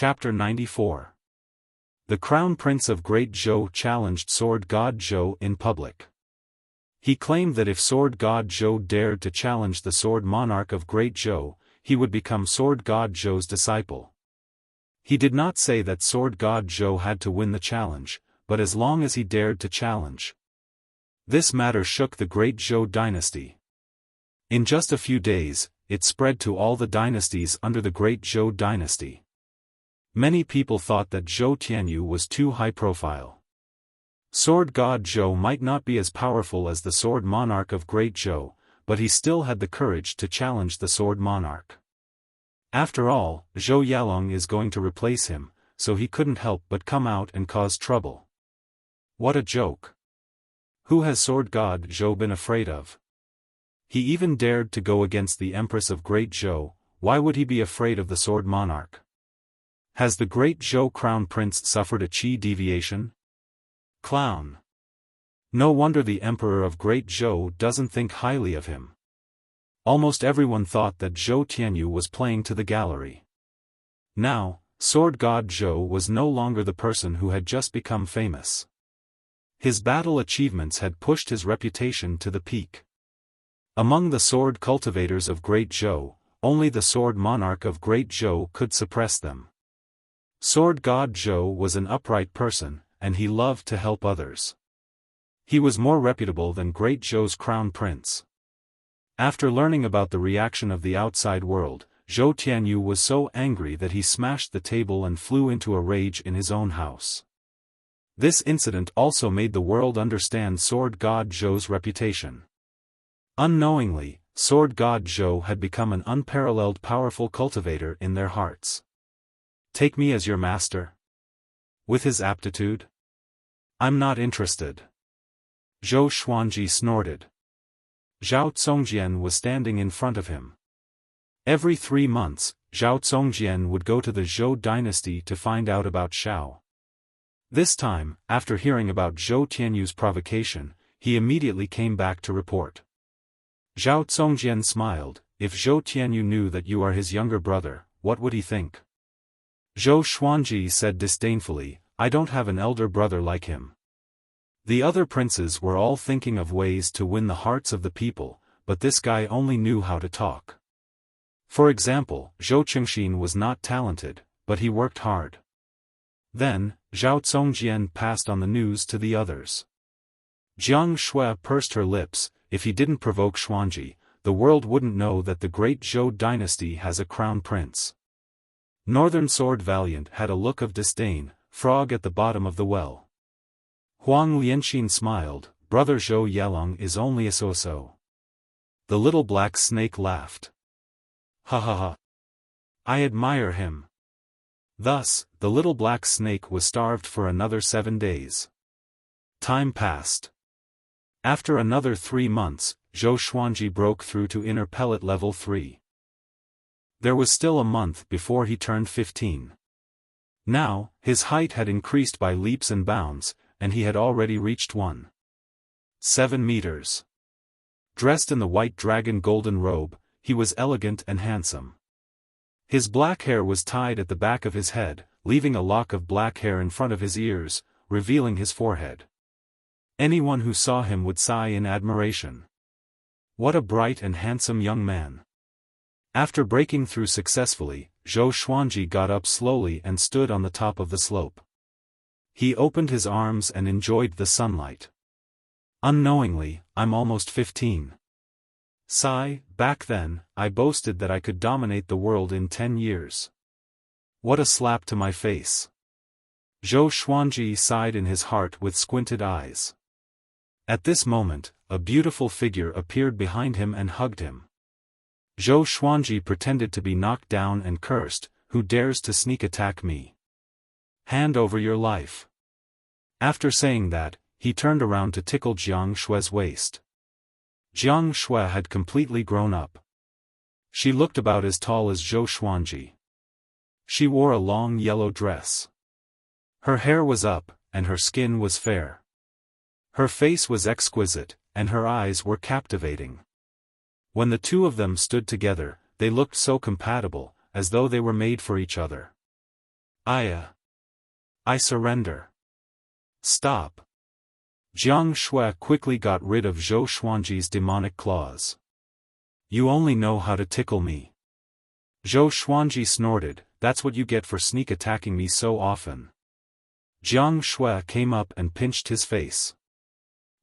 Chapter 94. The Crown Prince of Great Zhou challenged Sword God Zhou in public. He claimed that if Sword God Zhou dared to challenge the Sword Monarch of Great Zhou, he would become Sword God Zhou's disciple. He did not say that Sword God Zhou had to win the challenge, but as long as he dared to challenge. This matter shook the Great Zhou dynasty. In just a few days, it spread to all the dynasties under the Great Zhou dynasty. Many people thought that Zhou Tianyu was too high profile. Sword God Zhou might not be as powerful as the Sword Monarch of Great Zhou, but he still had the courage to challenge the Sword Monarch. After all, Zhou Yalong is going to replace him, so he couldn't help but come out and cause trouble. What a joke! Who has Sword God Zhou been afraid of? He even dared to go against the Empress of Great Zhou. Why would he be afraid of the Sword Monarch? Has the Great Zhou Crown Prince suffered a chi deviation? Clown. No wonder the Emperor of Great Zhou doesn't think highly of him. Almost everyone thought that Zhou Tianyu was playing to the gallery. Now, Sword God Zhou was no longer the person who had just become famous. His battle achievements had pushed his reputation to the peak. Among the sword cultivators of Great Zhou, only the Sword Monarch of Great Zhou could suppress them. Sword God Zhou was an upright person, and he loved to help others. He was more reputable than Great Zhou's crown prince. After learning about the reaction of the outside world, Zhou Tianyu was so angry that he smashed the table and flew into a rage in his own house. This incident also made the world understand Sword God Zhou's reputation. Unknowingly, Sword God Zhou had become an unparalleled powerful cultivator in their hearts. Take me as your master? With his aptitude? I'm not interested. Zhou Xuanji snorted. Zhao Congjian was standing in front of him. Every 3 months, Zhao Congjian would go to the Zhou dynasty to find out about Xiao. This time, after hearing about Zhou Tianyu's provocation, he immediately came back to report. Zhao Congjian smiled. If Zhou Tianyu knew that you are his younger brother, what would he think? Zhou Xuanji said disdainfully, I don't have an elder brother like him. The other princes were all thinking of ways to win the hearts of the people, but this guy only knew how to talk. For example, Zhou Qingxin was not talented, but he worked hard. Then, Zhao Congjian passed on the news to the others. Jiang Shui pursed her lips. If he didn't provoke Xuanji, the world wouldn't know that the Great Zhou dynasty has a crown prince. Northern Sword Valiant had a look of disdain, frog at the bottom of the well. Huang Lianxin smiled, brother Zhou Yalong is only a so-so. The little black snake laughed. Ha ha ha. I admire him. Thus, the little black snake was starved for another 7 days. Time passed. After another 3 months, Zhou Xuanji broke through to inner pellet level 3. There was still a month before he turned 15. Now, his height had increased by leaps and bounds, and he had already reached 1.7 meters. Dressed in the white dragon golden robe, he was elegant and handsome. His black hair was tied at the back of his head, leaving a lock of black hair in front of his ears, revealing his forehead. Anyone who saw him would sigh in admiration. What a bright and handsome young man. After breaking through successfully, Zhou Xuanji got up slowly and stood on the top of the slope. He opened his arms and enjoyed the sunlight. Unknowingly, I'm almost 15. Sigh, back then, I boasted that I could dominate the world in 10 years. What a slap to my face. Zhou Xuanji sighed in his heart with squinted eyes. At this moment, a beautiful figure appeared behind him and hugged him. Zhou Xuanji pretended to be knocked down and cursed, who dares to sneak attack me? Hand over your life. After saying that, he turned around to tickle Jiang Shui's waist. Jiang Shui had completely grown up. She looked about as tall as Zhou Xuanji. She wore a long yellow dress. Her hair was up, and her skin was fair. Her face was exquisite, and her eyes were captivating. When the two of them stood together, they looked so compatible, as though they were made for each other. I surrender. Stop. Jiang Shui quickly got rid of Zhou Xuanji's demonic claws. You only know how to tickle me. Zhou Xuanji snorted, that's what you get for sneak attacking me so often. Jiang Shui came up and pinched his face.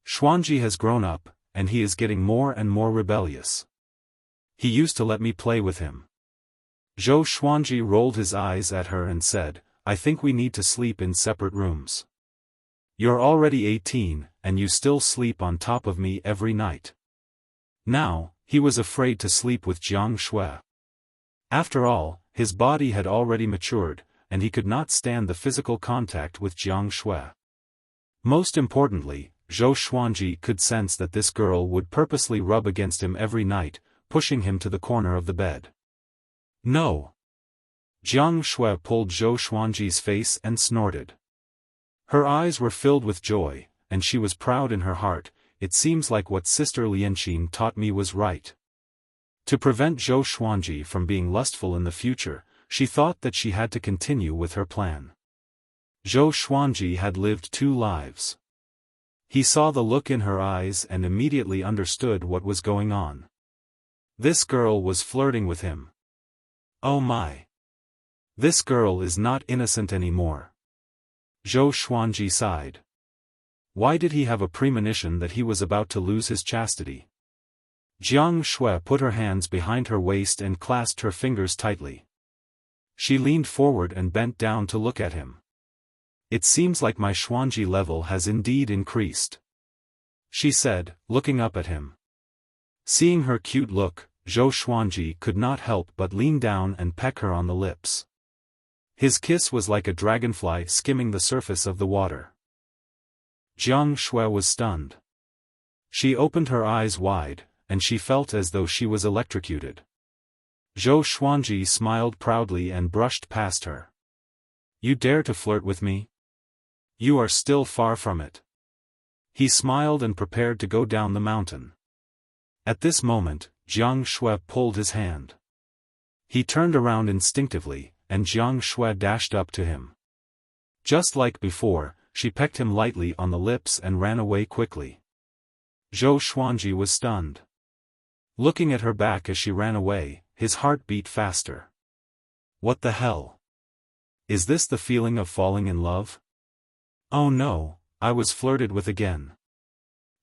Xuanji has grown up, and he is getting more and more rebellious. He used to let me play with him. Zhou Xuanji rolled his eyes at her and said, I think we need to sleep in separate rooms. You're already 18, and you still sleep on top of me every night. Now, he was afraid to sleep with Jiang Shui. After all, his body had already matured, and he could not stand the physical contact with Jiang Shui. Most importantly, Zhou Xuanji could sense that this girl would purposely rub against him every night, pushing him to the corner of the bed. No. Jiang Shui pulled Zhou Xuanji's face and snorted. Her eyes were filled with joy, and she was proud in her heart. It seems like what Sister Lianqin taught me was right. To prevent Zhou Xuanji from being lustful in the future, she thought that she had to continue with her plan. Zhou Xuanji had lived 2 lives. He saw the look in her eyes and immediately understood what was going on. This girl was flirting with him. Oh my! This girl is not innocent anymore. Zhou Xuanji sighed. Why did he have a premonition that he was about to lose his chastity? Jiang Shui put her hands behind her waist and clasped her fingers tightly. She leaned forward and bent down to look at him. It seems like my Xuanji level has indeed increased, she said, looking up at him. Seeing her cute look, Zhou Xuanji could not help but lean down and peck her on the lips. His kiss was like a dragonfly skimming the surface of the water. Jiang Shui was stunned. She opened her eyes wide, and she felt as though she was electrocuted. Zhou Xuanji smiled proudly and brushed past her. You dare to flirt with me? You are still far from it. He smiled and prepared to go down the mountain. At this moment, Jiang Shui pulled his hand. He turned around instinctively, and Jiang Shui dashed up to him. Just like before, she pecked him lightly on the lips and ran away quickly. Zhou Xuanji was stunned. Looking at her back as she ran away, his heart beat faster. What the hell? Is this the feeling of falling in love? Oh no, I was flirted with again.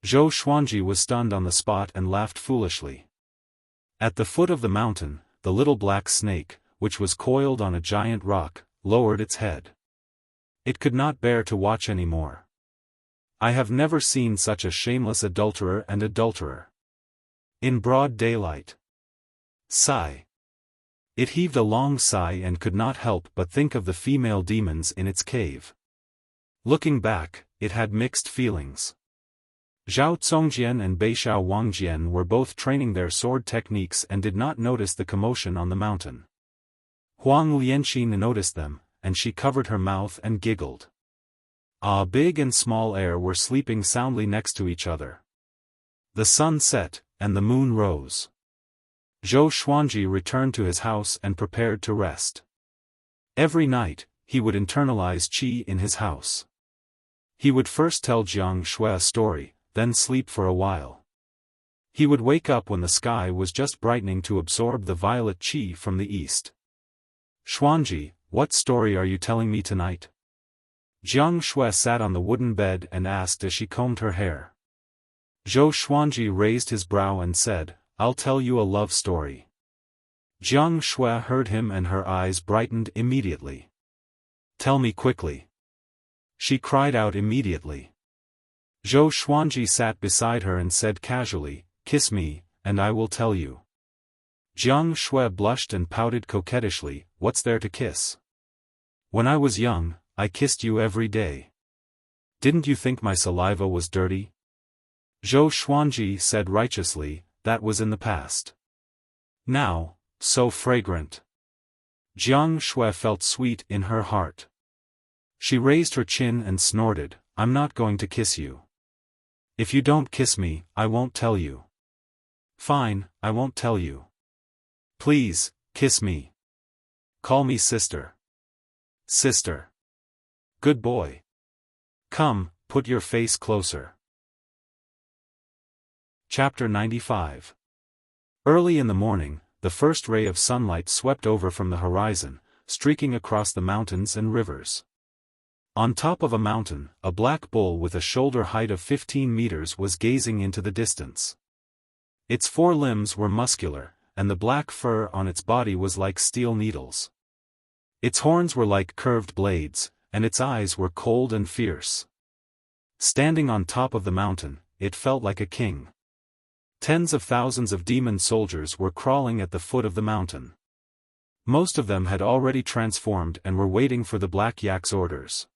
Zhou Xuanji was stunned on the spot and laughed foolishly. At the foot of the mountain, the little black snake, which was coiled on a giant rock, lowered its head. It could not bear to watch any more. I have never seen such a shameless adulterer and adulterer. In broad daylight. Sigh. It heaved a long sigh and could not help but think of the female demons in its cave. Looking back, it had mixed feelings. Zhao Congjian and Beixiao Wangjian were both training their sword techniques and did not notice the commotion on the mountain. Huang Lianqin noticed them, and she covered her mouth and giggled. Big and Small Air were sleeping soundly next to each other. The sun set, and the moon rose. Zhou Xuanji returned to his house and prepared to rest. Every night, he would internalize qi in his house. He would first tell Jiang Shui a story, then sleep for a while. He would wake up when the sky was just brightening to absorb the violet qi from the east. Xuanji, what story are you telling me tonight? Jiang Shui sat on the wooden bed and asked as she combed her hair. Zhou Xuanji raised his brow and said, I'll tell you a love story. Jiang Shui heard him and her eyes brightened immediately. Tell me quickly. She cried out immediately. Zhou Xuanji sat beside her and said casually, kiss me, and I will tell you. Jiang Shui blushed and pouted coquettishly, what's there to kiss? When I was young, I kissed you every day. Didn't you think my saliva was dirty? Zhou Xuanji said righteously, that was in the past. Now, so fragrant. Jiang Shui felt sweet in her heart. She raised her chin and snorted, I'm not going to kiss you. If you don't kiss me, I won't tell you. Fine, I won't tell you. Please, kiss me. Call me sister. Sister. Good boy. Come, put your face closer. Chapter 95. Early in the morning, the first ray of sunlight swept over from the horizon, streaking across the mountains and rivers. On top of a mountain, a black bull with a shoulder height of 15 meters was gazing into the distance. Its four limbs were muscular, and the black fur on its body was like steel needles. Its horns were like curved blades, and its eyes were cold and fierce. Standing on top of the mountain, it felt like a king. Tens of thousands of demon soldiers were crawling at the foot of the mountain. Most of them had already transformed and were waiting for the Black Yak's orders.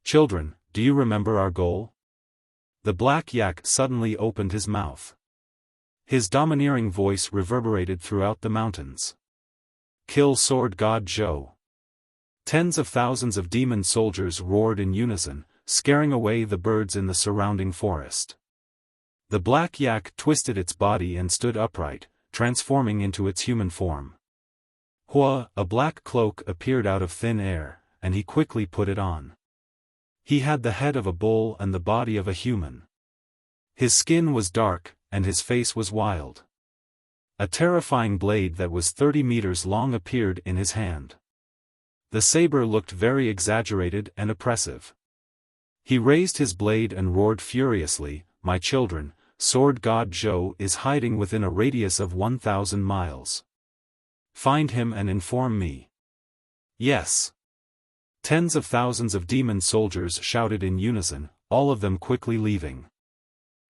Children, do you remember our goal? The Black Yak suddenly opened his mouth. His domineering voice reverberated throughout the mountains. Kill Sword God Zhou. Tens of thousands of demon soldiers roared in unison, scaring away the birds in the surrounding forest. The Black Yak twisted its body and stood upright, transforming into its human form. Hua, a black cloak appeared out of thin air, and he quickly put it on. He had the head of a bull and the body of a human. His skin was dark, and his face was wild. A terrifying blade that was 30 meters long appeared in his hand. The saber looked very exaggerated and oppressive. He raised his blade and roared furiously, "My children, Sword God Zhou is hiding within a radius of 1,000 miles. Find him and inform me." Yes. Tens of thousands of demon soldiers shouted in unison, all of them quickly leaving.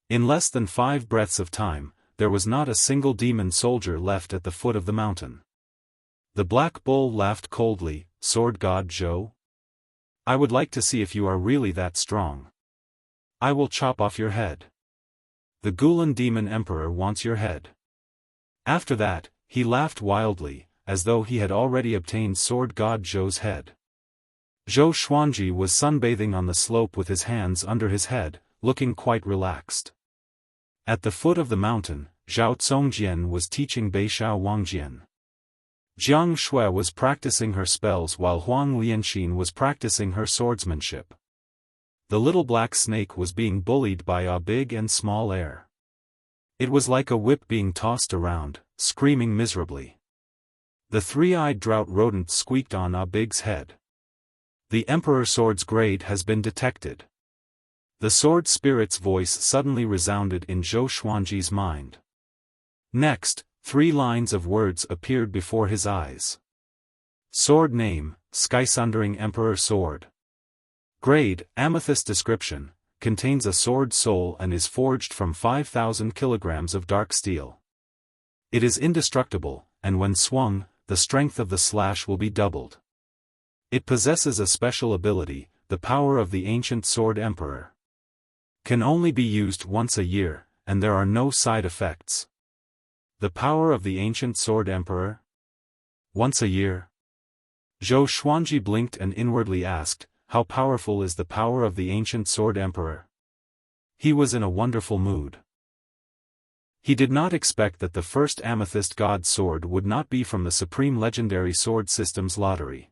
In less than 5 breaths of time, there was not a single demon soldier left at the foot of the mountain. The Black Bull laughed coldly, "Sword God Zhou? I would like to see if you are really that strong. I will chop off your head. The Gulan Demon Emperor wants your head." After that, he laughed wildly, as though he had already obtained Sword God Zhou's head. Zhou Xuanji was sunbathing on the slope with his hands under his head, looking quite relaxed. At the foot of the mountain, Zhao Congjian was teaching Beishao Wangjian. Jiang Shui was practicing her spells while Huang Lianxin was practicing her swordsmanship. The little black snake was being bullied by a big and small air. It was like a whip being tossed around, screaming miserably. The three-eyed drought rodent squeaked on a big's head. The Emperor Sword's grade has been detected. The sword spirit's voice suddenly resounded in Zhou Xuanji's mind. Next, 3 lines of words appeared before his eyes. Sword name, Skysundering Emperor Sword. Grade, Amethyst. Description, contains a sword soul and is forged from 5,000 kilograms of dark steel. It is indestructible, and when swung, the strength of the slash will be doubled. It possesses a special ability, the power of the ancient Sword Emperor. Can only be used once a year, and there are no side effects. The power of the ancient Sword Emperor? Once a year? Zhou Xuanji blinked and inwardly asked, how powerful is the power of the ancient Sword Emperor? He was in a wonderful mood. He did not expect that the first Amethyst God Sword would not be from the Supreme Legendary Sword System's lottery.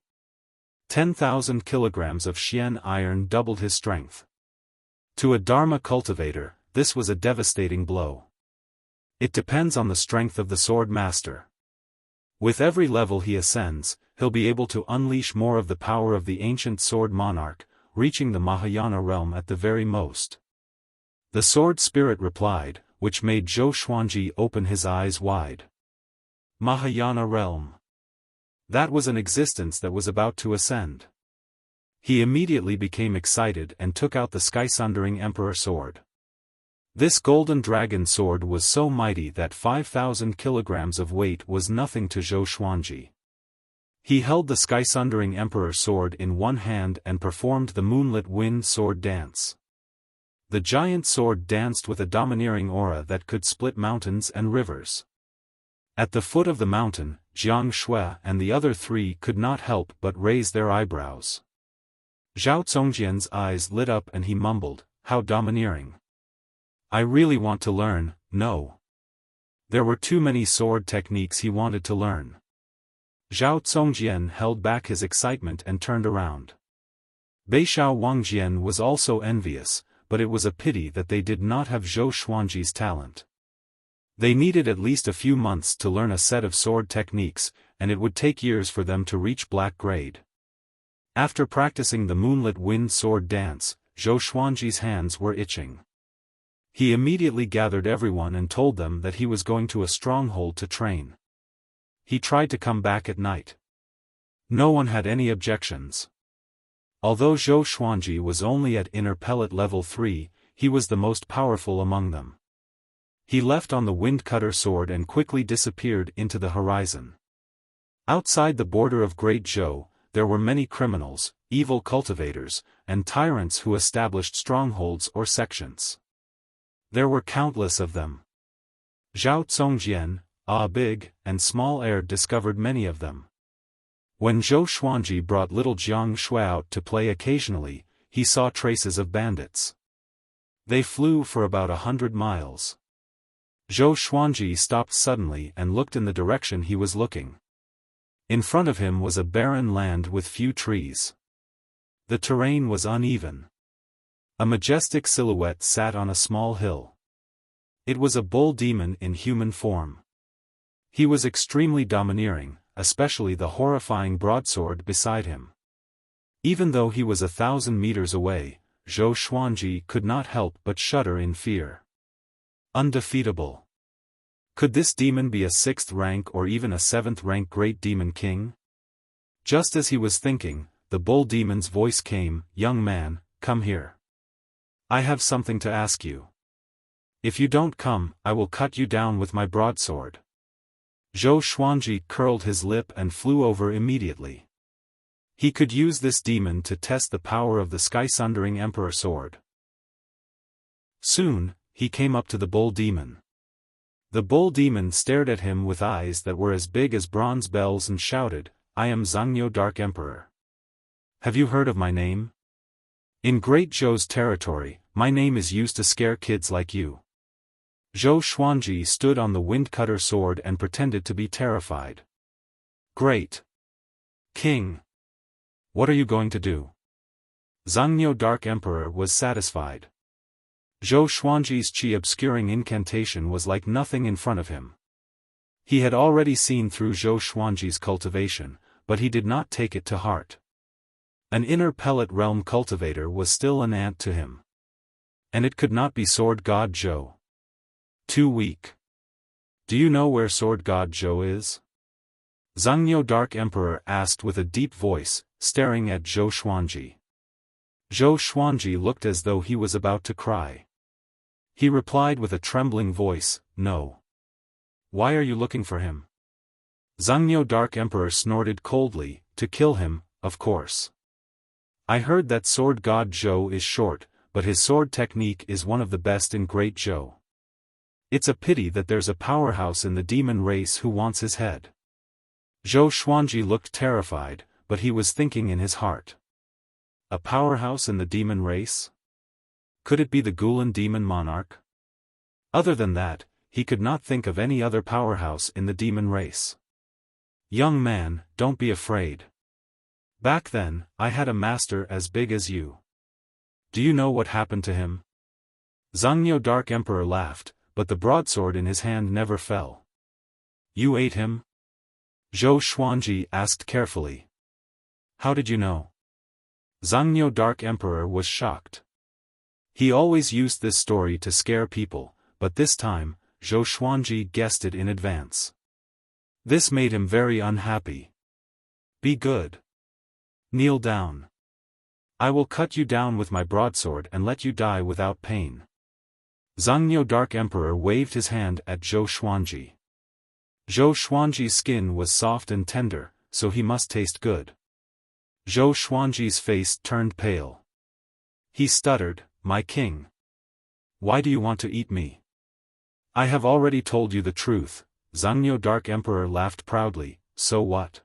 10,000 kilograms of Xian iron doubled his strength. To a Dharma cultivator, this was a devastating blow. It depends on the strength of the Sword Master. With every level he ascends, he'll be able to unleash more of the power of the ancient Sword Monarch, reaching the Mahayana realm at the very most. The Sword Spirit replied, which made Zhou Xuanji open his eyes wide. Mahayana realm. That was an existence that was about to ascend. He immediately became excited and took out the Skysundering Emperor Sword. This golden dragon sword was so mighty that 5,000 kilograms of weight was nothing to Zhou Xuanji. He held the Skysundering Emperor Sword in one hand and performed the moonlit wind sword dance. The giant sword danced with a domineering aura that could split mountains and rivers. At the foot of the mountain, Jiang Shui and the other 3 could not help but raise their eyebrows. Zhao Congjian's eyes lit up and he mumbled, "How domineering. I really want to learn." No. There were too many sword techniques he wanted to learn. Zhao Congjian held back his excitement and turned around. Beishao Wangjian was also envious, but it was a pity that they did not have Zhou Xuanji's talent. They needed at least a few months to learn a set of sword techniques, and it would take years for them to reach black grade. After practicing the moonlit wind sword dance, Zhou Xuanji's hands were itching. He immediately gathered everyone and told them that he was going to a stronghold to train. He tried to come back at night. No one had any objections. Although Zhou Xuanji was only at inner pellet level 3, he was the most powerful among them. He left on the wind-cutter sword and quickly disappeared into the horizon. Outside the border of Great Zhou, there were many criminals, evil cultivators, and tyrants who established strongholds or sections. There were countless of them. Zhao Congjian, big and small heir discovered many of them. When Zhou Xuanji brought little Jiang Shui out to play occasionally, he saw traces of bandits. They flew for about 100 miles. Zhou Xuanji stopped suddenly and looked in the direction he was looking. In front of him was a barren land with few trees. The terrain was uneven. A majestic silhouette sat on a small hill. It was a bull demon in human form. He was extremely domineering, especially the horrifying broadsword beside him. Even though he was 1,000 meters away, Zhou Xuanji could not help but shudder in fear. Undefeatable. Could this demon be a 6th rank or even a 7th rank Great Demon King? Just as he was thinking, the bull demon's voice came, "Young man, come here. I have something to ask you. If you don't come, I will cut you down with my broadsword." Zhou Xuanji curled his lip and flew over immediately. He could use this demon to test the power of the sky-sundering Emperor sword. Soon, he came up to the bull demon. The bull demon stared at him with eyes that were as big as bronze bells and shouted, "I am Zhangniu Dark Emperor. Have you heard of my name? In Great Zhou's territory, my name is used to scare kids like you." Zhou Xuanji stood on the wind-cutter sword and pretended to be terrified. "Great King! What are you going to do?" Zhangniu Dark Emperor was satisfied. Zhou Xuanji's chi-obscuring incantation was like nothing in front of him. He had already seen through Zhou Xuanji's cultivation, but he did not take it to heart. An inner pellet realm cultivator was still an ant to him. And it could not be Sword God Zhou. Too weak. Do you know where Sword God Zhou is? Zhangniu Dark Emperor asked with a deep voice, staring at Zhou Xuanji. Zhou Xuanji looked as though he was about to cry. He replied with a trembling voice, "No." "Why are you looking for him?" Zhangniu Dark Emperor snorted coldly, "To kill him, of course. I heard that Sword God Zhou is short, but his sword technique is one of the best in Great Zhou. It's a pity that there's a powerhouse in the demon race who wants his head." Zhou Xuanji looked terrified, but he was thinking in his heart. A powerhouse in the demon race? Could it be the Gulan demon monarch? Other than that, he could not think of any other powerhouse in the demon race. "Young man, don't be afraid. Back then, I had a master as big as you. Do you know what happened to him?" Zhangniu Dark Emperor laughed, but the broadsword in his hand never fell. "You ate him?" Zhou Xuanji asked carefully. "How did you know?" Zhangniu Dark Emperor was shocked. He always used this story to scare people, but this time, Zhou Xuanji guessed it in advance. This made him very unhappy. "Be good. Kneel down. I will cut you down with my broadsword and let you die without pain." Zhangniu Dark Emperor waved his hand at Zhou Xuanji. Zhou Xuanji's skin was soft and tender, so he must taste good. Zhou Xuanji's face turned pale. He stuttered, "My king. Why do you want to eat me?" "I have already told you the truth," Zhangniu Dark Emperor laughed proudly, "so what?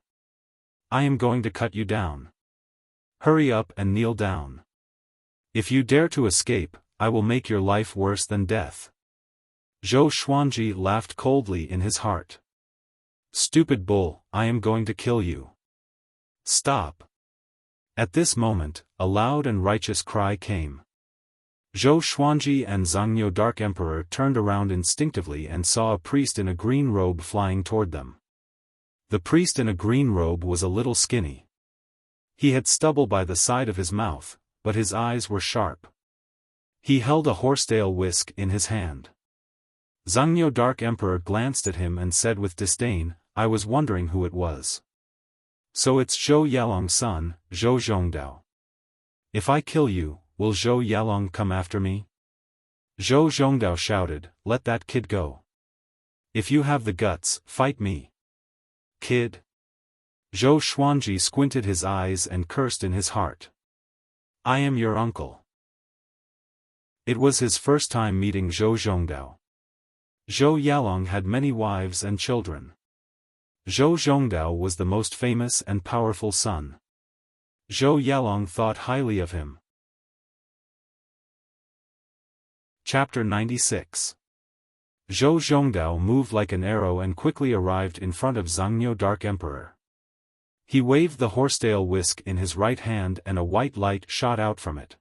I am going to cut you down. Hurry up and kneel down. If you dare to escape, I will make your life worse than death." Zhou Xuanji laughed coldly in his heart. Stupid bull, I am going to kill you. Stop. At this moment, a loud and righteous cry came. Zhou Xuanji and Zhangniu Dark Emperor turned around instinctively and saw a priest in a green robe flying toward them. The priest in a green robe was a little skinny. He had stubble by the side of his mouth, but his eyes were sharp. He held a horsetail whisk in his hand. Zhangniu Dark Emperor glanced at him and said with disdain, I was wondering who it was. So it's Zhou Yalong's son, Zhou Zhongdao. If I kill you, will Zhou Yalong come after me? Zhou Zhongdao shouted, let that kid go. If you have the guts, fight me. Kid. Zhou Xuanji squinted his eyes and cursed in his heart. I am your uncle. It was his first time meeting Zhou Zhongdao. Zhou Yalong had many wives and children. Zhou Zhongdao was the most famous and powerful son. Zhou Yalong thought highly of him. Chapter 96. Zhou Zhongdao moved like an arrow and quickly arrived in front of Zhangniu Dark Emperor. He waved the horsetail whisk in his right hand and a white light shot out from it.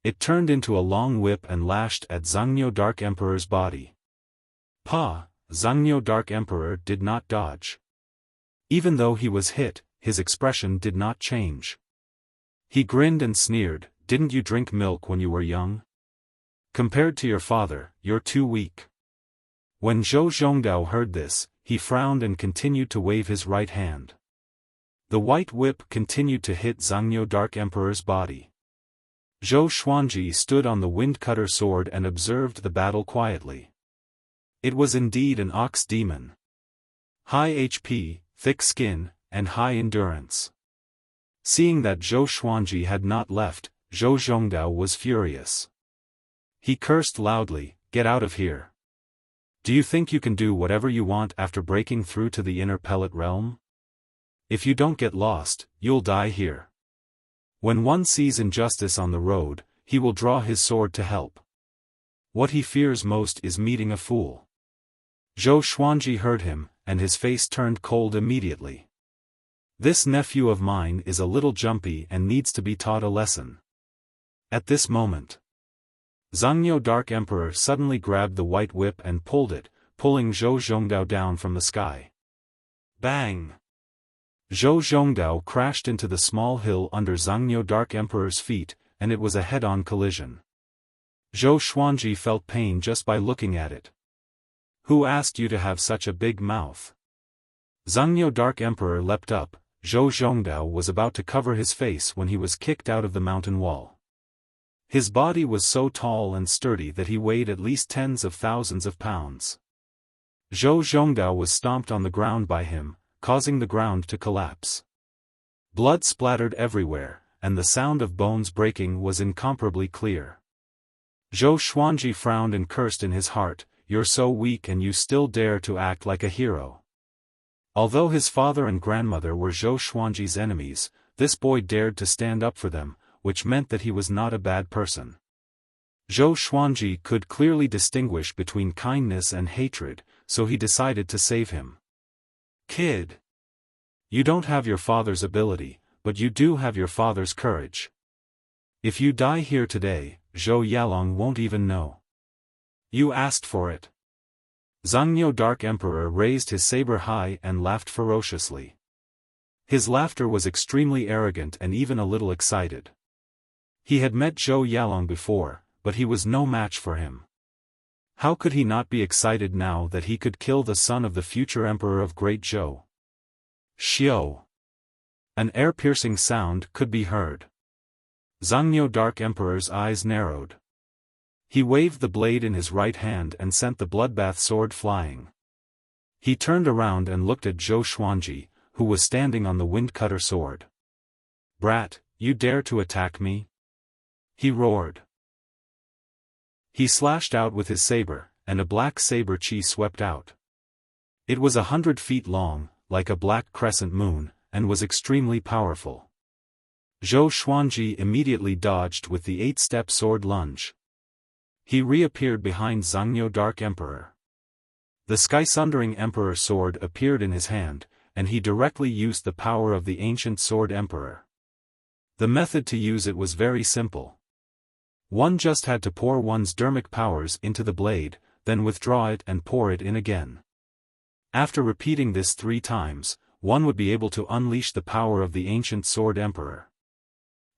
It turned into a long whip and lashed at Zhangniu Dark Emperor's body. Pa! Zhangniu Dark Emperor did not dodge. Even though he was hit, his expression did not change. He grinned and sneered, didn't you drink milk when you were young? Compared to your father, you're too weak. When Zhou Zhongdao heard this, he frowned and continued to wave his right hand. The white whip continued to hit Zhangniu Dark Emperor's body. Zhou Xuanji stood on the wind-cutter sword and observed the battle quietly. It was indeed an ox demon. High HP, thick skin, and high endurance. Seeing that Zhou Xuanji had not left, Zhou Zhongdao was furious. He cursed loudly, get out of here. Do you think you can do whatever you want after breaking through to the inner pellet realm? If you don't get lost, you'll die here. When one sees injustice on the road, he will draw his sword to help. What he fears most is meeting a fool. Zhou Xuanji heard him, and his face turned cold immediately. This nephew of mine is a little jumpy and needs to be taught a lesson. At this moment, Zhangniu Dark Emperor suddenly grabbed the white whip and pulled it, pulling Zhou Zhongdao down from the sky. Bang! Zhou Zhongdao crashed into the small hill under Zhangniu Dark Emperor's feet, and it was a head-on collision. Zhou Xuanji felt pain just by looking at it. Who asked you to have such a big mouth? Zhangniu Dark Emperor leapt up. Zhou Zhongdao was about to cover his face when he was kicked out of the mountain wall. His body was so tall and sturdy that he weighed at least tens of thousands of pounds. Zhou Zhongdao was stomped on the ground by him, causing the ground to collapse. Blood splattered everywhere, and the sound of bones breaking was incomparably clear. Zhou Xuanji frowned and cursed in his heart, you're so weak and you still dare to act like a hero. Although his father and grandmother were Zhou Xuanji's enemies, this boy dared to stand up for them, which meant that he was not a bad person. Zhou Xuanji could clearly distinguish between kindness and hatred, so he decided to save him. Kid! You don't have your father's ability, but you do have your father's courage. If you die here today, Zhou Yalong won't even know. You asked for it. Zhangniu Dark Emperor raised his saber high and laughed ferociously. His laughter was extremely arrogant and even a little excited. He had met Zhou Yalong before, but he was no match for him. How could he not be excited now that he could kill the son of the future emperor of Great Zhou? Xiao! An air-piercing sound could be heard. Zhangniu Dark Emperor's eyes narrowed. He waved the blade in his right hand and sent the bloodbath sword flying. He turned around and looked at Zhou Xuanji, who was standing on the wind-cutter sword. Brat, you dare to attack me? He roared. He slashed out with his saber, and a black saber chi swept out. It was 100 feet long, like a black crescent moon, and was extremely powerful. Zhou Xuanji immediately dodged with the 8-step sword lunge. He reappeared behind Zhangniu Dark Emperor. The sky-sundering Emperor sword appeared in his hand, and he directly used the power of the ancient sword Emperor. The method to use it was very simple. One just had to pour one's dermic powers into the blade, then withdraw it and pour it in again. After repeating this 3 times, one would be able to unleash the power of the ancient sword Emperor.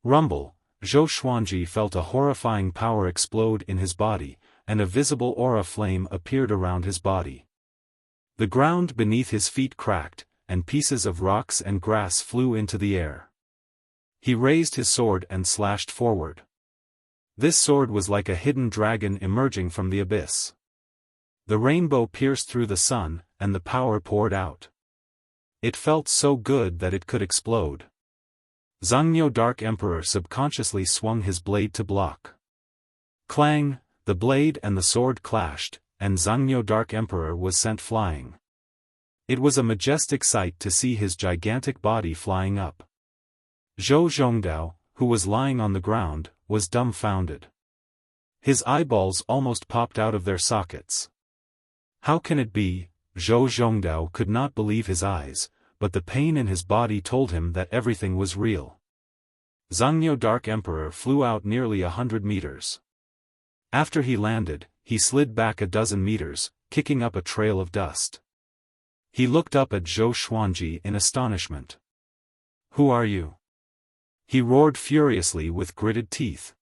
Rumble, Zhou Xuanji felt a horrifying power explode in his body, and a visible aura flame appeared around his body. The ground beneath his feet cracked, and pieces of rocks and grass flew into the air. He raised his sword and slashed forward. This sword was like a hidden dragon emerging from the abyss. The rainbow pierced through the sun, and the power poured out. It felt so good that it could explode. Zhangniu Dark Emperor subconsciously swung his blade to block. Clang, the blade and the sword clashed, and Zhangniu Dark Emperor was sent flying. It was a majestic sight to see his gigantic body flying up. Zhou Zhongdao, who was lying on the ground, was dumbfounded. His eyeballs almost popped out of their sockets. How can it be? Zhou Zhongdao could not believe his eyes, but the pain in his body told him that everything was real. Zhangniu Dark Emperor flew out nearly 100 meters. After he landed, he slid back a dozen meters, kicking up a trail of dust. He looked up at Zhou Xuanji in astonishment. "Who are you?" he roared furiously with gritted teeth.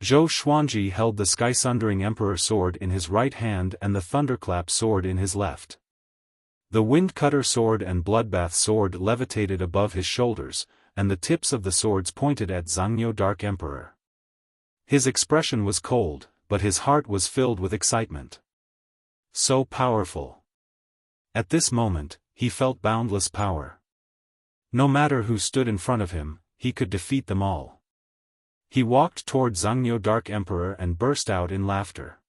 Zhou Xuanji held the sky-sundering Emperor sword in his right hand and the thunderclap sword in his left. The wind-cutter sword and bloodbath sword levitated above his shoulders, and the tips of the swords pointed at Zhangniu Dark Emperor. His expression was cold, but his heart was filled with excitement. So powerful. At this moment, he felt boundless power. No matter who stood in front of him, he could defeat them all. He walked toward Zhangniu Dark Emperor and burst out in laughter.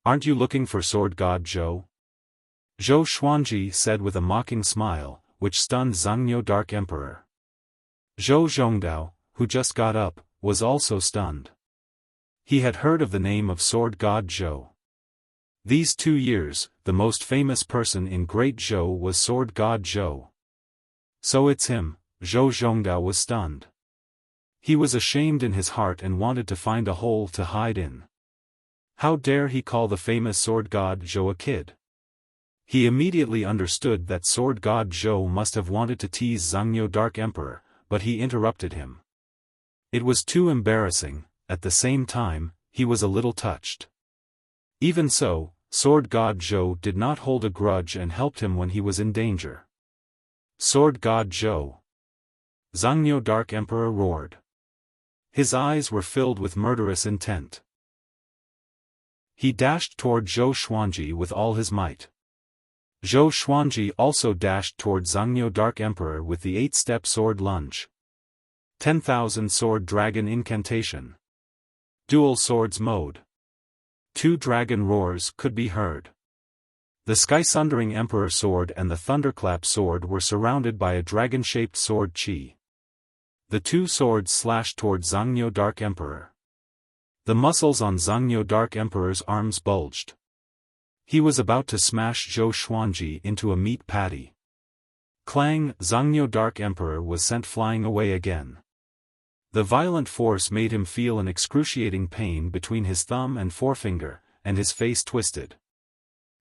"Aren't you looking for Sword God Zhou?" Zhou Xuanji said with a mocking smile, which stunned Zhangniu Dark Emperor. Zhou Zhongdao, who just got up, was also stunned. He had heard of the name of Sword God Zhou. These 2 years, the most famous person in Great Zhou was Sword God Zhou. So it's him. Zhou Zhongdao was stunned. He was ashamed in his heart and wanted to find a hole to hide in. How dare he call the famous Sword God Zhou a kid? He immediately understood that Sword God Zhou must have wanted to tease Zhangniu Dark Emperor, but he interrupted him. It was too embarrassing. At the same time, he was a little touched. Even so, Sword God Zhou did not hold a grudge and helped him when he was in danger. "Sword God Zhou!" Zhangniu Dark Emperor roared. His eyes were filled with murderous intent. He dashed toward Zhou Xuanji with all his might. Zhou Xuanji also dashed toward Zhangniu Dark Emperor with the 8-step sword lunge. 10,000 Sword Dragon Incantation. Dual Swords Mode. 2 dragon roars could be heard. The sky-sundering Emperor sword and the thunderclap sword were surrounded by a dragon-shaped sword chi. The 2 swords slashed toward Zhangniu Dark Emperor. The muscles on Zhangniu Dark Emperor's arms bulged. He was about to smash Zhou Xuanji into a meat patty. Clang! Zhangniu Dark Emperor was sent flying away again. The violent force made him feel an excruciating pain between his thumb and forefinger, and his face twisted.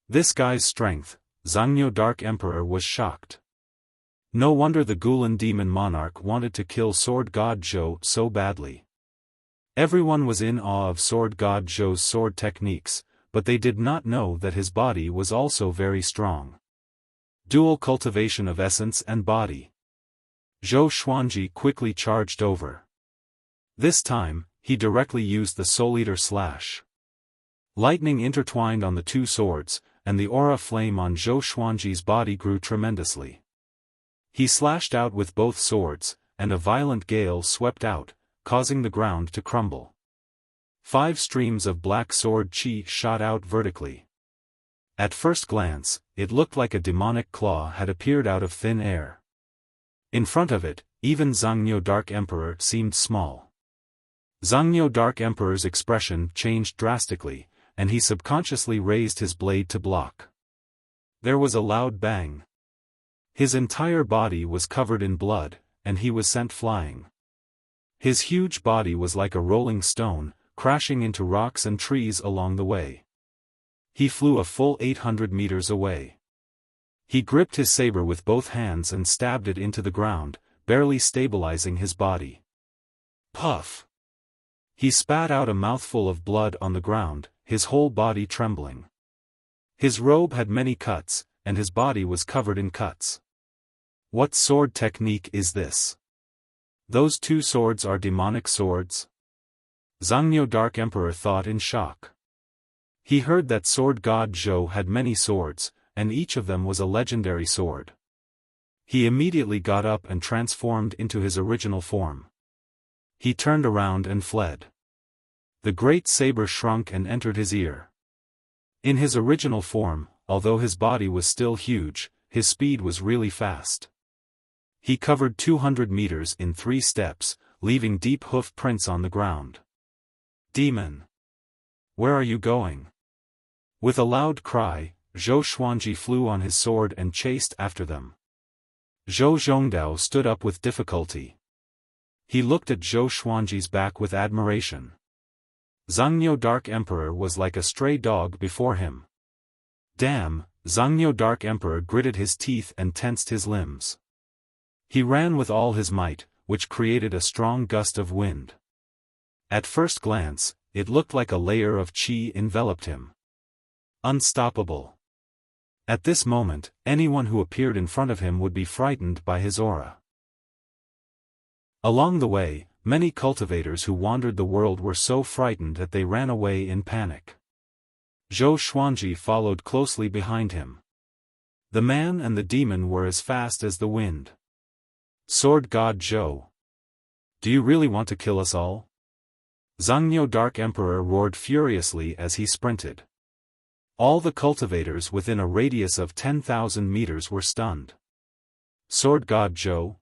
This guy's strength, Zhangniu Dark Emperor was shocked. No wonder the Gulan demon monarch wanted to kill Sword God Zhou so badly. Everyone was in awe of Sword God Zhou's sword techniques, but they did not know that his body was also very strong. Dual cultivation of essence and body. Zhou Xuanji quickly charged over. This time, he directly used the Soul Eater slash. Lightning intertwined on the 2 swords, and the aura flame on Zhou Xuanji's body grew tremendously. He slashed out with both swords, and a violent gale swept out, causing the ground to crumble. 5 streams of black sword chi shot out vertically. At first glance, it looked like a demonic claw had appeared out of thin air. In front of it, even Zhangniu Dark Emperor seemed small. Zhangniu Dark Emperor's expression changed drastically, and he subconsciously raised his blade to block. There was a loud bang. His entire body was covered in blood, and he was sent flying. His huge body was like a rolling stone, crashing into rocks and trees along the way. He flew a full 800 meters away. He gripped his saber with both hands and stabbed it into the ground, barely stabilizing his body. Puff! He spat out a mouthful of blood on the ground, his whole body trembling. His robe had many cuts, and his body was covered in cuts. What sword technique is this? Those two swords are demonic swords? Zhangniu Dark Emperor thought in shock. He heard that sword god Zhou had many swords, and each of them was a legendary sword. He immediately got up and transformed into his original form. He turned around and fled. The great saber shrunk and entered his ear. In his original form, although his body was still huge, his speed was really fast. He covered 200 meters in 3 steps, leaving deep hoof prints on the ground. Demon! Where are you going? With a loud cry, Zhou Xuanji flew on his sword and chased after them. Zhou Zhongdao stood up with difficulty. He looked at Zhou Xuanji's back with admiration. Zhangniu Dark Emperor was like a stray dog before him. Damn, Zhangniu Dark Emperor gritted his teeth and tensed his limbs. He ran with all his might, which created a strong gust of wind. At first glance, it looked like a layer of qi enveloped him. Unstoppable. At this moment, anyone who appeared in front of him would be frightened by his aura. Along the way, many cultivators who wandered the world were so frightened that they ran away in panic. Zhou Xuanji followed closely behind him. The man and the demon were as fast as the wind. Sword God Zhou. Do you really want to kill us all? Zhangniu Dark Emperor roared furiously as he sprinted. All the cultivators within a radius of 10,000 meters were stunned. Sword God Zhou?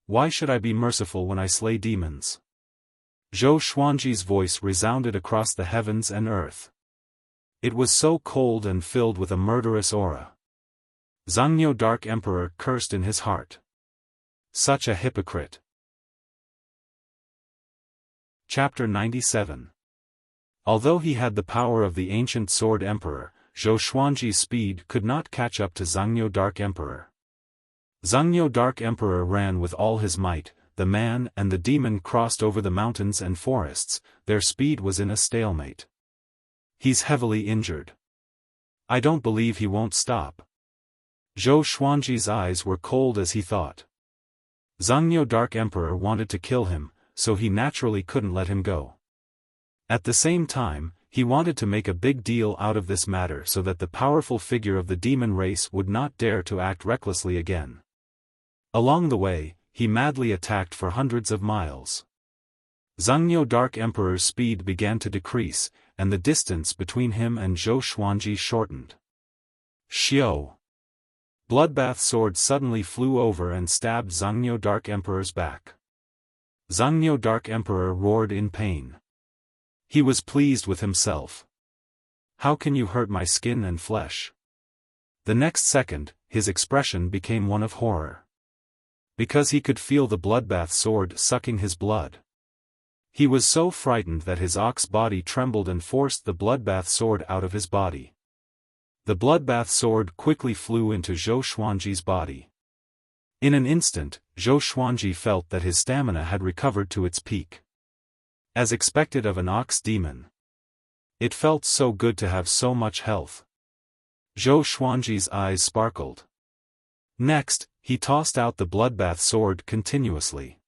Why should I be merciful when I slay demons? Zhou Xuanji's voice resounded across the heavens and earth. It was so cold and filled with a murderous aura. Zhangniu Dark Emperor cursed in his heart. Such a hypocrite. Chapter 97. Although he had the power of the ancient Sword Emperor, Zhou Xuanji's speed could not catch up to Zhangniu Dark Emperor. Zhangniu Dark Emperor ran with all his might, the man and the demon crossed over the mountains and forests, their speed was in a stalemate. He's heavily injured. I don't believe he won't stop. Zhou Xuanji's eyes were cold as he thought. Zhangniu Dark Emperor wanted to kill him, so he naturally couldn't let him go. At the same time, he wanted to make a big deal out of this matter so that the powerful figure of the demon race would not dare to act recklessly again. Along the way, he madly attacked for hundreds of miles. Zhangniu Dark Emperor's speed began to decrease, and the distance between him and Zhou Xuanji shortened. Xiao! Bloodbath sword suddenly flew over and stabbed Zhangniu Dark Emperor's back. Zhangniu Dark Emperor roared in pain. He was pleased with himself. How can you hurt my skin and flesh? The next second, his expression became one of horror. Because he could feel the bloodbath sword sucking his blood. He was so frightened that his ox body trembled and forced the bloodbath sword out of his body. The bloodbath sword quickly flew into Zhou Xuanji's body. In an instant, Zhou Xuanji felt that his stamina had recovered to its peak. As expected of an ox demon. It felt so good to have so much health. Zhou Xuanji's eyes sparkled. Next, he tossed out the bloodbath sword continuously.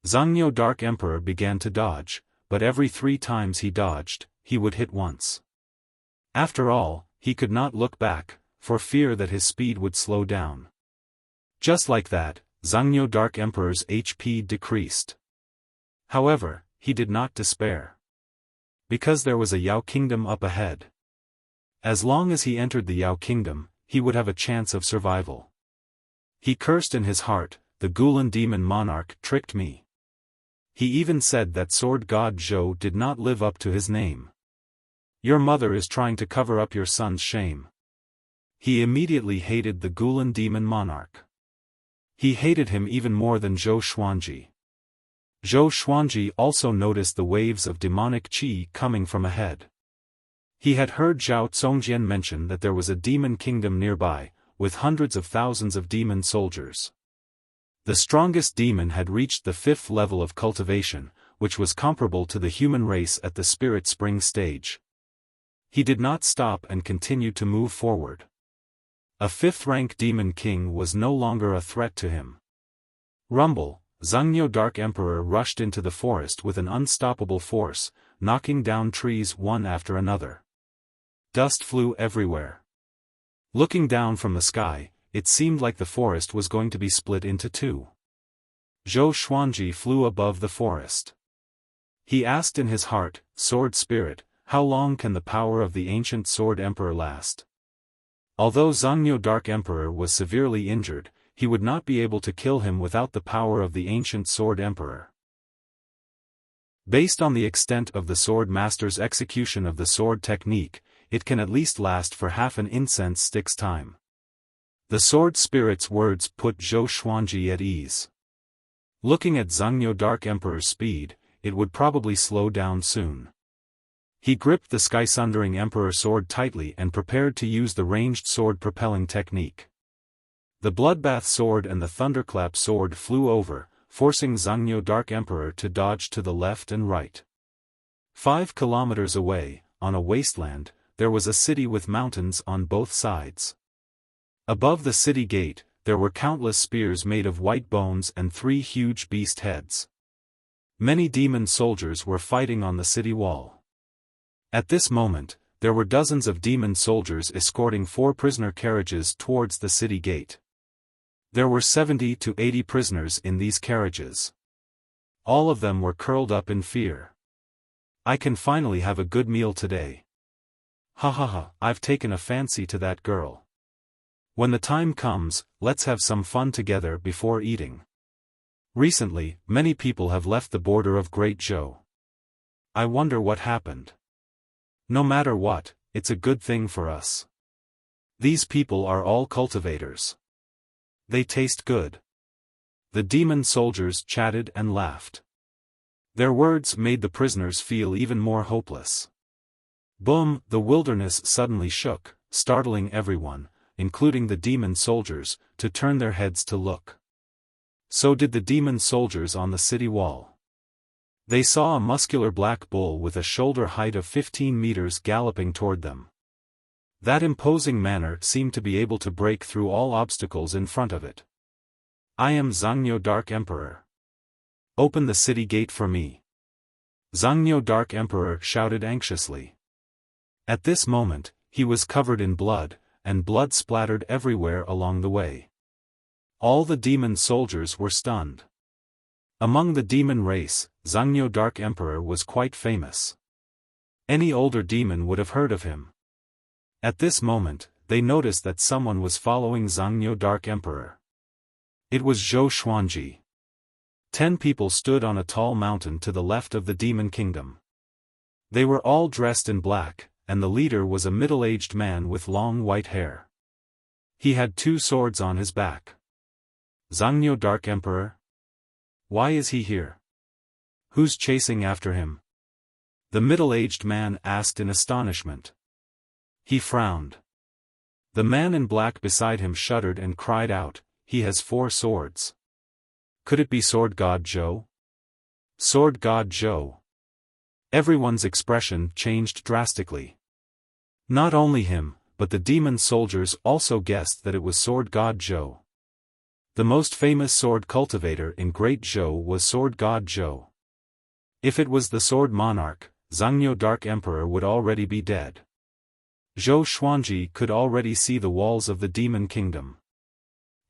Zhangniu Dark Emperor began to dodge, but every 3 times he dodged, he would hit once. After all, he could not look back, for fear that his speed would slow down. Just like that, Zhangniu Dark Emperor's HP decreased. However, he did not despair. Because there was a Yao Kingdom up ahead. As long as he entered the Yao Kingdom, he would have a chance of survival. He cursed in his heart, the Gulan demon monarch tricked me. He even said that sword god Zhou did not live up to his name. Your mother is trying to cover up your son's shame. He immediately hated the Gulan demon monarch. He hated him even more than Zhou Xuanji. Zhou Xuanji also noticed the waves of demonic qi coming from ahead. He had heard Zhao Zongjian mention that there was a demon kingdom nearby, with hundreds of thousands of demon soldiers. The strongest demon had reached the 5th level of cultivation, which was comparable to the human race at the spirit spring stage. He did not stop and continued to move forward. A 5th-rank demon king was no longer a threat to him. Rumble, Zhangniu Dark Emperor rushed into the forest with an unstoppable force, knocking down trees one after another. Dust flew everywhere. Looking down from the sky, it seemed like the forest was going to be split into two. Zhou Xuanji flew above the forest. He asked in his heart, Sword Spirit, how long can the power of the ancient Sword Emperor last? Although Zhangniu Dark Emperor was severely injured, he would not be able to kill him without the power of the ancient Sword Emperor. Based on the extent of the Sword Master's execution of the sword technique, it can at least last for half an incense stick's time. The Sword Spirit's words put Zhou Xuanji at ease. Looking at Zhangniu Dark Emperor's speed, it would probably slow down soon. He gripped the Sky-Sundering Emperor sword tightly and prepared to use the ranged sword propelling technique. The Bloodbath sword and the Thunderclap sword flew over, forcing Zhangniu Dark Emperor to dodge to the left and right. 5 kilometers away, on a wasteland, there was a city with mountains on both sides. Above the city gate, there were countless spears made of white bones and 3 huge beast heads. Many demon soldiers were fighting on the city wall. At this moment, there were dozens of demon soldiers escorting 4 prisoner carriages towards the city gate. There were 70 to 80 prisoners in these carriages. All of them were curled up in fear. I can finally have a good meal today. Ha ha ha, I've taken a fancy to that girl. When the time comes, let's have some fun together before eating. Recently, many people have left the border of Great Zhou. I wonder what happened. No matter what, it's a good thing for us. These people are all cultivators. They taste good. The demon soldiers chatted and laughed. Their words made the prisoners feel even more hopeless. Boom! The wilderness suddenly shook, startling everyone, including the demon soldiers, to turn their heads to look. So did the demon soldiers on the city wall. They saw a muscular black bull with a shoulder height of 15 meters galloping toward them. That imposing manner seemed to be able to break through all obstacles in front of it. I am Zhangniu Dark Emperor. Open the city gate for me. Zhangniu Dark Emperor shouted anxiously. At this moment, he was covered in blood, and blood splattered everywhere along the way. All the demon soldiers were stunned. Among the demon race, Zhangniu Dark Emperor was quite famous. Any older demon would have heard of him. At this moment, they noticed that someone was following Zhangniu Dark Emperor. It was Zhou Xuanji. 10 people stood on a tall mountain to the left of the demon kingdom. They were all dressed in black, and the leader was a middle-aged man with long white hair. He had 2 swords on his back. Zhangniu Dark Emperor? Why is he here? Who's chasing after him? The middle-aged man asked in astonishment. He frowned. The man in black beside him shuddered and cried out, he has 4 swords. Could it be Sword God Zhou? Sword God Zhou. Everyone's expression changed drastically. Not only him, but the demon soldiers also guessed that it was Sword God Zhou. The most famous sword cultivator in Great Zhou was Sword God Zhou. If it was the Sword Monarch, Zhangniu Dark Emperor would already be dead. Zhou Xuanji could already see the walls of the demon kingdom.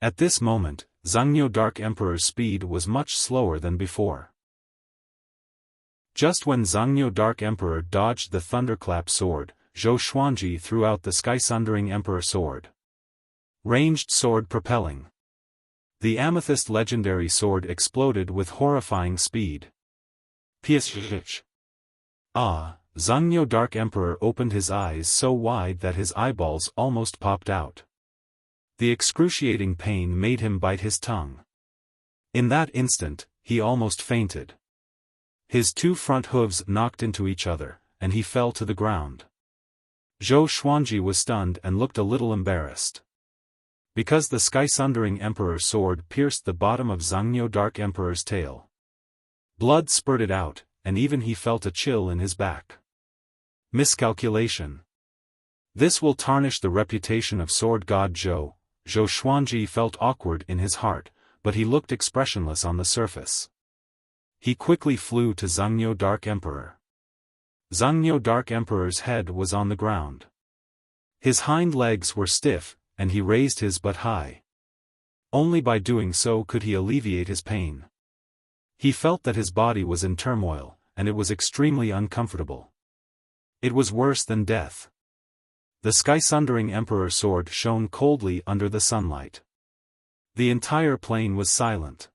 At this moment, Zhangniu Dark Emperor's speed was much slower than before. Just when Zhangniu Dark Emperor dodged the Thunderclap sword, Zhou Xuanji threw out the Sky-Sundering Emperor sword. Ranged sword propelling. The Amethyst legendary sword exploded with horrifying speed. Psh! Ah, Zhangyo Dark Emperor opened his eyes so wide that his eyeballs almost popped out. The excruciating pain made him bite his tongue. In that instant, he almost fainted. His two front hooves knocked into each other, and he fell to the ground. Zhou Xuanji was stunned and looked a little embarrassed. Because the sky-sundering Emperor's sword pierced the bottom of Zhangyo Dark Emperor's tail. Blood spurted out, and even he felt a chill in his back. Miscalculation. This will tarnish the reputation of sword god Zhou. Zhou Xuanji felt awkward in his heart, but he looked expressionless on the surface. He quickly flew to Zhangyo Dark Emperor. Zhangyo Dark Emperor's head was on the ground. His hind legs were stiff, and he raised his butt high. Only by doing so could he alleviate his pain. He felt that his body was in turmoil, and it was extremely uncomfortable. It was worse than death. The sky-sundering Emperor's sword shone coldly under the sunlight. The entire plain was silent.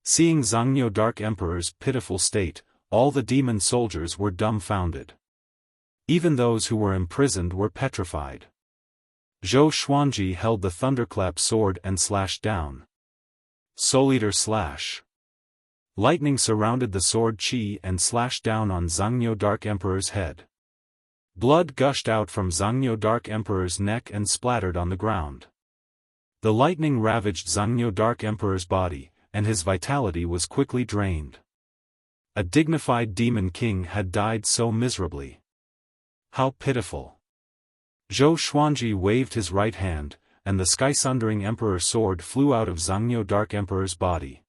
Seeing Zhangyo Dark Emperor's pitiful state, all the demon soldiers were dumbfounded. Even those who were imprisoned were petrified. Zhou Xuanji held the thunderclap sword and slashed down. Soul Eater slash. Lightning surrounded the sword chi and slashed down on Zhangyo Dark Emperor's head. Blood gushed out from Zhangyo Dark Emperor's neck and splattered on the ground. The lightning ravaged Zhangyo Dark Emperor's body, and his vitality was quickly drained. A dignified demon king had died so miserably. How pitiful. Zhou Xuanji waved his right hand, and the sky-sundering Emperor's sword flew out of Zhangyo Dark Emperor's body.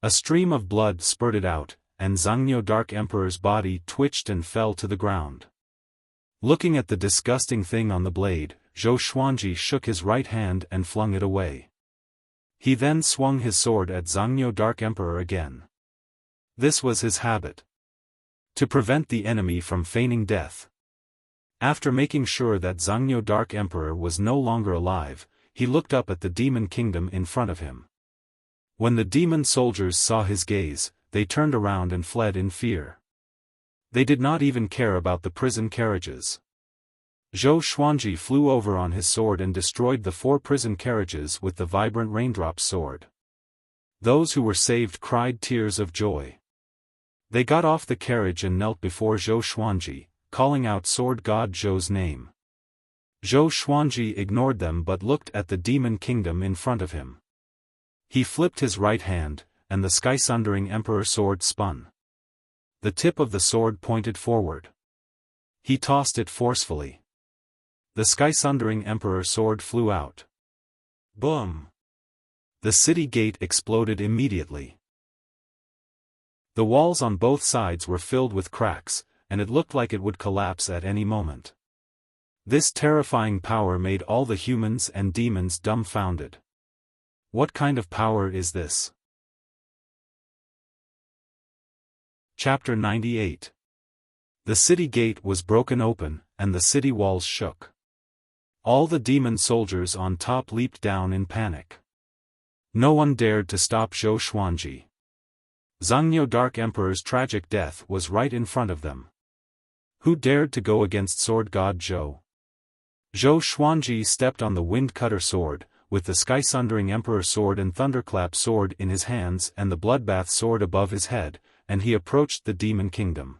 A stream of blood spurted out, and Zhangyo Dark Emperor's body twitched and fell to the ground. Looking at the disgusting thing on the blade, Zhou Xuanji shook his right hand and flung it away. He then swung his sword at Zhangyo Dark Emperor again. This was his habit. To prevent the enemy from feigning death. After making sure that Zhangyo Dark Emperor was no longer alive, he looked up at the demon kingdom in front of him. When the demon soldiers saw his gaze, they turned around and fled in fear. They did not even care about the prison carriages. Zhou Xuanji flew over on his sword and destroyed the 4 prison carriages with the vibrant raindrop sword. Those who were saved cried tears of joy. They got off the carriage and knelt before Zhou Xuanji, calling out sword god Zhou's name. Zhou Xuanji ignored them but looked at the demon kingdom in front of him. He flipped his right hand, and the sky-sundering Emperor sword spun. The tip of the sword pointed forward. He tossed it forcefully. The sky-sundering Emperor sword flew out. Boom! The city gate exploded immediately. The walls on both sides were filled with cracks, and it looked like it would collapse at any moment. This terrifying power made all the humans and demons dumbfounded. What kind of power is this? Chapter 98. The city gate was broken open, and the city walls shook. All the demon soldiers on top leaped down in panic. No one dared to stop Zhou Xuanji. Zhangyo Dark Emperor's tragic death was right in front of them. Who dared to go against sword god Zhou? Zhou Xuanji stepped on the wind cutter sword, with the sky-sundering Emperor sword and thunderclap sword in his hands and the bloodbath sword above his head, and he approached the demon kingdom.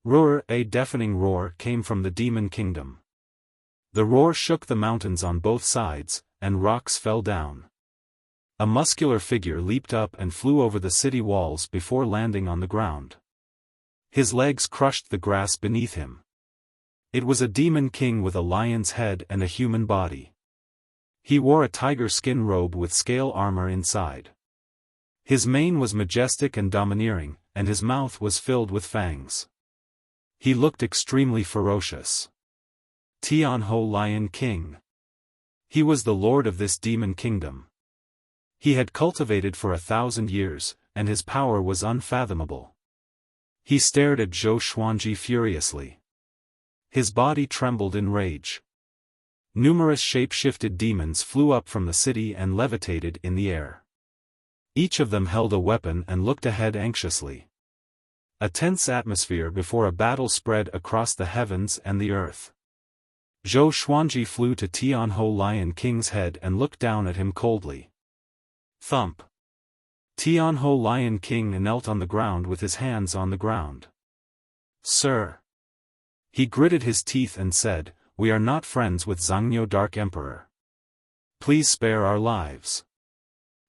Roar! A deafening roar came from the demon kingdom. The roar shook the mountains on both sides, and rocks fell down. A muscular figure leaped up and flew over the city walls before landing on the ground. His legs crushed the grass beneath him. It was a demon king with a lion's head and a human body. He wore a tiger skin robe with scale armor inside. His mane was majestic and domineering, and his mouth was filled with fangs. He looked extremely ferocious. Tianhou Lion King. He was the lord of this demon kingdom. He had cultivated for 1,000 years, and his power was unfathomable. He stared at Zhou Xuanji furiously. His body trembled in rage. Numerous shape-shifted demons flew up from the city and levitated in the air. Each of them held a weapon and looked ahead anxiously. A tense atmosphere before a battle spread across the heavens and the earth. Zhou Xuanji flew to Tianhou Lion King's head and looked down at him coldly. Thump. Tianhou Lion King knelt on the ground with his hands on the ground. Sir. He gritted his teeth and said, "We are not friends with Zhangniu Dark Emperor. Please spare our lives."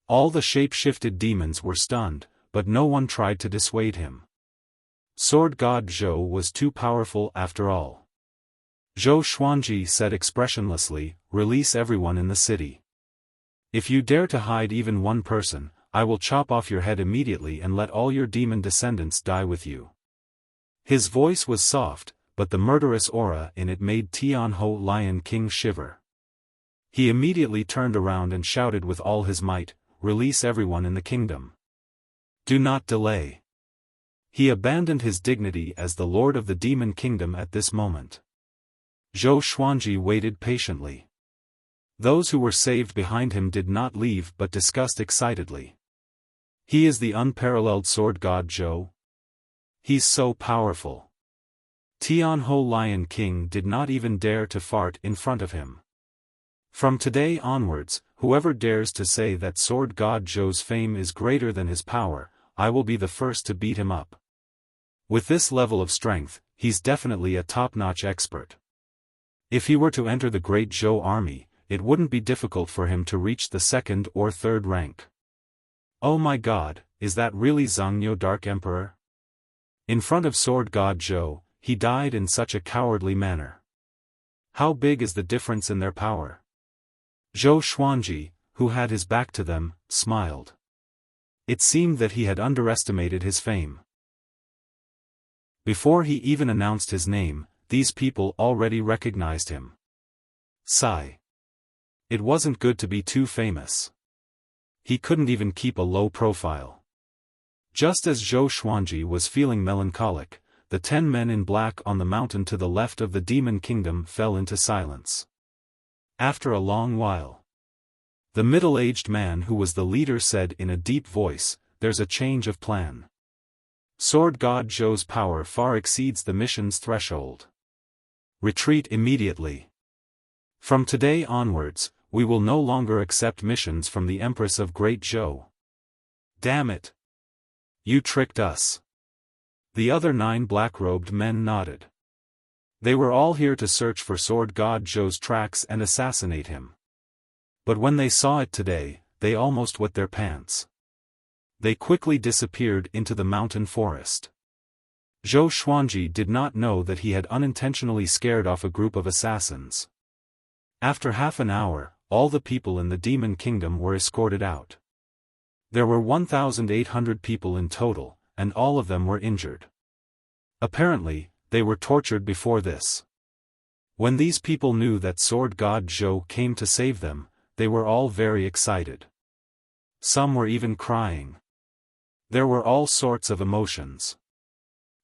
All the shape-shifted demons were stunned, but no one tried to dissuade him. Sword God Zhou was too powerful after all. Zhou Xuanji said expressionlessly, "Release everyone in the city. If you dare to hide even one person, I will chop off your head immediately and let all your demon descendants die with you." His voice was soft, but the murderous aura in it made Tianhou Lion King shiver. He immediately turned around and shouted with all his might, "Release everyone in the kingdom. Do not delay." He abandoned his dignity as the lord of the demon kingdom at this moment. Zhou Xuanji waited patiently. Those who were saved behind him did not leave but discussed excitedly. "He is the unparalleled sword god Zhou. He's so powerful." Tianhou Lion King did not even dare to fart in front of him. From today onwards, whoever dares to say that sword god Zhou's fame is greater than his power, I will be the first to beat him up. With this level of strength, he's definitely a top-notch expert. If he were to enter the great Zhou army, it wouldn't be difficult for him to reach the second or third rank. Oh my god, is that really Zhangniu Dark Emperor? In front of sword god Zhou, he died in such a cowardly manner. How big is the difference in their power? Zhou Xuanji, who had his back to them, smiled. It seemed that he had underestimated his fame. Before he even announced his name, these people already recognized him. Sigh. It wasn't good to be too famous. He couldn't even keep a low profile. Just as Zhou Xuanji was feeling melancholic, the 10 men in black on the mountain to the left of the demon kingdom fell into silence. After a long while, the middle-aged man who was the leader said in a deep voice, "There's a change of plan. Sword god Zhou's power far exceeds the mission's threshold. Retreat immediately. From today onwards, we will no longer accept missions from the Empress of Great Zhou." Damn it! You tricked us. The other 9 black-robed men nodded. They were all here to search for sword god Zhou's tracks and assassinate him. But when they saw it today, they almost wet their pants. They quickly disappeared into the mountain forest. Zhou Xuanji did not know that he had unintentionally scared off a group of assassins. After half an hour, all the people in the demon kingdom were escorted out. There were 1,800 people in total, and all of them were injured. Apparently, they were tortured before this. When these people knew that sword god Zhou came to save them, they were all very excited. Some were even crying. There were all sorts of emotions.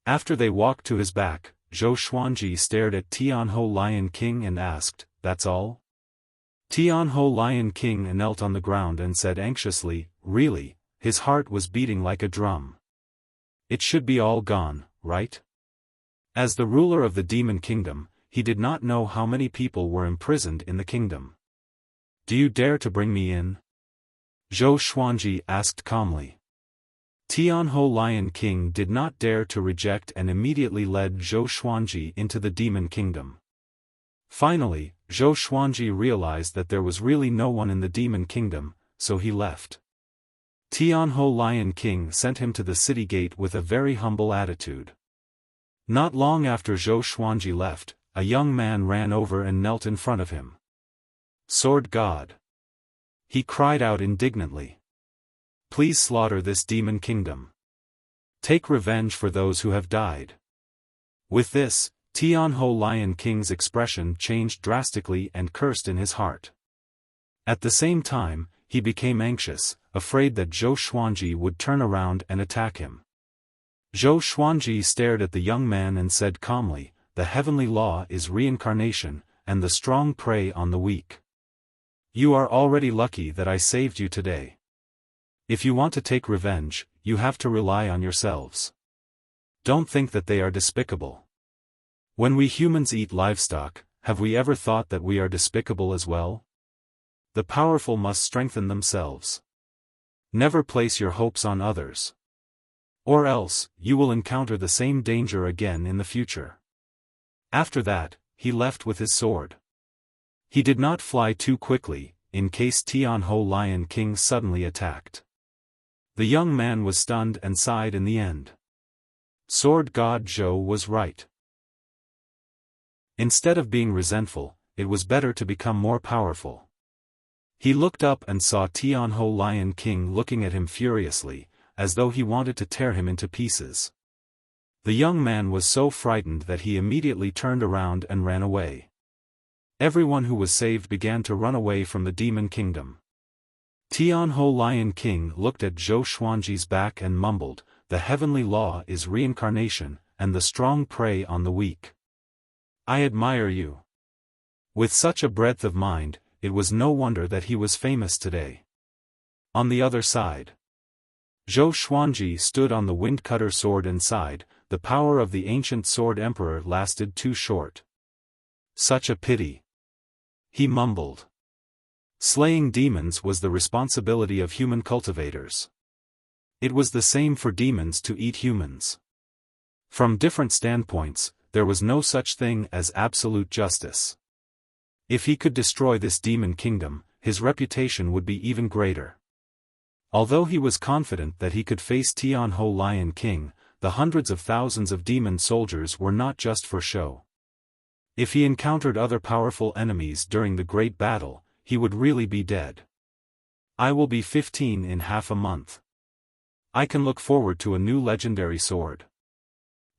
After they walked to his back, Zhou Xuanji stared at Tianhou Lion King and asked, "That's all?" Tianhou Lion King knelt on the ground and said anxiously, "Really?" His heart was beating like a drum. "It should be all gone, right?" As the ruler of the demon kingdom, he did not know how many people were imprisoned in the kingdom. "Do you dare to bring me in?" Zhou Xuanji asked calmly. Tianhou Lion King did not dare to reject and immediately led Zhou Xuanji into the demon kingdom. Finally, Zhou Xuanji realized that there was really no one in the demon kingdom, so he left. Tianhou Lion King sent him to the city gate with a very humble attitude. Not long after Zhou Xuanji left, a young man ran over and knelt in front of him. "Sword God!" he cried out indignantly. "Please slaughter this demon kingdom. Take revenge for those who have died." With this, Tianhou Lion King's expression changed drastically and cursed in his heart. At the same time, he became anxious, afraid that Zhou Xuanji would turn around and attack him. Zhou Xuanji stared at the young man and said calmly, "The heavenly law is reincarnation, and the strong prey on the weak. You are already lucky that I saved you today. If you want to take revenge, you have to rely on yourselves. Don't think that they are despicable. When we humans eat livestock, have we ever thought that we are despicable as well? The powerful must strengthen themselves. Never place your hopes on others. Or else, you will encounter the same danger again in the future. After that, he left with his sword. He did not fly too quickly, in case Tianhou Lion King suddenly attacked. The young man was stunned and sighed in the end. Sword God Zhou was right. Instead of being resentful, it was better to become more powerful. He looked up and saw Tianhou Lion King looking at him furiously, as though he wanted to tear him into pieces. The young man was so frightened that he immediately turned around and ran away. Everyone who was saved began to run away from the demon kingdom. Tianhou Lion King looked at Zhou Xuanji's back and mumbled, "The heavenly law is reincarnation, and the strong prey on the weak. I admire you." With such a breadth of mind, it was no wonder that he was famous today. On the other side, Zhou Xuanji stood on the windcutter sword and sighed, the power of the ancient sword emperor lasted too short. Such a pity. He mumbled. Slaying demons was the responsibility of human cultivators. It was the same for demons to eat humans. From different standpoints, there was no such thing as absolute justice. If he could destroy this demon kingdom, his reputation would be even greater. Although he was confident that he could face Tianhou Lion King, the hundreds of thousands of demon soldiers were not just for show. If he encountered other powerful enemies during the great battle, he would really be dead. I will be 15 in half a month. I can look forward to a new legendary sword.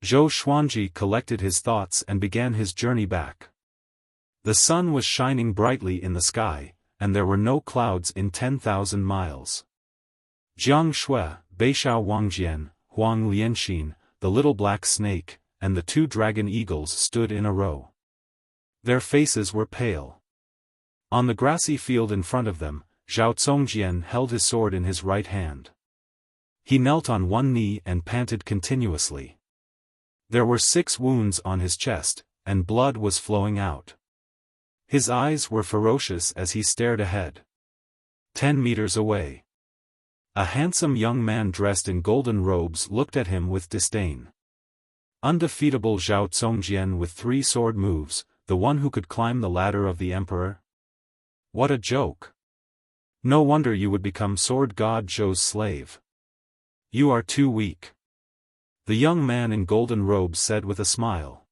Zhou Xuanji collected his thoughts and began his journey back. The sun was shining brightly in the sky, and there were no clouds in 10,000 miles. Jiang Shui, Beishao Wangjian, Huang Lianxin, the little black snake, and the two dragon eagles stood in a row. Their faces were pale. On the grassy field in front of them, Zhao Zongjian held his sword in his right hand. He knelt on one knee and panted continuously. There were 6 wounds on his chest, and blood was flowing out. His eyes were ferocious as he stared ahead. 10 meters away, a handsome young man dressed in golden robes looked at him with disdain. Undefeatable Zhao Zongjian with 3 sword moves, the one who could climb the ladder of the emperor? What a joke! No wonder you would become Sword God Zhou's slave. You are too weak. The young man in golden robes said with a smile.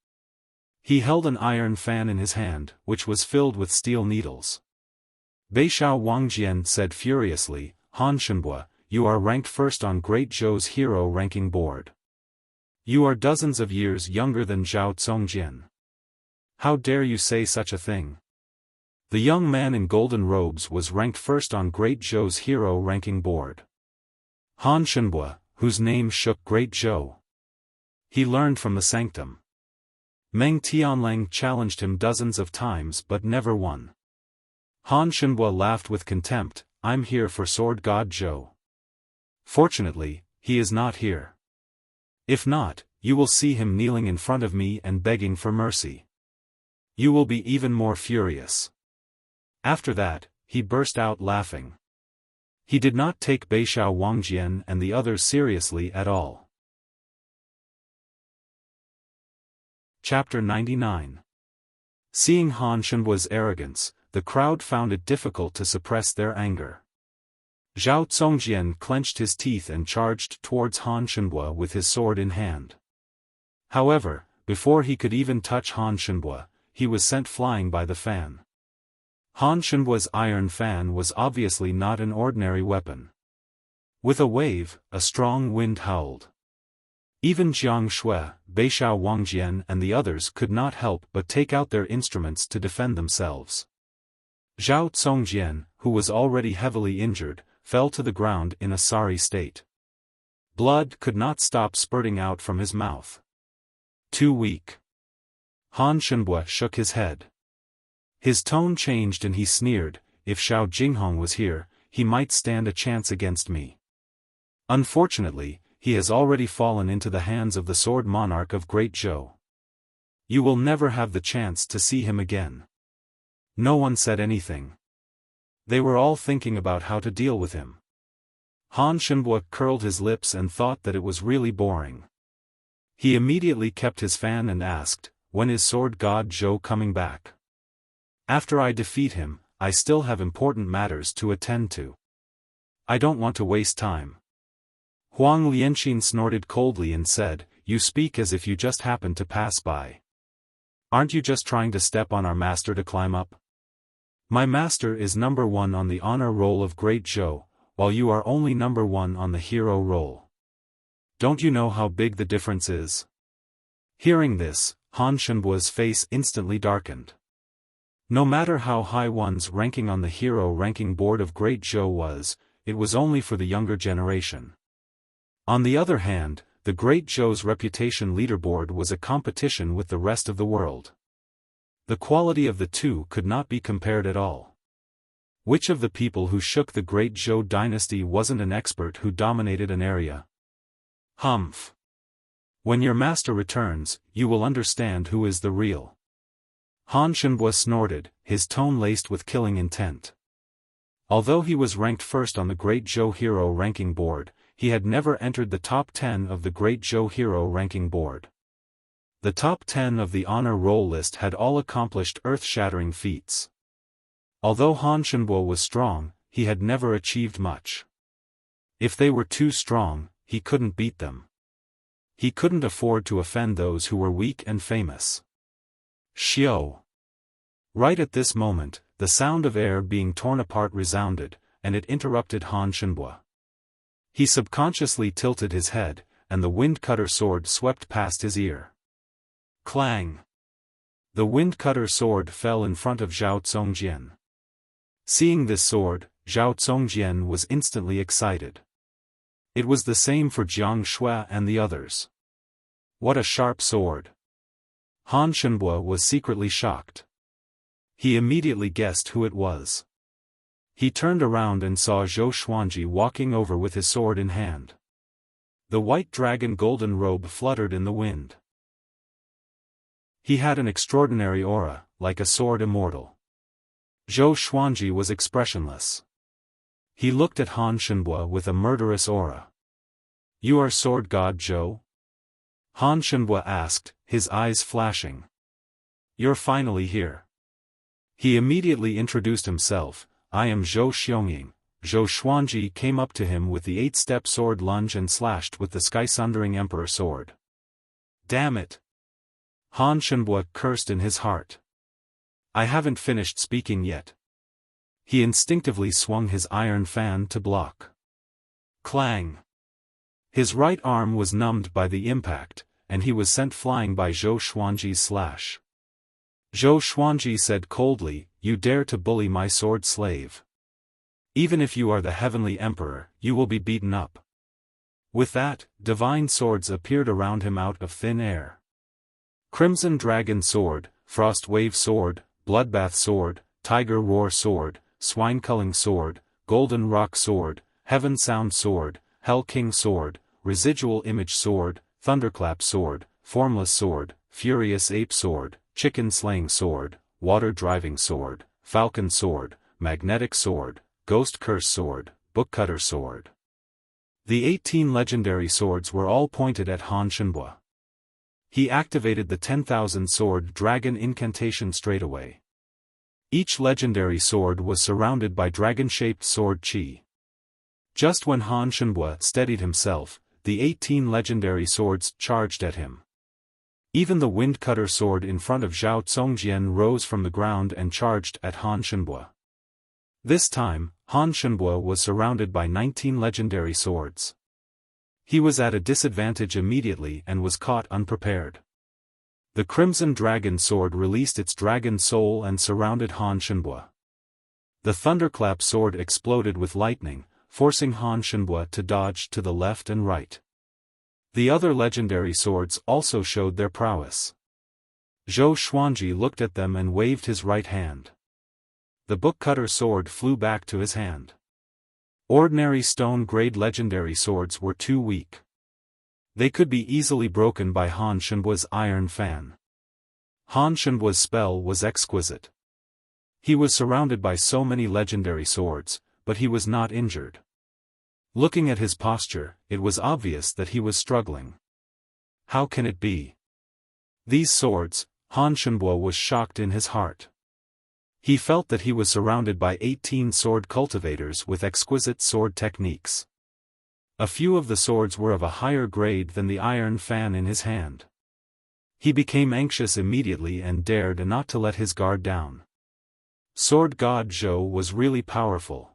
He held an iron fan in his hand, which was filled with steel needles. Beishao Wangjian said furiously, "Han Shenbua, you are ranked first on Great Zhou's hero ranking board. You are dozens of years younger than Zhao Zongjian. How dare you say such a thing?" The young man in golden robes was ranked first on Great Zhou's hero ranking board. Han Shenbua, whose name shook Great Zhou. He learned from the sanctum. Meng Tianlang challenged him dozens of times but never won. Han Shenbua laughed with contempt, "I'm here for Sword God Zhou. Fortunately, he is not here. If not, you will see him kneeling in front of me and begging for mercy. You will be even more furious." After that, he burst out laughing. He did not take Beishao Wangjian and the others seriously at all. Chapter 99. Seeing Han Shenbua's arrogance, the crowd found it difficult to suppress their anger. Zhao Zongjian clenched his teeth and charged towards Han Shenbua with his sword in hand. However, before he could even touch Han Shenbua, he was sent flying by the fan. Han Shenbua's iron fan was obviously not an ordinary weapon. With a wave, a strong wind howled. Even Jiang Shui, Beishao Wangjian and the others could not help but take out their instruments to defend themselves. Zhao Zongjian, who was already heavily injured, fell to the ground in a sorry state. Blood could not stop spurting out from his mouth. Too weak. Han Shenbua shook his head. His tone changed and he sneered, "If Xiao Jinghong was here, he might stand a chance against me. Unfortunately, he has already fallen into the hands of the sword monarch of Great Zhou. You will never have the chance to see him again. No one said anything. They were all thinking about how to deal with him. Han Shenbua curled his lips and thought that it was really boring. He immediately kept his fan and asked, "When is Sword God Zhou coming back? After I defeat him, I still have important matters to attend to. I don't want to waste time." Huang Lianqin snorted coldly and said, "You speak as if you just happened to pass by. Aren't you just trying to step on our master to climb up? My master is number 1 on the honor roll of Great Zhou, while you are only number 1 on the hero roll. Don't you know how big the difference is?" Hearing this, Han Shenbua's face instantly darkened. No matter how high one's ranking on the hero ranking board of Great Zhou was, it was only for the younger generation. On the other hand, the Great Zhou's reputation leaderboard was a competition with the rest of the world. The quality of the two could not be compared at all. Which of the people who shook the Great Zhou dynasty wasn't an expert who dominated an area? Humph. When your master returns, you will understand who is the real. Han Shenbua snorted, his tone laced with killing intent. Although he was ranked first on the Great Zhou hero ranking board, he had never entered the top 10 of the Great Zhou hero ranking board. The top 10 of the honor roll list had all accomplished earth-shattering feats. Although Han Shenbua was strong, he had never achieved much. If they were too strong, he couldn't beat them. He couldn't afford to offend those who were weak and famous. Xiao. Right at this moment, the sound of air being torn apart resounded, and it interrupted Han Shenbua. He subconsciously tilted his head, and the wind-cutter sword swept past his ear. Clang! The wind-cutter sword fell in front of Zhao Congjian. Seeing this sword, Zhao Congjian was instantly excited. It was the same for Jiang Shui and the others. What a sharp sword! Han Shenbua was secretly shocked. He immediately guessed who it was. He turned around and saw Zhou Xuanji walking over with his sword in hand. The white dragon golden robe fluttered in the wind. He had an extraordinary aura, like a sword immortal. Zhou Xuanji was expressionless. He looked at Han Shenbua with a murderous aura. "You are Sword God Zhou?" Han Shenbua asked, his eyes flashing. "You're finally here." He immediately introduced himself. "I am Zhou Xiongying." Zhou Xuanji came up to him with the 8-step sword lunge and slashed with the sky-sundering emperor sword. "Damn it!" Han Shenbua cursed in his heart. "I haven't finished speaking yet." He instinctively swung his iron fan to block. Clang! His right arm was numbed by the impact, and he was sent flying by Zhou Xuanji's slash. Zhou Xuanji said coldly, "You dare to bully my sword slave? Even if you are the heavenly emperor, you will be beaten up." With that, divine swords appeared around him out of thin air. Crimson Dragon Sword, Frost Wave Sword, Bloodbath Sword, Tiger Roar Sword, Swine Culling Sword, Golden Rock Sword, Heaven Sound Sword, Hell King Sword, Residual Image Sword, Thunderclap Sword, Formless Sword, Furious Ape Sword, Chicken Slaying Sword, Water Driving Sword, Falcon Sword, Magnetic Sword, Ghost Curse Sword, Bookcutter Sword. The 18 legendary swords were all pointed at Han Shenbua. He activated the 10,000 sword dragon incantation straightaway. Each legendary sword was surrounded by dragon-shaped sword chi. Just when Han Shenbua steadied himself, the 18 legendary swords charged at him. Even the wind-cutter sword in front of Zhao Congjian rose from the ground and charged at Han Shenbua. This time, Han Shenbua was surrounded by 19 legendary swords. He was at a disadvantage immediately and was caught unprepared. The Crimson Dragon Sword released its dragon soul and surrounded Han Shenbua. The Thunderclap Sword exploded with lightning, forcing Han Shenbua to dodge to the left and right. The other legendary swords also showed their prowess. Zhou Xuanji looked at them and waved his right hand. The Bookcutter Sword flew back to his hand. Ordinary stone-grade legendary swords were too weak. They could be easily broken by Han Shenbua's iron fan. Han Shenbua's spell was exquisite. He was surrounded by so many legendary swords, but he was not injured. Looking at his posture, it was obvious that he was struggling. How can it be? These swords, Han Shenbua was shocked in his heart. He felt that he was surrounded by 18 sword cultivators with exquisite sword techniques. A few of the swords were of a higher grade than the iron fan in his hand. He became anxious immediately and dared not to let his guard down. Sword God Zhou was really powerful.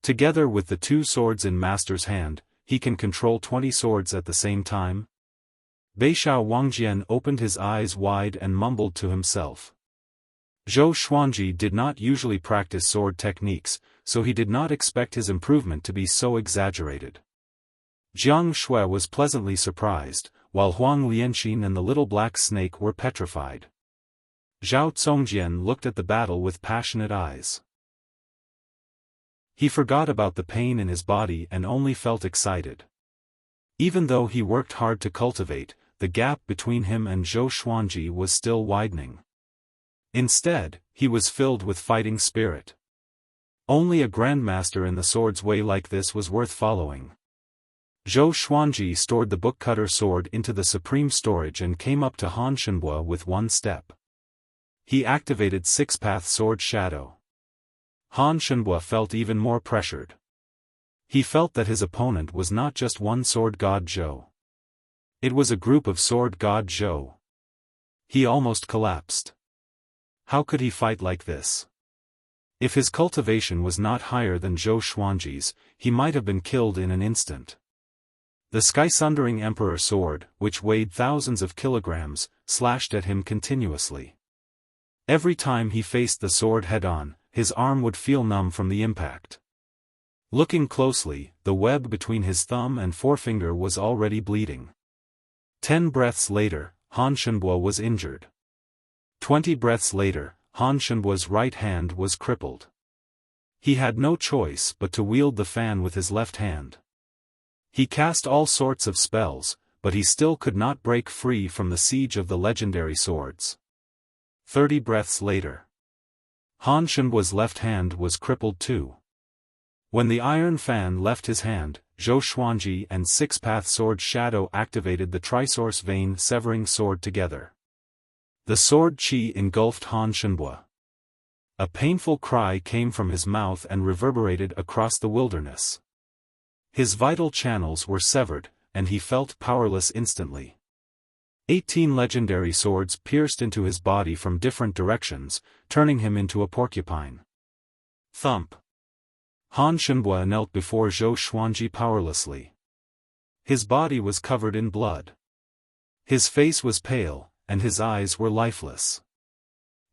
Together with the 2 swords in Master's hand, he can control 20 swords at the same time. Beixiao Wangjian opened his eyes wide and mumbled to himself. Zhou Xuanji did not usually practice sword techniques, so he did not expect his improvement to be so exaggerated. Jiang Shui was pleasantly surprised, while Huang Lianxin and the little black snake were petrified. Zhao Congjian looked at the battle with passionate eyes. He forgot about the pain in his body and only felt excited. Even though he worked hard to cultivate, the gap between him and Zhou Xuanji was still widening. Instead, he was filled with fighting spirit. Only a grandmaster in the sword's way like this was worth following. Zhou Xuanji stored the book-cutter sword into the supreme storage and came up to Han Shenbua with one step. He activated Six-Path Sword Shadow. Han Shenbua felt even more pressured. He felt that his opponent was not just one sword god Zhou. It was a group of sword god Zhou. He almost collapsed. How could he fight like this? If his cultivation was not higher than Zhou Xuanji's, he might have been killed in an instant. The sky-sundering Emperor sword, which weighed thousands of kilograms, slashed at him continuously. Every time he faced the sword head-on, his arm would feel numb from the impact. Looking closely, the web between his thumb and forefinger was already bleeding. 10 breaths later, Han Shenbua was injured. 20 breaths later, Han Shenbua's right hand was crippled. He had no choice but to wield the fan with his left hand. He cast all sorts of spells, but he still could not break free from the siege of the legendary swords. 30 breaths later, Han Shenbua's left hand was crippled too. When the iron fan left his hand, Zhou Xuanji and Six-Path Sword Shadow activated the Trisource Vein severing sword together. The sword qi engulfed Han Shenbua. A painful cry came from his mouth and reverberated across the wilderness. His vital channels were severed, and he felt powerless instantly. 18 legendary swords pierced into his body from different directions, turning him into a porcupine. Thump. Han Shenbua knelt before Zhou Xuanji powerlessly. His body was covered in blood. His face was pale, and his eyes were lifeless.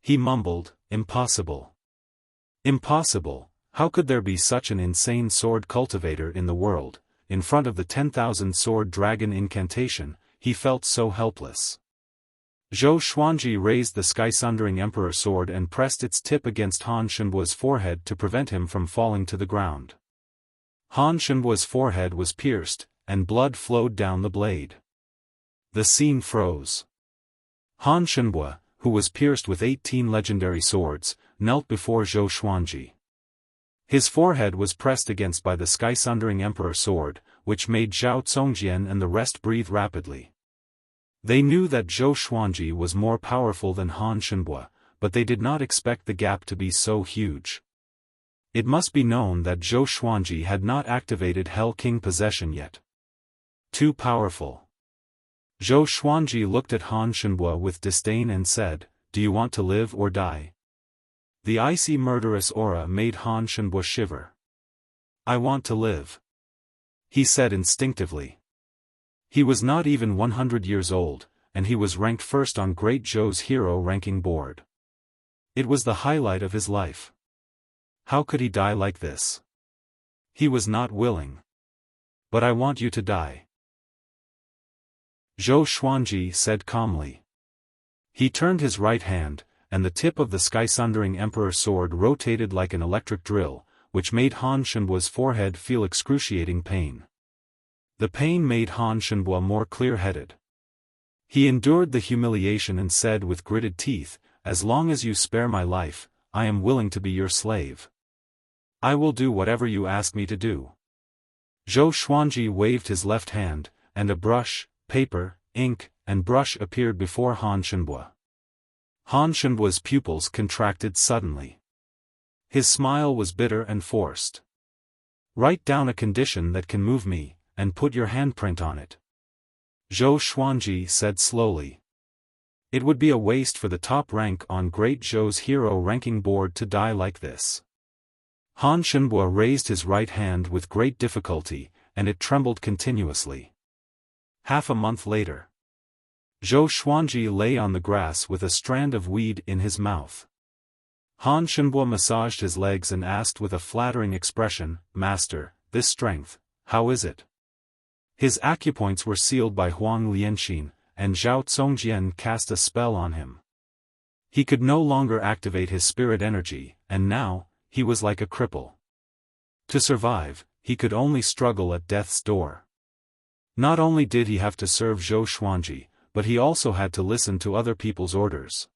He mumbled, "Impossible. Impossible, how could there be such an insane sword cultivator in the world?" In front of the 10,000 sword dragon incantation, he felt so helpless. Zhou Xuanji raised the sky-sundering Emperor sword and pressed its tip against Han Shenbua's forehead to prevent him from falling to the ground. Han Shenbua's forehead was pierced, and blood flowed down the blade. The scene froze. Han Shenbua, who was pierced with 18 legendary swords, knelt before Zhou Xuanji. His forehead was pressed against by the sky-sundering Emperor sword, which made Zhao Congjian and the rest breathe rapidly. They knew that Zhou Xuanji was more powerful than Han Shenbua, but they did not expect the gap to be so huge. It must be known that Zhou Xuanji had not activated Hell King possession yet. Too powerful. Zhou Xuanji looked at Han Shenbua with disdain and said, "Do you want to live or die?" The icy murderous aura made Han Shenbua shiver. "I want to live," he said instinctively. He was not even 100 years old, and he was ranked first on Great Zhou's hero ranking board. It was the highlight of his life. How could he die like this? He was not willing. "But I want you to die," Zhou Xuanji said calmly. He turned his right hand, and the tip of the sky-sundering Emperor sword rotated like an electric drill, which made Han Shenbua's forehead feel excruciating pain. The pain made Han Shenbua more clear-headed. He endured the humiliation and said with gritted teeth, "As long as you spare my life, I am willing to be your slave. I will do whatever you ask me to do." Zhou Xuanji waved his left hand, and a brush, paper, ink, and brush appeared before Han Shenbua. Han Shenbua's pupils contracted suddenly. His smile was bitter and forced. "Write down a condition that can move me, and put your handprint on it," Zhou Xuanji said slowly. "It would be a waste for the top rank on Great Zhou's hero ranking board to die like this." Han Shenbua raised his right hand with great difficulty, and it trembled continuously. Half a month later, Zhou Xuanji lay on the grass with a strand of weed in his mouth. Han Shenbua massaged his legs and asked with a flattering expression, "Master, this strength, how is it?" His acupoints were sealed by Huang Lianxin, and Zhao Congjian cast a spell on him. He could no longer activate his spirit energy, and now, he was like a cripple. To survive, he could only struggle at death's door. Not only did he have to serve Zhou Xuanji, but he also had to listen to other people's orders.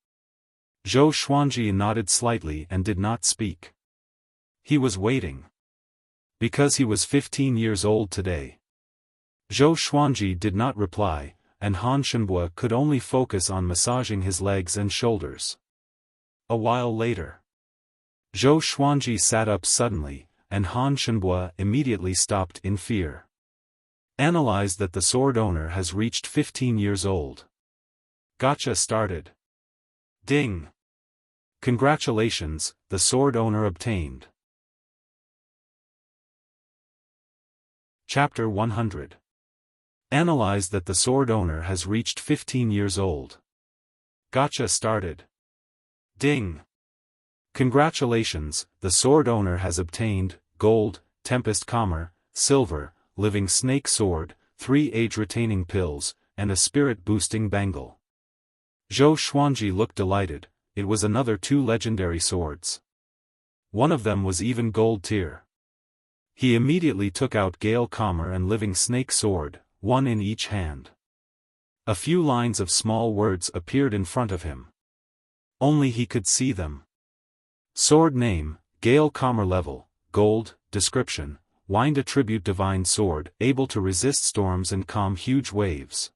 Zhou Xuanji nodded slightly and did not speak. He was waiting. Because he was 15 years old today. Zhou Xuanji did not reply, and Han Shenbua could only focus on massaging his legs and shoulders. A while later, Zhou Xuanji sat up suddenly, and Han Shenbua immediately stopped in fear. Analyzed that the sword owner has reached 15 years old. Gotcha started. Ding! Congratulations, the sword owner obtained. Chapter 100. Analyzed that the sword owner has reached 15 years old. Gotcha started. Ding! Congratulations, the sword owner has obtained, gold, tempest commer, silver, living snake sword, 3 age-retaining pills, and a spirit-boosting bangle. Zhou Xuanji looked delighted. It was another 2 legendary swords. One of them was even gold tier. He immediately took out Gale Commer and Living Snake Sword, one in each hand. A few lines of small words appeared in front of him. Only he could see them. Sword name, Gale Commer level, gold, description, wind attribute divine sword, able to resist storms and calm huge waves.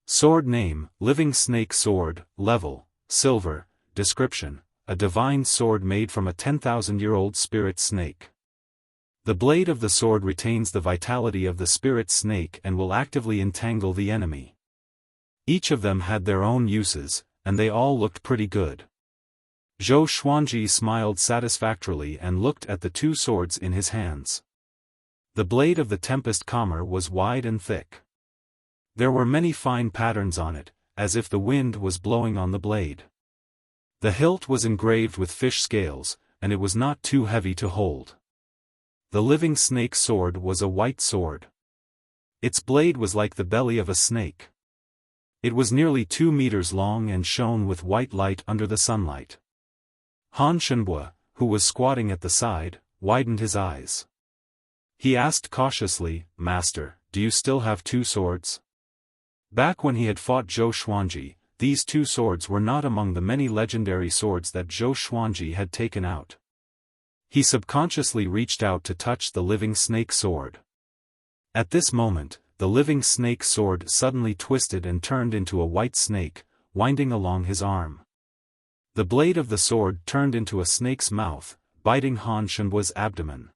Sword name, Living Snake Sword, level, silver, description, a divine sword made from a 10,000-year-old spirit snake. The blade of the sword retains the vitality of the spirit snake and will actively entangle the enemy. Each of them had their own uses, and they all looked pretty good. Zhou Xuanji smiled satisfactorily and looked at the 2 swords in his hands. The blade of the Tempest Commer was wide and thick. There were many fine patterns on it, as if the wind was blowing on the blade. The hilt was engraved with fish scales, and it was not too heavy to hold. The Living Snake Sword was a white sword. Its blade was like the belly of a snake. It was nearly 2 meters long and shone with white light under the sunlight. Han Shenbua, who was squatting at the side, widened his eyes. He asked cautiously, "Master, do you still have 2 swords?" Back when he had fought Zhou Xuanji, these 2 swords were not among the many legendary swords that Zhou Xuanji had taken out. He subconsciously reached out to touch the Living Snake Sword. At this moment, the Living Snake Sword suddenly twisted and turned into a white snake, winding along his arm. The blade of the sword turned into a snake's mouth, biting Han Shenbua's abdomen.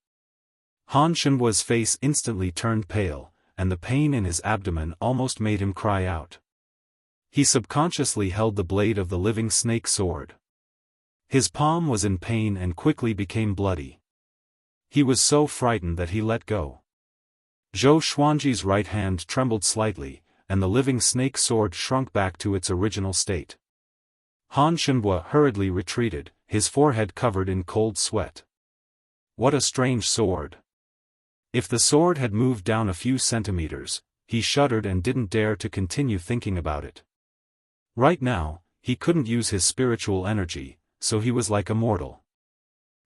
Han Shenbua's face instantly turned pale, and the pain in his abdomen almost made him cry out. He subconsciously held the blade of the Living Snake Sword. His palm was in pain and quickly became bloody. He was so frightened that he let go. Zhou Xuanji's right hand trembled slightly, and the Living Snake Sword shrunk back to its original state. Han Shenbua hurriedly retreated, his forehead covered in cold sweat. What a strange sword. If the sword had moved down a few centimeters, he shuddered and didn't dare to continue thinking about it. Right now, he couldn't use his spiritual energy, so he was like a mortal.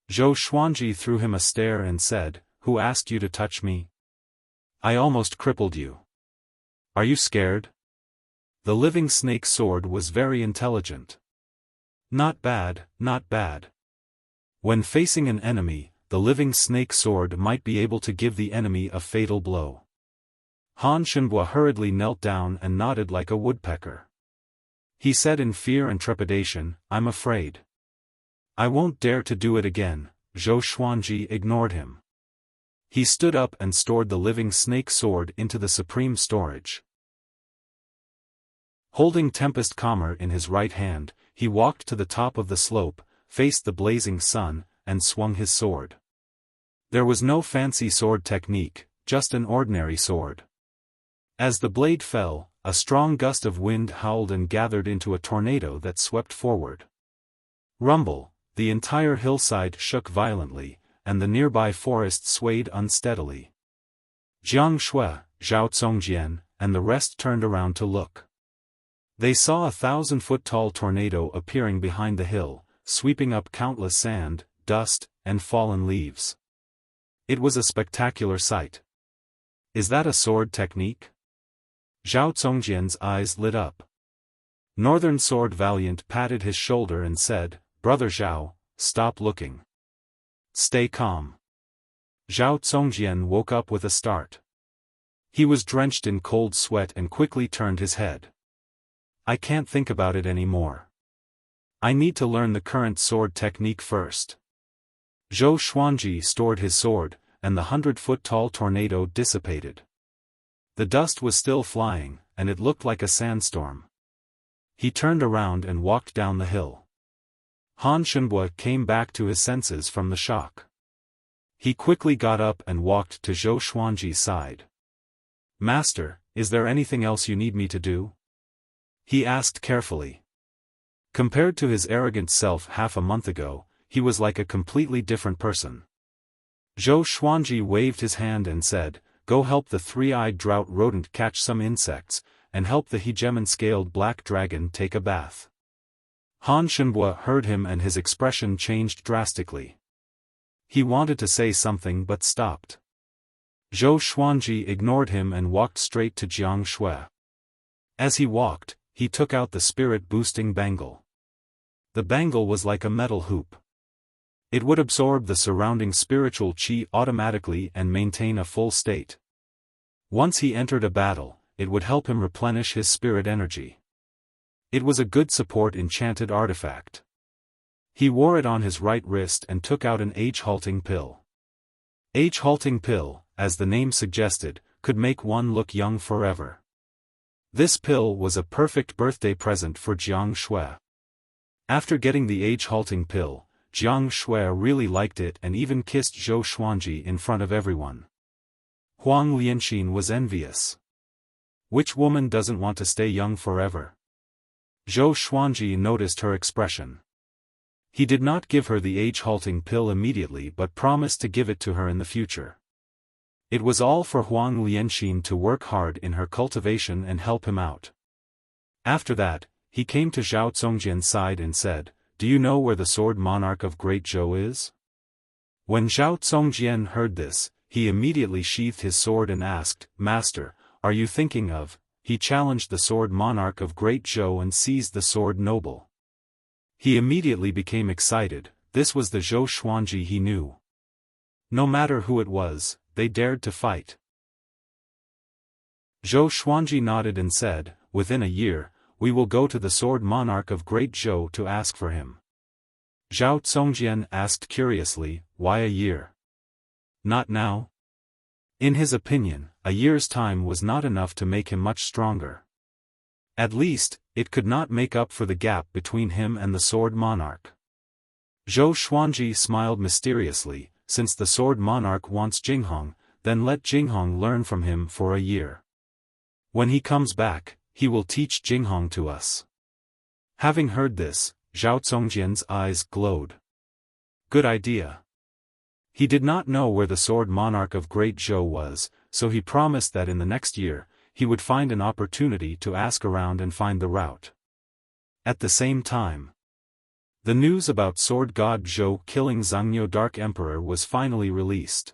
Zhou Xuanji threw him a stare and said, "Who asked you to touch me?" I almost crippled you. Are you scared? The living snake sword was very intelligent. Not bad, not bad. When facing an enemy, the living snake sword might be able to give the enemy a fatal blow. Han Shenhua hurriedly knelt down and nodded like a woodpecker. He said in fear and trepidation, I'm afraid. I won't dare to do it again. Zhou Xuanji ignored him. He stood up and stored the living snake sword into the supreme storage. Holding Tempest Calmer in his right hand, he walked to the top of the slope, faced the blazing sun, and swung his sword. There was no fancy sword technique, just an ordinary sword. As the blade fell, a strong gust of wind howled and gathered into a tornado that swept forward. Rumble, the entire hillside shook violently, and the nearby forest swayed unsteadily. Jiang Shui, Zhao Zongjian, and the rest turned around to look. They saw a 1,000-foot-tall tornado appearing behind the hill, sweeping up countless sand, dust, and fallen leaves. It was a spectacular sight. Is that a sword technique? Zhao Zongjian's eyes lit up. Northern Sword Valiant patted his shoulder and said, Brother Zhao, stop looking. Stay calm. Zhao Zongjian woke up with a start. He was drenched in cold sweat and quickly turned his head. I can't think about it anymore. I need to learn the current sword technique first. Zhou Xuanji stored his sword, and the 100-foot-tall tornado dissipated. The dust was still flying, and it looked like a sandstorm. He turned around and walked down the hill. Han Shenhua came back to his senses from the shock. He quickly got up and walked to Zhou Xuanji's side. Master, is there anything else you need me to do? He asked carefully. Compared to his arrogant self half a month ago, he was like a completely different person. Zhou Xuanji waved his hand and said, Go help the three-eyed drought rodent catch some insects, and help the hegemon-scaled black dragon take a bath. Han Shenhua heard him and his expression changed drastically. He wanted to say something but stopped. Zhou Xuanji ignored him and walked straight to Jiang Shui. As he walked, he took out the spirit-boosting bangle. The bangle was like a metal hoop. It would absorb the surrounding spiritual qi automatically and maintain a full state. Once he entered a battle, it would help him replenish his spirit energy. It was a good support enchanted artifact. He wore it on his right wrist and took out an age-halting pill. Age-halting pill, as the name suggested, could make one look young forever. This pill was a perfect birthday present for Jiang Shui. After getting the age-halting pill, Jiang Shui really liked it and even kissed Zhou Xuanji in front of everyone. Huang Lianxin was envious. Which woman doesn't want to stay young forever? Zhou Xuanji noticed her expression. He did not give her the age-halting pill immediately but promised to give it to her in the future. It was all for Huang Lianxin to work hard in her cultivation and help him out. After that, he came to Zhao Zongjian's side and said, Do you know where the sword monarch of Great Zhou is? When Zhao Zongjian heard this, he immediately sheathed his sword and asked, Master, are you thinking of? He challenged the sword monarch of Great Zhou and seized the sword noble. He immediately became excited. This was the Zhou Xuanji he knew. No matter who it was, they dared to fight. Zhou Xuanji nodded and said, Within a year, we will go to the sword monarch of Great Zhou to ask for him. Zhao Zongjian asked curiously, Why a year? Not now? In his opinion, a year's time was not enough to make him much stronger. At least, it could not make up for the gap between him and the sword monarch. Zhou Xuanji smiled mysteriously, Since the sword monarch wants Jinghong, then let Jinghong learn from him for a year. When he comes back, he will teach Jinghong to us. Having heard this, Zhao Zongjian's eyes glowed. Good idea. He did not know where the sword monarch of Great Zhou was, so he promised that in the next year, he would find an opportunity to ask around and find the route. At the same time, the news about Sword God Zhou killing Zhangniu Dark Emperor was finally released.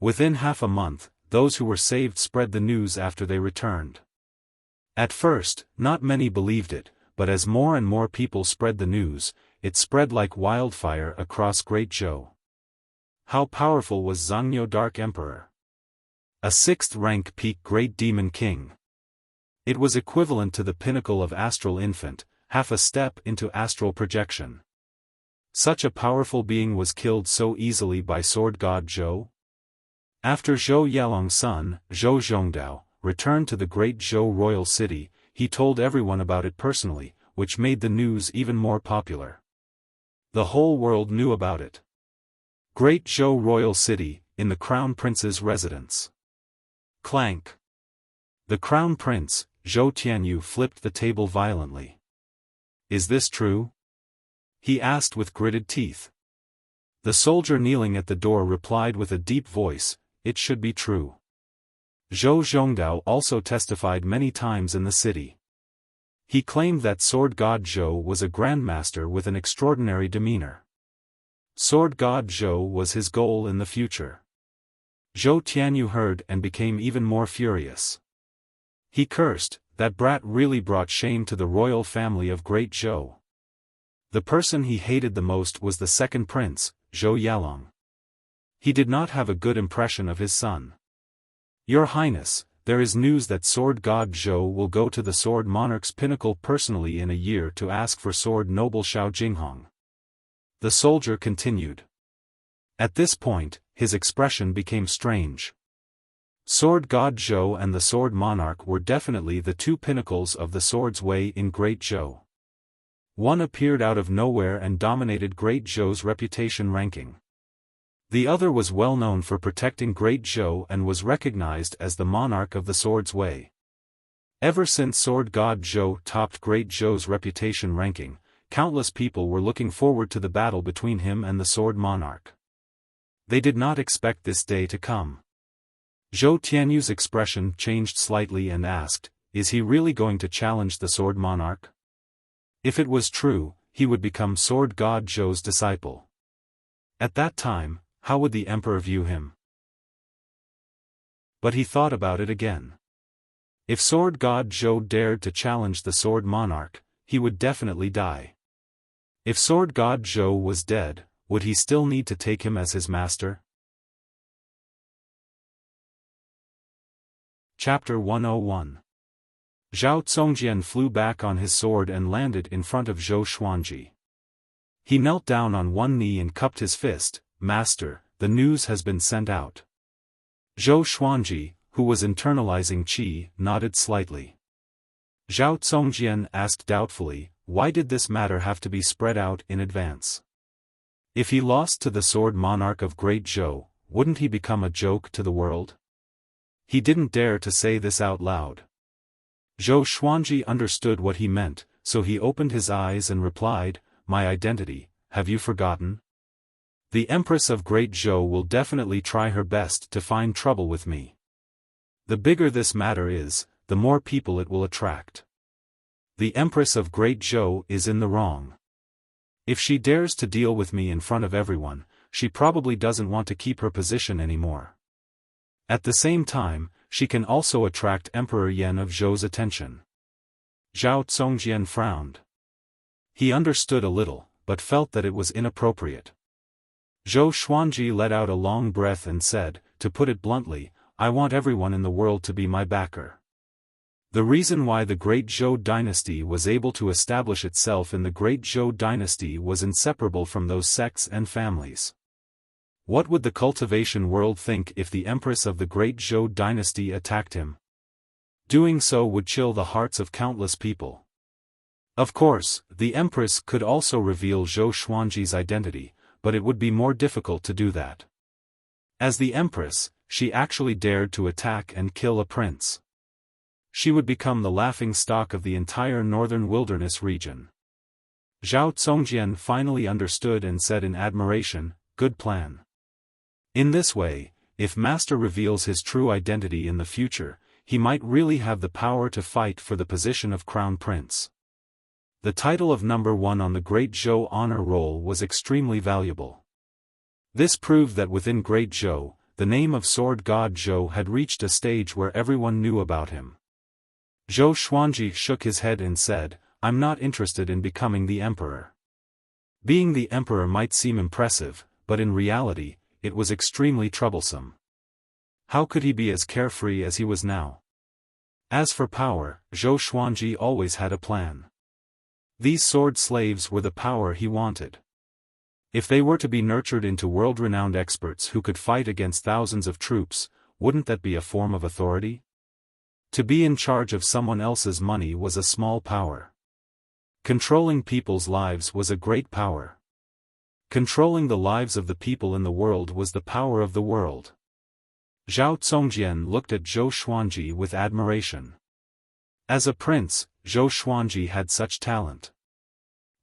Within half a month, those who were saved spread the news after they returned. At first, not many believed it, but as more and more people spread the news, it spread like wildfire across Great Zhou. How powerful was Zhangyo Dark Emperor? A 6th-rank peak Great Demon King. It was equivalent to the pinnacle of Astral Infant, half a step into astral projection. Such a powerful being was killed so easily by Sword God Zhou? After Zhou Yalong's son, Zhou Zhongdao, returned to the Great Zhou royal city, he told everyone about it personally, which made the news even more popular. The whole world knew about it. Great Zhou royal city, in the Crown Prince's residence. Clank. The Crown Prince, Zhou Tianyu, flipped the table violently. "Is this true?" he asked with gritted teeth. The soldier kneeling at the door replied with a deep voice, "It should be true." Zhou Zhongdao also testified many times in the city. He claimed that Sword God Zhou was a grandmaster with an extraordinary demeanor. Sword God Zhou was his goal in the future. Zhou Tianyu heard and became even more furious. He cursed, "That brat really brought shame to the royal family of Great Zhou." The person he hated the most was the second prince, Zhou Yalong. He did not have a good impression of his son. "Your Highness, there is news that Sword God Zhou will go to the Sword Monarch's pinnacle personally in a year to ask for Sword Noble Xiao Jinghong." The soldier continued. At this point, his expression became strange. Sword God Zhou and the Sword Monarch were definitely the two pinnacles of the Sword's Way in Great Zhou. One appeared out of nowhere and dominated Great Zhou's reputation ranking. The other was well known for protecting Great Zhou and was recognized as the monarch of the Sword's Way. Ever since Sword God Zhou topped Great Zhou's reputation ranking, countless people were looking forward to the battle between him and the Sword Monarch. They did not expect this day to come. Zhou Tianyu's expression changed slightly and asked, "Is he really going to challenge the Sword Monarch?" If it was true, he would become Sword God Zhou's disciple. At that time, how would the emperor view him? But he thought about it again. If Sword God Zhou dared to challenge the Sword Monarch, he would definitely die. If Sword God Zhou was dead, would he still need to take him as his master? Chapter 101. Zhao Congjian flew back on his sword and landed in front of Zhou Xuanji. He knelt down on one knee and cupped his fist. "Master, the news has been sent out." Zhou Xuanji, who was internalizing qi, nodded slightly. Zhao Congjian asked doubtfully, "Why did this matter have to be spread out in advance? If he lost to the Sword Monarch of Great Zhou, wouldn't he become a joke to the world?" He didn't dare to say this out loud. Zhou Xuanji understood what he meant, so he opened his eyes and replied, "My identity, have you forgotten? The Empress of Great Zhou will definitely try her best to find trouble with me. The bigger this matter is, the more people it will attract. The Empress of Great Zhou is in the wrong. If she dares to deal with me in front of everyone, she probably doesn't want to keep her position anymore. At the same time, she can also attract Emperor Yan of Zhou's attention." Zhao Congjian frowned. He understood a little, but felt that it was inappropriate. Zhou Xuanji let out a long breath and said, "To put it bluntly, I want everyone in the world to be my backer." The reason why the Great Zhou dynasty was able to establish itself in the Great Zhou dynasty was inseparable from those sects and families. What would the cultivation world think if the Empress of the Great Zhou dynasty attacked him? Doing so would chill the hearts of countless people. Of course, the Empress could also reveal Zhou Xuanji's identity, but it would be more difficult to do that. As the Empress, she actually dared to attack and kill a prince. She would become the laughing stock of the entire northern wilderness region. Zhao Congjian finally understood and said in admiration, "Good plan." In this way, if Master reveals his true identity in the future, he might really have the power to fight for the position of Crown Prince. The title of number 1 on the Great Zhou honor roll was extremely valuable. This proved that within Great Zhou, the name of sword god Zhou had reached a stage where everyone knew about him. Zhou Xuanji shook his head and said, "I'm not interested in becoming the emperor." Being the emperor might seem impressive, but in reality, it was extremely troublesome. How could he be as carefree as he was now? As for power, Zhou Xuanji always had a plan. These sword slaves were the power he wanted. If they were to be nurtured into world-renowned experts who could fight against thousands of troops, wouldn't that be a form of authority? To be in charge of someone else's money was a small power. Controlling people's lives was a great power. Controlling the lives of the people in the world was the power of the world. Zhao Congjian looked at Zhou Xuanji with admiration. As a prince, Zhou Xuanji had such talent.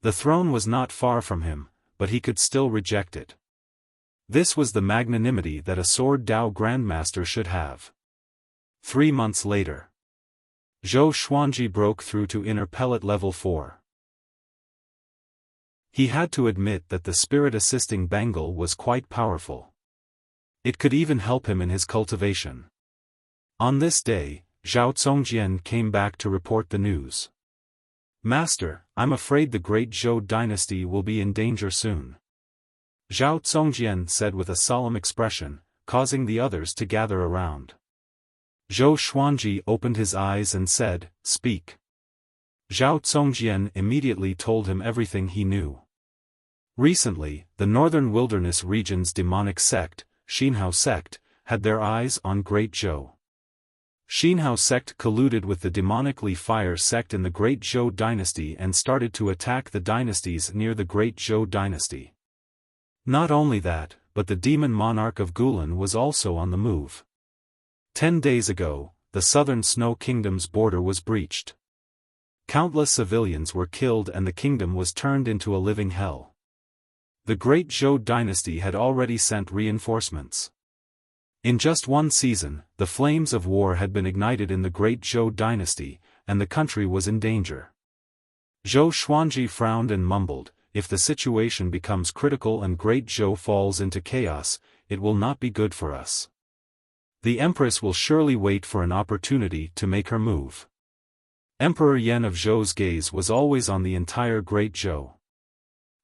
The throne was not far from him, but he could still reject it. This was the magnanimity that a sword Dao grandmaster should have. 3 months later, Zhou Xuanji broke through to inner pellet level 4. He had to admit that the spirit assisting Bengal was quite powerful. It could even help him in his cultivation. On this day, Zhao Congjian came back to report the news. "Master, I'm afraid the great Zhou dynasty will be in danger soon," Zhao Congjian said with a solemn expression, causing the others to gather around. Zhou Xuanji opened his eyes and said, "Speak." Zhao Congjian immediately told him everything he knew. Recently, the northern wilderness region's demonic sect, Xinhao sect, had their eyes on Great Zhou. Xinhao sect colluded with the demonically fire sect in the Great Zhou dynasty and started to attack the dynasties near the Great Zhou dynasty. Not only that, but the demon monarch of Gulan was also on the move. 10 days ago, the southern Snow Kingdom's border was breached. Countless civilians were killed and the kingdom was turned into a living hell. The Great Zhou dynasty had already sent reinforcements. In just one season, the flames of war had been ignited in the Great Zhou dynasty, and the country was in danger. Zhou Xuanji frowned and mumbled, "If the situation becomes critical and Great Zhou falls into chaos, it will not be good for us. The Empress will surely wait for an opportunity to make her move." Emperor Yan of Zhou's gaze was always on the entire Great Zhou.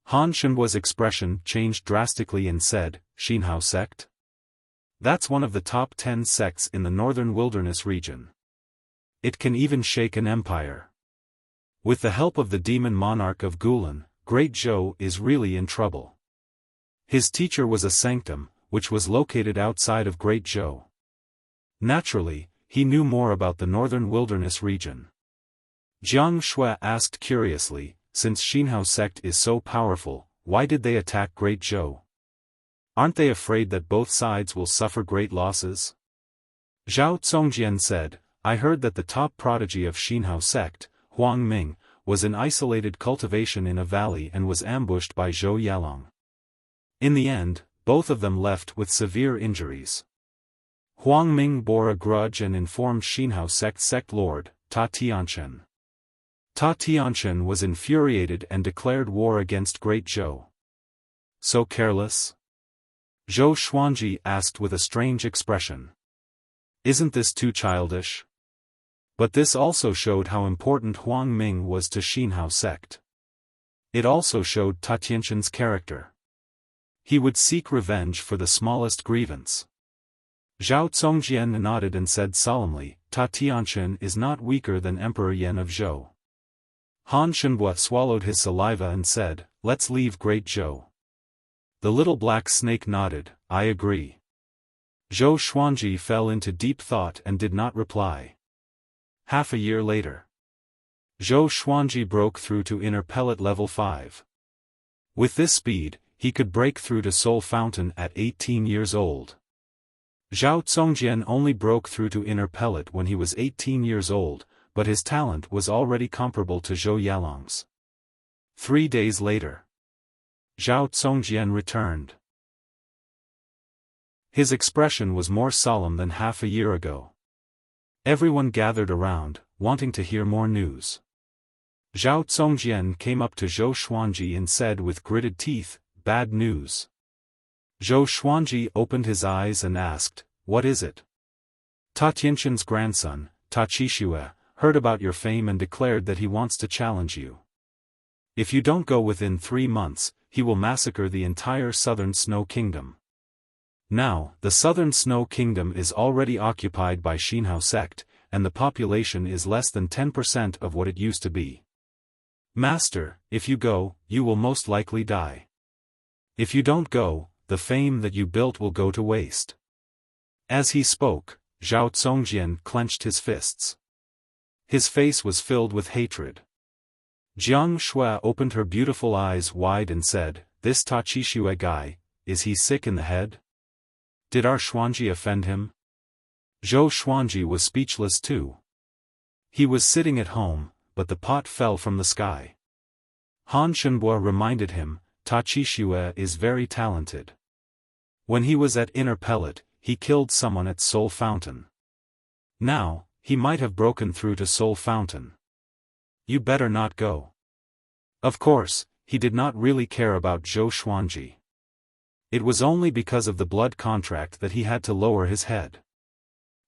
Han Shenhua's expression changed drastically and said, "Xinhao sect? That's one of the top 10 sects in the northern wilderness region. It can even shake an empire. With the help of the demon monarch of Gulan, Great Zhou is really in trouble." His teacher was a sanctum, which was located outside of Great Zhou. Naturally, he knew more about the northern wilderness region. Jiang Shui asked curiously, "Since Xinhao sect is so powerful, why did they attack Great Zhou? Aren't they afraid that both sides will suffer great losses?" Zhao Congjian said, "I heard that the top prodigy of Xinhao sect, Huang Ming, was in isolated cultivation in a valley and was ambushed by Zhou Yalong. In the end, both of them left with severe injuries. Huang Ming bore a grudge and informed Xinhao sect lord, Ta Tianchen. Ta Tianchen was infuriated and declared war against Great Zhou." "So careless?" Zhou Xuanji asked with a strange expression. "Isn't this too childish?" But this also showed how important Huang Ming was to Xinhao sect. It also showed Ta Tianchen's character. He would seek revenge for the smallest grievance. Zhao Congjian nodded and said solemnly, "Ta Tianchen is not weaker than Emperor Yan of Zhou." Han Shenhua swallowed his saliva and said, "Let's leave Great Zhou." The little black snake nodded, "I agree." Zhou Xuanji fell into deep thought and did not reply. Half a year later, Zhou Xuanji broke through to inner pellet level 5. With this speed, he could break through to Soul Fountain at 18 years old. Zhao Congjian only broke through to inner pellet when he was 18 years old, but his talent was already comparable to Zhou Yalong's. 3 days later, Zhao Congjian returned. His expression was more solemn than half a year ago. Everyone gathered around, wanting to hear more news. Zhao Congjian came up to Zhou Xuanji and said with gritted teeth, "Bad news." Zhou Xuanji opened his eyes and asked, "What is it?" Ta Tianxin's grandson, Ta Qixue, heard about your fame and declared that he wants to challenge you. If you don't go within 3 months, he will massacre the entire Southern Snow Kingdom. Now, the Southern Snow Kingdom is already occupied by Xinhao sect, and the population is less than 10% of what it used to be. Master, if you go, you will most likely die. If you don't go, the fame that you built will go to waste. As he spoke, Zhao Zongjian clenched his fists. His face was filled with hatred. Jiang Shui opened her beautiful eyes wide and said, "This Ta Qixue guy, is he sick in the head? Did our Xuanji offend him?" Zhou Xuanji was speechless too. He was sitting at home, but the pot fell from the sky. Han Shenbo reminded him, Ta Qixue is very talented. When he was at Inner Pellet, he killed someone at Soul Fountain. Now, he might have broken through to Soul Fountain. You better not go. Of course, he did not really care about Zhou Xuanji. It was only because of the blood contract that he had to lower his head.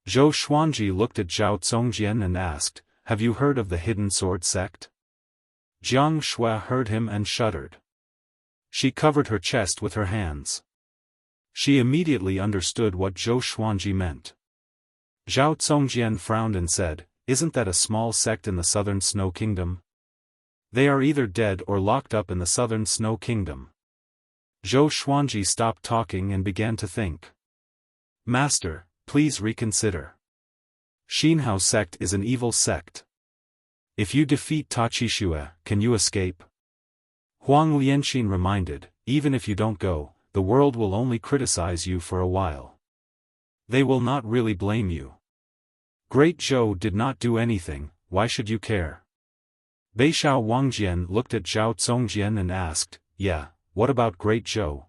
Zhou Xuanji looked at Zhao Zongjian and asked, "Have you heard of the Hidden Sword sect?" Jiang Shui heard him and shuddered. She covered her chest with her hands. She immediately understood what Zhou Xuanji meant. Zhao Zongjian frowned and said, "Isn't that a small sect in the Southern Snow Kingdom? They are either dead or locked up in the Southern Snow Kingdom." Zhou Xuanji stopped talking and began to think. "Master, please reconsider. Xinhao sect is an evil sect. If you defeat Ta Qixue, can you escape?" Huang Lianxin reminded, "Even if you don't go, the world will only criticize you for a while. They will not really blame you. Great Zhou did not do anything, why should you care?" Beixiao Wangjian looked at Zhao Zongjian and asked, "Yeah, what about Great Zhou?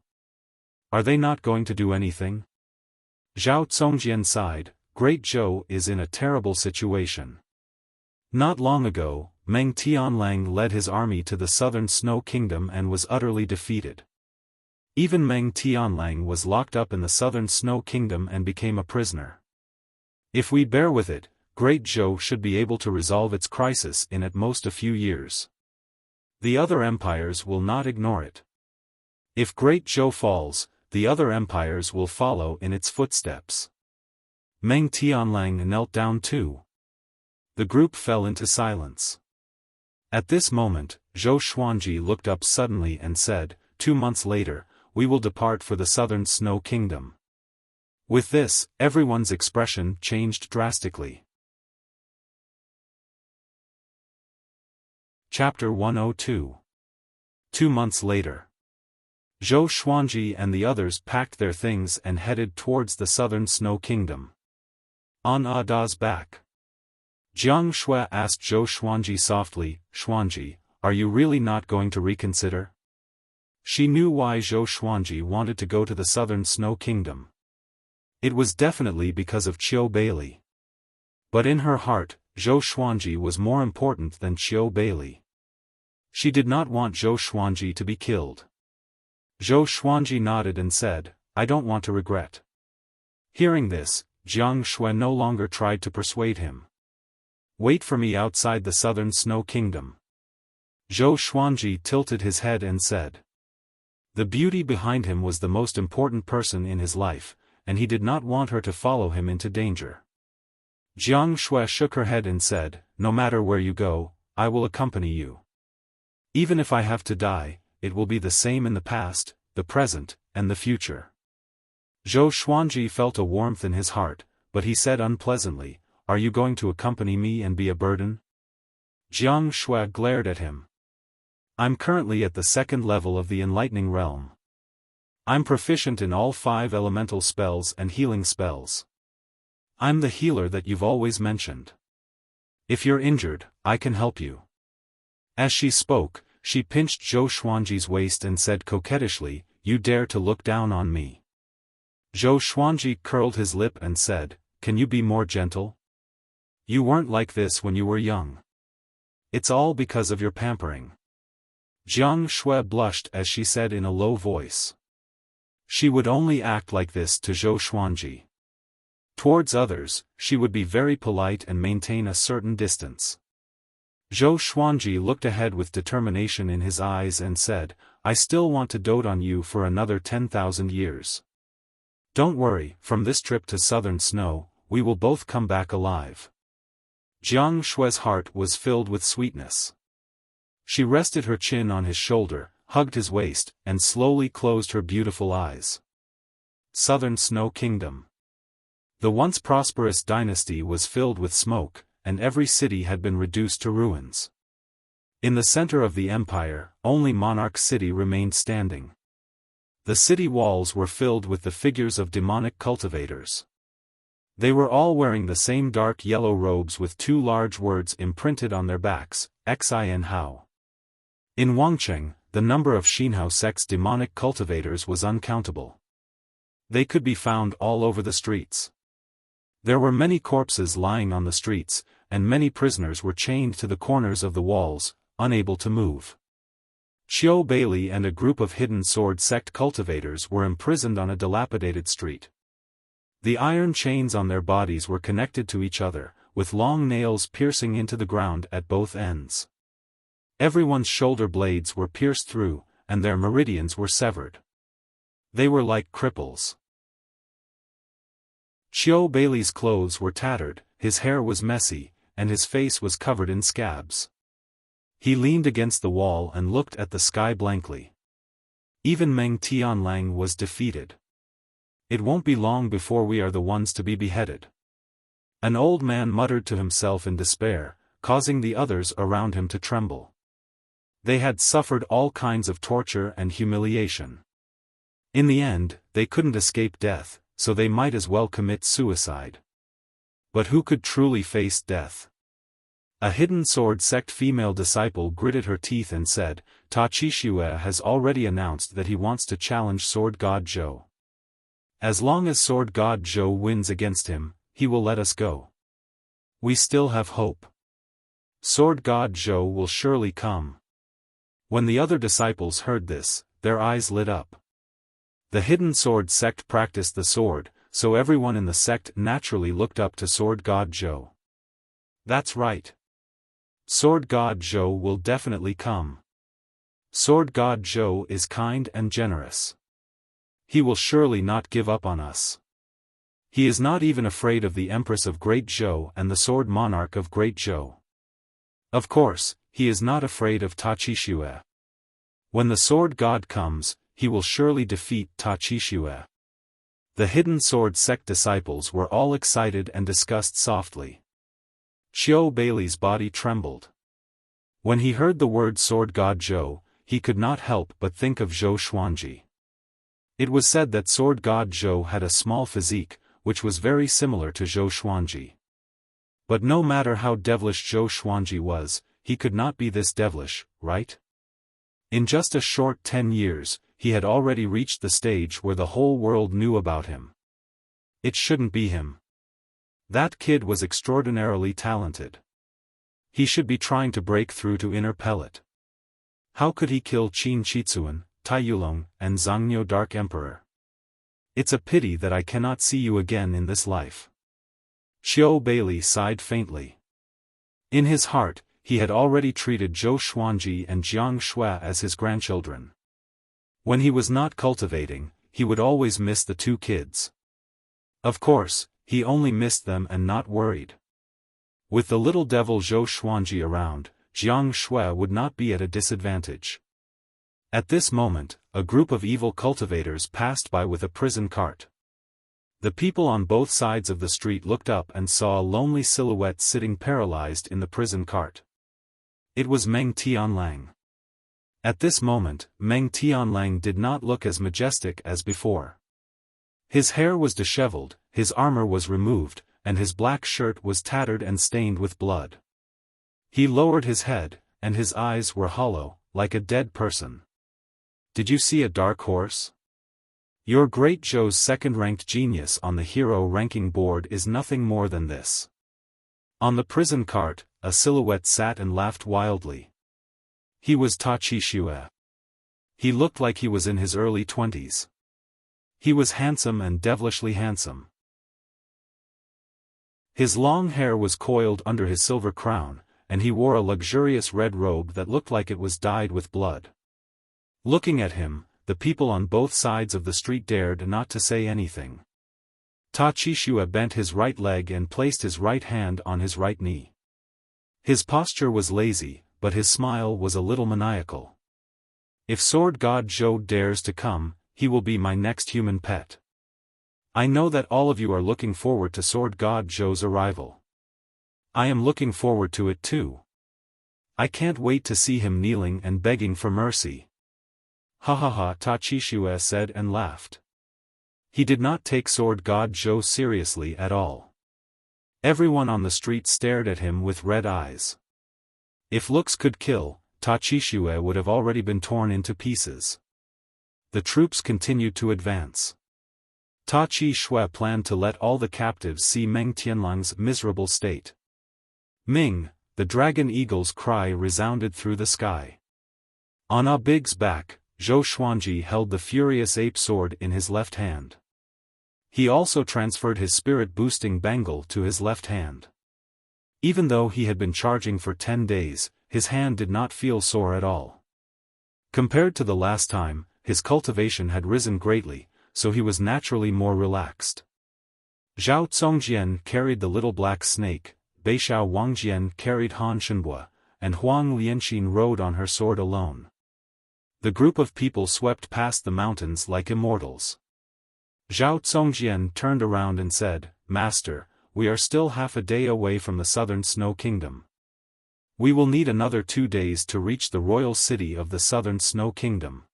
Are they not going to do anything?" Zhao Zongjian sighed, "Great Zhou is in a terrible situation. Not long ago, Meng Tianlang led his army to the Southern Snow Kingdom and was utterly defeated. Even Meng Tianlang was locked up in the Southern Snow Kingdom and became a prisoner. If we bear with it, Great Zhou should be able to resolve its crisis in at most a few years. The other empires will not ignore it. If Great Zhou falls, the other empires will follow in its footsteps." Meng Tianlang knelt down too. The group fell into silence. At this moment, Zhou Xuanji looked up suddenly and said, 2 months later, we will depart for the Southern Snow Kingdom." With this, everyone's expression changed drastically. Chapter 102. 2 months later. Zhou Xuanji and the others packed their things and headed towards the Southern Snow Kingdom. On Ada's back. Jiang Shui asked Zhou Xuanji softly, "Xuanji, are you really not going to reconsider?" She knew why Zhou Xuanji wanted to go to the Southern Snow Kingdom. It was definitely because of Qiu Beili. But in her heart, Zhou Xuanji was more important than Qiu Beili. She did not want Zhou Xuanji to be killed. Zhou Xuanji nodded and said, "I don't want to regret." Hearing this, Jiang Shui no longer tried to persuade him. "Wait for me outside the Southern Snow Kingdom." Zhou Xuanji tilted his head and said. The beauty behind him was the most important person in his life, and he did not want her to follow him into danger. Jiang Shui shook her head and said, "No matter where you go, I will accompany you. Even if I have to die, it will be the same in the past, the present, and the future." Zhou Xuanji felt a warmth in his heart, but he said unpleasantly, "Are you going to accompany me and be a burden?" Jiang Shui glared at him. "I'm currently at the 2nd level of the Enlightening Realm. I'm proficient in all 5 elemental spells and healing spells. I'm the healer that you've always mentioned. If you're injured, I can help you." As she spoke, she pinched Zhou Xuanji's waist and said coquettishly, "You dare to look down on me." Zhou Xuanji curled his lip and said, "Can you be more gentle? You weren't like this when you were young. It's all because of your pampering." Jiang Shui blushed as she said in a low voice. She would only act like this to Zhou Xuanji. Towards others, she would be very polite and maintain a certain distance. Zhou Xuanji looked ahead with determination in his eyes and said, I still want to dote on you for another 10,000 years. Don't worry, from this trip to southern snow, we will both come back alive. Jiang Shue's heart was filled with sweetness. She rested her chin on his shoulder, hugged his waist, and slowly closed her beautiful eyes. Southern Snow Kingdom. The once prosperous dynasty was filled with smoke, and every city had been reduced to ruins. In the center of the empire, only Monarch City remained standing. The city walls were filled with the figures of demonic cultivators. They were all wearing the same dark yellow robes with two large words imprinted on their backs, Xin Hao. In Wangcheng, the number of Xinhao sect's demonic cultivators was uncountable. They could be found all over the streets. There were many corpses lying on the streets, and many prisoners were chained to the corners of the walls, unable to move. Xiao Bailey and a group of hidden sword sect cultivators were imprisoned on a dilapidated street. The iron chains on their bodies were connected to each other, with long nails piercing into the ground at both ends. Everyone's shoulder blades were pierced through, and their meridians were severed. They were like cripples. Xiao Bailey's clothes were tattered, his hair was messy, and his face was covered in scabs. He leaned against the wall and looked at the sky blankly. Even Meng Tianlang was defeated. It won't be long before we are the ones to be beheaded. An old man muttered to himself in despair, causing the others around him to tremble. They had suffered all kinds of torture and humiliation. In the end, they couldn't escape death, so they might as well commit suicide. But who could truly face death? A hidden sword sect female disciple gritted her teeth and said, Ta Qixue has already announced that he wants to challenge Sword God Zhou. As long as Sword God Zhou wins against him, he will let us go. We still have hope. Sword God Zhou will surely come. When the other disciples heard this, their eyes lit up. The hidden sword sect practiced the sword, so everyone in the sect naturally looked up to Sword God Zhou. That's right. Sword God Zhou will definitely come. Sword God Zhou is kind and generous. He will surely not give up on us. He is not even afraid of the Empress of Great Zhou and the Sword Monarch of Great Zhou. Of course, he is not afraid of Ta Qixue. When the Sword God comes, he will surely defeat Ta Qixue. The hidden sword sect disciples were all excited and discussed softly. Xiao Bailey's body trembled. When he heard the word Sword God Zhou, he could not help but think of Zhou Xuanji. It was said that Sword God Zhou had a small physique, which was very similar to Zhou Xuanji. But no matter how devilish Zhou Xuanji was, he could not be this devilish, right? In just a short 10 years, he had already reached the stage where the whole world knew about him. It shouldn't be him. That kid was extraordinarily talented. He should be trying to break through to Inner Pellet. How could he kill Qin Chitsuan, Tai Yulong, and Zhangniu Dark Emperor? It's a pity that I cannot see you again in this life. Xiao Bailey sighed faintly. In his heart, he had already treated Zhou Xuanji and Jiang Shui as his grandchildren. When he was not cultivating, he would always miss the two kids. Of course, he only missed them and not worried. With the little devil Zhou Xuanji around, Jiang Shui would not be at a disadvantage. At this moment, a group of evil cultivators passed by with a prison cart. The people on both sides of the street looked up and saw a lonely silhouette sitting paralyzed in the prison cart. It was Meng Tianlang. At this moment, Meng Tianlang did not look as majestic as before. His hair was disheveled, his armor was removed, and his black shirt was tattered and stained with blood. He lowered his head, and his eyes were hollow, like a dead person. Did you see a dark horse? Your Great Zhou's second-ranked genius on the hero ranking board is nothing more than this. On the prison cart, a silhouette sat and laughed wildly. He was Ta Qixue. He looked like he was in his early 20s. He was handsome and devilishly handsome. His long hair was coiled under his silver crown, and he wore a luxurious red robe that looked like it was dyed with blood. Looking at him, the people on both sides of the street dared not to say anything. Ta Qishue bent his right leg and placed his right hand on his right knee. His posture was lazy, but his smile was a little maniacal. If Sword God Zhou dares to come, he will be my next human pet. I know that all of you are looking forward to Sword God Zhou's arrival. I am looking forward to it too. I can't wait to see him kneeling and begging for mercy. Ha ha ha, Ta Qishue said and laughed. He did not take Sword God Zhou seriously at all. Everyone on the street stared at him with red eyes. If looks could kill, Ta Qishue would have already been torn into pieces. The troops continued to advance. Ta Qishue planned to let all the captives see Meng Tianlang's miserable state. Ming, the dragon eagle's cry resounded through the sky. On Ah Big's back, Zhou Xuanji held the furious ape sword in his left hand. He also transferred his spirit-boosting bangle to his left hand. Even though he had been charging for 10 days, his hand did not feel sore at all. Compared to the last time, his cultivation had risen greatly, so he was naturally more relaxed. Zhao Congjian carried the little black snake, Beishao Wangjian carried Han Shenbua, and Huang Lianxin rode on her sword alone. The group of people swept past the mountains like immortals. Zhao Congjian turned around and said, "Master, we are still half a day away from the southern Snow Kingdom. We will need another 2 days to reach the royal city of the southern Snow Kingdom."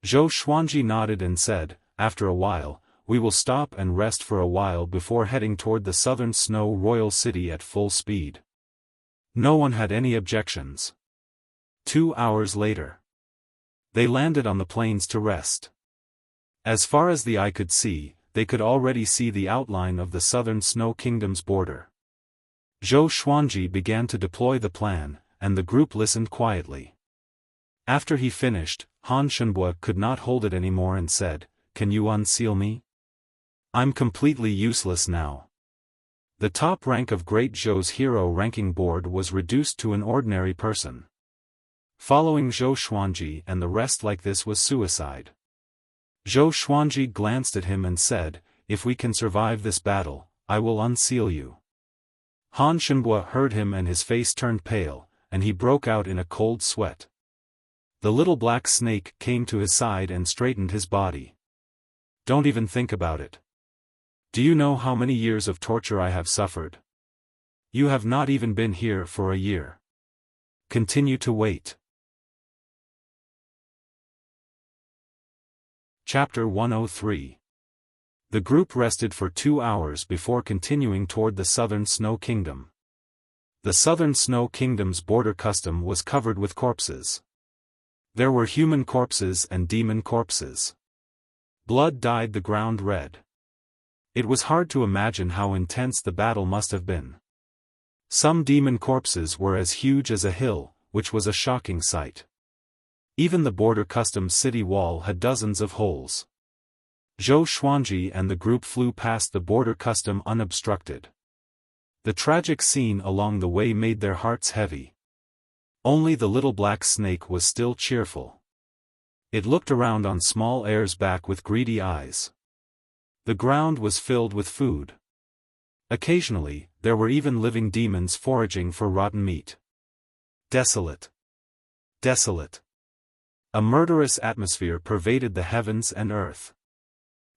Zhou Xuanji nodded and said, "After a while, we will stop and rest for a while before heading toward the southern Snow Royal City at full speed." No one had any objections. 2 hours later, they landed on the plains to rest. As far as the eye could see, they could already see the outline of the southern Snow Kingdom's border. Zhou Xuanji began to deploy the plan, and the group listened quietly. After he finished, Han Shenbua could not hold it anymore and said, "Can you unseal me? I'm completely useless now." The top rank of Great Zhou's hero ranking board was reduced to an ordinary person. Following Zhou Xuanji and the rest like this was suicide. Zhou Xuanji glanced at him and said, "If we can survive this battle, I will unseal you." Han Shenbua heard him and his face turned pale, and he broke out in a cold sweat. The little black snake came to his side and straightened his body. "Don't even think about it. Do you know how many years of torture I have suffered? You have not even been here for a year. Continue to wait." Chapter 103. The group rested for 2 hours before continuing toward the southern Snow Kingdom. The southern Snow Kingdom's border custom was covered with corpses. There were human corpses and demon corpses. Blood dyed the ground red. It was hard to imagine how intense the battle must have been. Some demon corpses were as huge as a hill, which was a shocking sight. Even the border customs city wall had dozens of holes. Zhou Xuanji and the group flew past the border custom unobstructed. The tragic scene along the way made their hearts heavy. Only the little black snake was still cheerful. It looked around on small air's back with greedy eyes. The ground was filled with food. Occasionally, there were even living demons foraging for rotten meat. Desolate. Desolate. A murderous atmosphere pervaded the heavens and earth.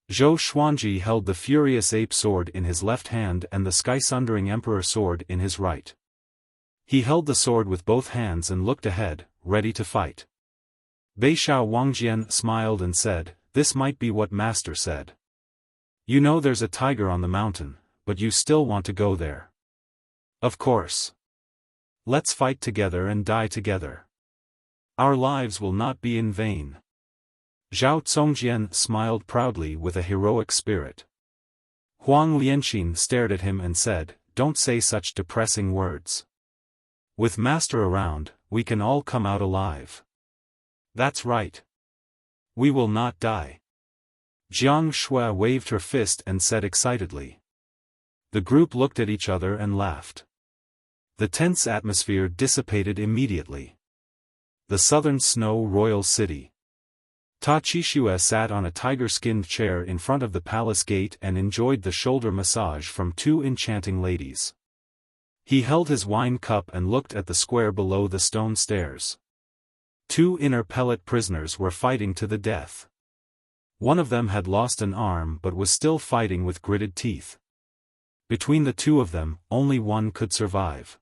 Zhou Xuanji held the furious ape sword in his left hand and the sky-sundering emperor sword in his right. He held the sword with both hands and looked ahead, ready to fight. Beishao Wangjian smiled and said, "This might be what Master said. You know there's a tiger on the mountain, but you still want to go there. Of course. Let's fight together and die together. Our lives will not be in vain." Zhao Congjian smiled proudly with a heroic spirit. Huang Lianxin stared at him and said, "Don't say such depressing words. With Master around, we can all come out alive." "That's right. We will not die." Jiang Shui waved her fist and said excitedly. The group looked at each other and laughed. The tense atmosphere dissipated immediately. The Southern Snow Royal City. Ta Qishue sat on a tiger-skinned chair in front of the palace gate and enjoyed the shoulder massage from two enchanting ladies. He held his wine cup and looked at the square below the stone stairs. Two inner pellet prisoners were fighting to the death. One of them had lost an arm but was still fighting with gritted teeth. Between the two of them, only one could survive.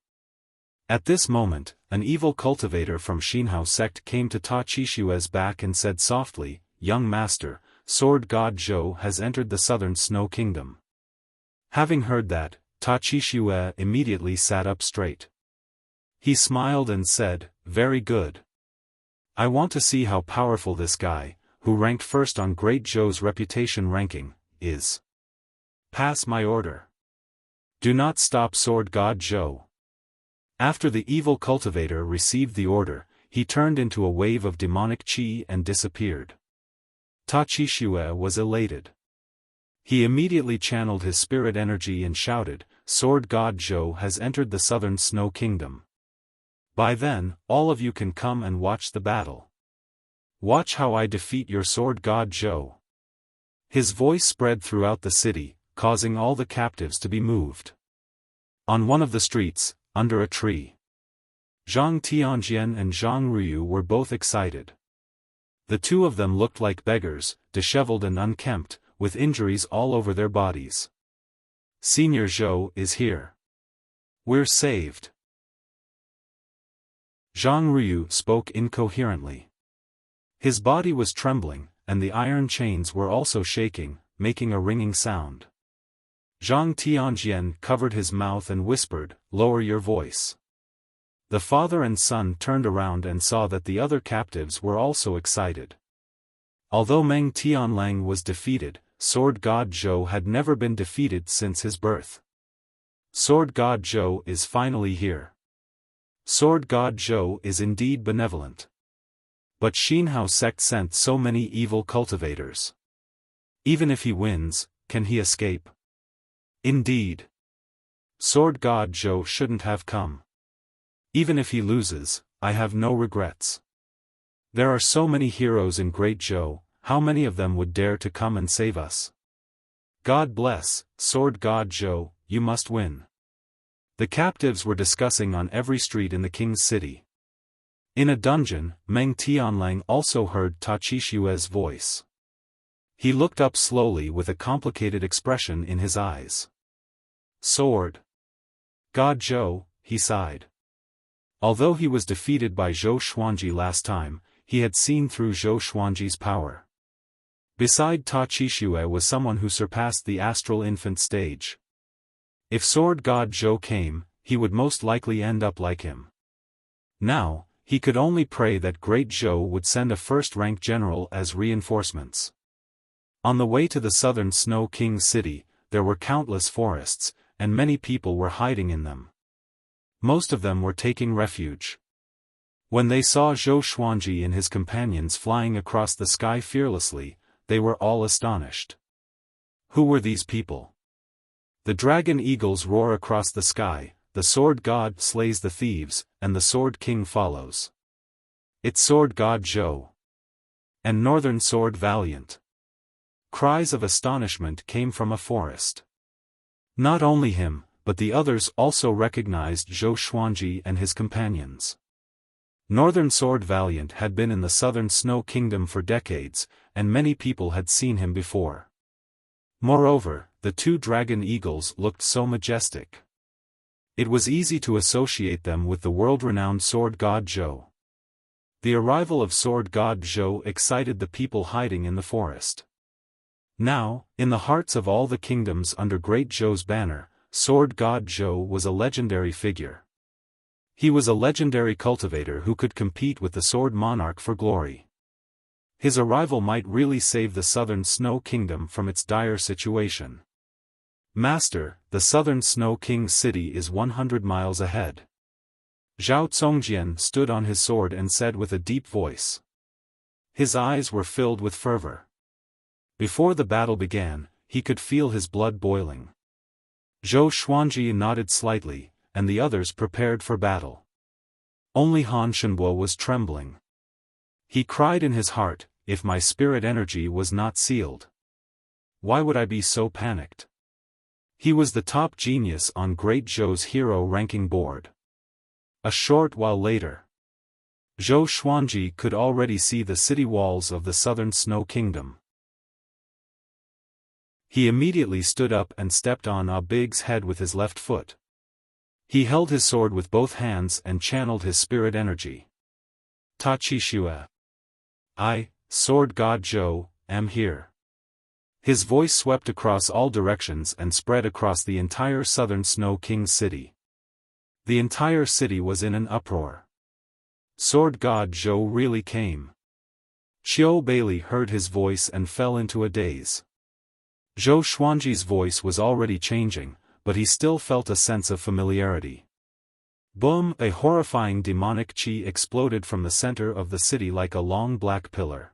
At this moment, an evil cultivator from Xinhao sect came to Ta Qishue's back and said softly, "Young master, sword god Zhou has entered the southern snow kingdom." Having heard that, Ta Qishue immediately sat up straight. He smiled and said, "Very good. I want to see how powerful this guy, who ranked first on Great Zhou's reputation ranking, is. Pass my order. Do not stop sword god Zhou." After the evil cultivator received the order, he turned into a wave of demonic qi and disappeared. Ta Qishue was elated. He immediately channeled his spirit energy and shouted, "Sword god Zhou has entered the southern snow kingdom. By then, all of you can come and watch the battle. Watch how I defeat your sword god Zhou." His voice spread throughout the city, causing all the captives to be moved. On one of the streets, under a tree, Zhang Tianjian and Zhang Ruyu were both excited. The two of them looked like beggars, disheveled and unkempt, with injuries all over their bodies. "Senior Zhou is here. We're saved." Zhang Ruyu spoke incoherently. His body was trembling, and the iron chains were also shaking, making a ringing sound. Zhang Tianjian covered his mouth and whispered, "Lower your voice." The father and son turned around and saw that the other captives were also excited. Although Meng Tianlang was defeated, sword god Zhou had never been defeated since his birth. Sword god Zhou is finally here. Sword god Zhou is indeed benevolent. But Xinhao sect sent so many evil cultivators. Even if he wins, can he escape? Indeed. Sword god Zhou shouldn't have come. Even if he loses, I have no regrets. There are so many heroes in Great Zhou, how many of them would dare to come and save us? God bless, sword god Zhou, you must win. The captives were discussing on every street in the king's city. In a dungeon, Meng Tianlang also heard Ta Qishue's voice. He looked up slowly with a complicated expression in his eyes. "Sword god Zhou," he sighed. Although he was defeated by Zhou Xuanji last time, he had seen through Zhou Xuanji's power. Beside Ta Qishue was someone who surpassed the astral infant stage. If sword god Zhou came, he would most likely end up like him. Now, he could only pray that Great Zhou would send a first-rank general as reinforcements. On the way to the southern Snow King's city, there were countless forests, and many people were hiding in them. Most of them were taking refuge. When they saw Zhou Xuanji and his companions flying across the sky fearlessly, they were all astonished. Who were these people? The dragon eagles roar across the sky, the sword god slays the thieves, and the sword king follows. It's sword god Zhou. And northern sword valiant. Cries of astonishment came from a forest. Not only him, but the others also recognized Zhou Xuanji and his companions. Northern Sword Valiant had been in the southern Snow Kingdom for decades, and many people had seen him before. Moreover, the two dragon eagles looked so majestic. It was easy to associate them with the world-renowned sword god Zhou. The arrival of sword god Zhou excited the people hiding in the forest. Now, in the hearts of all the kingdoms under Great Zhou's banner, sword god Zhou was a legendary figure. He was a legendary cultivator who could compete with the sword monarch for glory. His arrival might really save the southern Snow Kingdom from its dire situation. "Master, the southern Snow King's city is 100 miles ahead." Zhao Congjian stood on his sword and said with a deep voice. His eyes were filled with fervor. Before the battle began, he could feel his blood boiling. Zhou Xuanji nodded slightly, and the others prepared for battle. Only Han Shenbo was trembling. He cried in his heart, if my spirit energy was not sealed. Why would I be so panicked? He was the top genius on Great Zhou's hero ranking board. A short while later, Zhou Xuanji could already see the city walls of the southern Snow Kingdom. He immediately stood up and stepped on Ah Big's head with his left foot. He held his sword with both hands and channeled his spirit energy. Ta Chi Shue. I, Sword God Zhou, am here. His voice swept across all directions and spread across the entire southern Snow King's city. The entire city was in an uproar. Sword God Zhou really came. Xiao Bailey heard his voice and fell into a daze. Zhou Xuanji's voice was already changing, but he still felt a sense of familiarity. Boom! A horrifying demonic chi exploded from the center of the city like a long black pillar.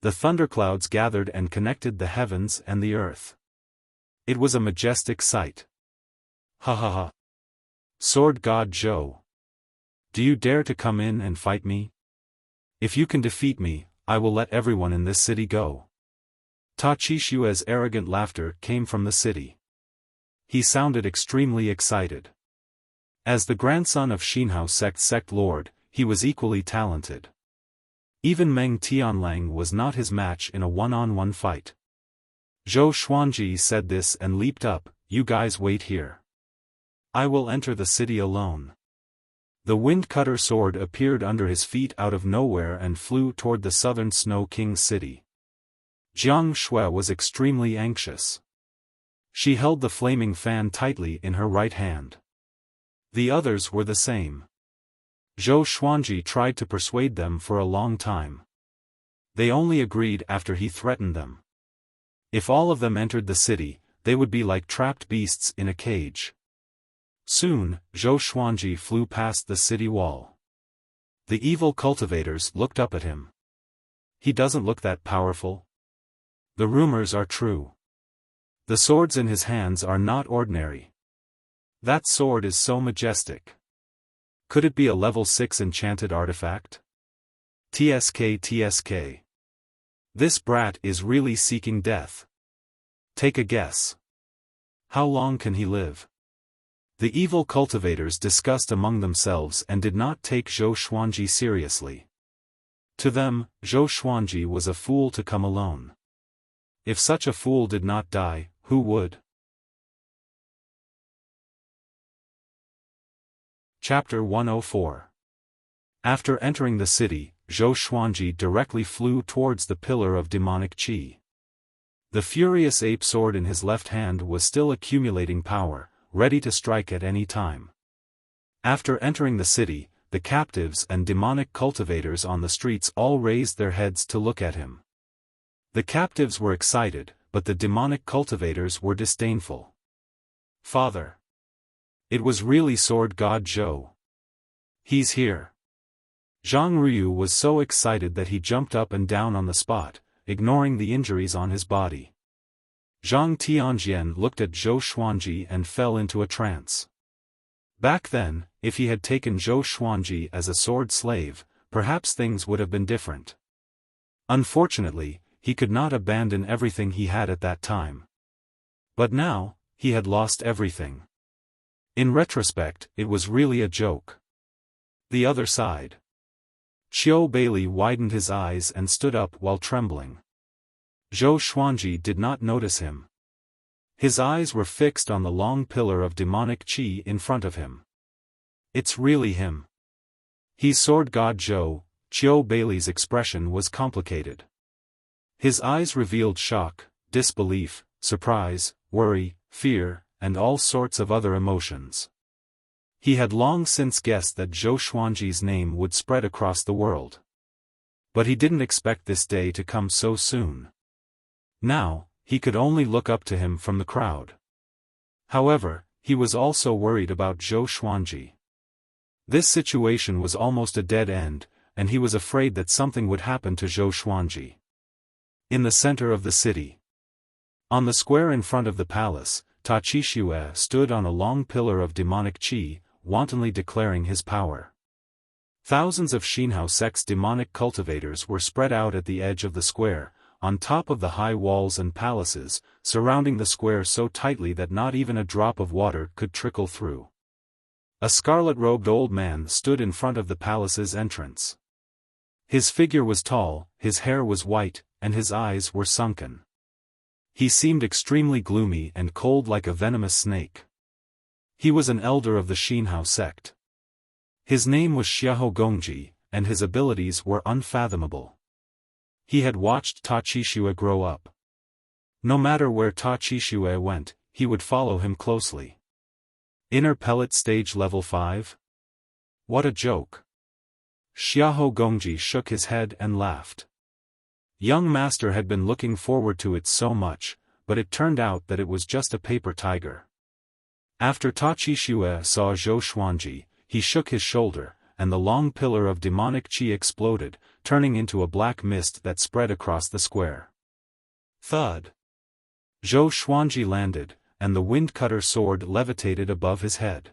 The thunderclouds gathered and connected the heavens and the earth. It was a majestic sight. Ha ha ha! Sword God Zhou. Do you dare to come in and fight me? If you can defeat me, I will let everyone in this city go. Ta Chi Xue's arrogant laughter came from the city. He sounded extremely excited. As the grandson of Xinhao sect lord, he was equally talented. Even Meng Tianlang was not his match in a one-on-one fight. Zhou Xuanji said this and leaped up, you guys wait here. I will enter the city alone. The wind-cutter sword appeared under his feet out of nowhere and flew toward the southern Snow King's city. Jiang Shui was extremely anxious. She held the flaming fan tightly in her right hand. The others were the same. Zhou Xuanji tried to persuade them for a long time. They only agreed after he threatened them. If all of them entered the city, they would be like trapped beasts in a cage. Soon, Zhou Xuanji flew past the city wall. The evil cultivators looked up at him. He doesn't look that powerful. The rumors are true. The swords in his hands are not ordinary. That sword is so majestic. Could it be a level 6 enchanted artifact? TSK. This brat is really seeking death. Take a guess. How long can he live? The evil cultivators discussed among themselves and did not take Zhou Xuanji seriously. To them, Zhou Xuanji was a fool to come alone. If such a fool did not die, who would? Chapter 104. After entering the city, Zhou Xuanji directly flew towards the pillar of demonic qi. The furious ape sword in his left hand was still accumulating power, ready to strike at any time. After entering the city, the captives and demonic cultivators on the streets all raised their heads to look at him. The captives were excited, but the demonic cultivators were disdainful. Father! It was really Sword God Zhou. He's here. Zhang Ryu was so excited that he jumped up and down on the spot, ignoring the injuries on his body. Zhang Tianjian looked at Zhou Xuanji and fell into a trance. Back then, if he had taken Zhou Xuanji as a sword slave, perhaps things would have been different. Unfortunately, he could not abandon everything he had at that time. But now, he had lost everything. In retrospect, it was really a joke. The other side. Xiao Bailey widened his eyes and stood up while trembling. Zhou Xuanji did not notice him. His eyes were fixed on the long pillar of demonic qi in front of him. It's really him. He's Sword God Zhou. Xiao Bailey's expression was complicated. His eyes revealed shock, disbelief, surprise, worry, fear, and all sorts of other emotions. He had long since guessed that Zhou Xuanji's name would spread across the world. But he didn't expect this day to come so soon. Now, he could only look up to him from the crowd. However, he was also worried about Zhou Xuanji. This situation was almost a dead end, and he was afraid that something would happen to Zhou Xuanji. In the center of the city. On the square in front of the palace, Ta Chi Xue stood on a long pillar of demonic qi, wantonly declaring his power. Thousands of Xinhao sect's demonic cultivators were spread out at the edge of the square, on top of the high walls and palaces, surrounding the square so tightly that not even a drop of water could trickle through. A scarlet-robed old man stood in front of the palace's entrance. His figure was tall, his hair was white, and his eyes were sunken. He seemed extremely gloomy and cold like a venomous snake. He was an elder of the Xinhao sect. His name was Xiahou Gongji, and his abilities were unfathomable. He had watched Ta Chi Xue grow up. No matter where Ta Chi Xue went, he would follow him closely. Inner pellet stage level 5? What a joke. Xiahou Gongji shook his head and laughed. Young master had been looking forward to it so much, but it turned out that it was just a paper tiger. After Ta Chi Xue saw Zhou Xuanji, he shook his shoulder, and the long pillar of demonic qi exploded, turning into a black mist that spread across the square. Thud. Zhou Xuanji landed, and the wind-cutter sword levitated above his head.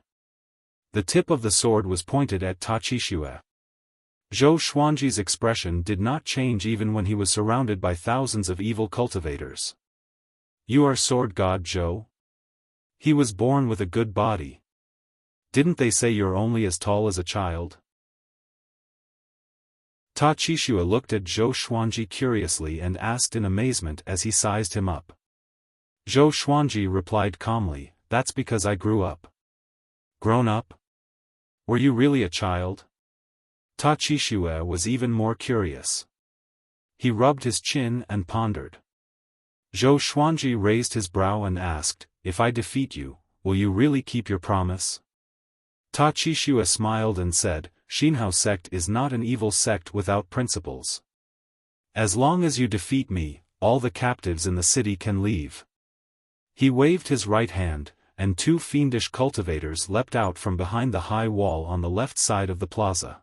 The tip of the sword was pointed at Ta Chi Xue. Zhou Xuanji's expression did not change even when he was surrounded by thousands of evil cultivators. You are Sword God Zhou? He was born with a good body. Didn't they say you're only as tall as a child? Ta Chi Xue looked at Zhou Xuanji curiously and asked in amazement as he sized him up. Zhou Xuanji replied calmly, that's because I grew up. Grown up? Were you really a child? Ta Chi Xue was even more curious. He rubbed his chin and pondered. Zhou Xuanji raised his brow and asked, if I defeat you, will you really keep your promise? Ta Chi Xue smiled and said, Xinhao sect is not an evil sect without principles. As long as you defeat me, all the captives in the city can leave. He waved his right hand, and two fiendish cultivators leapt out from behind the high wall on the left side of the plaza.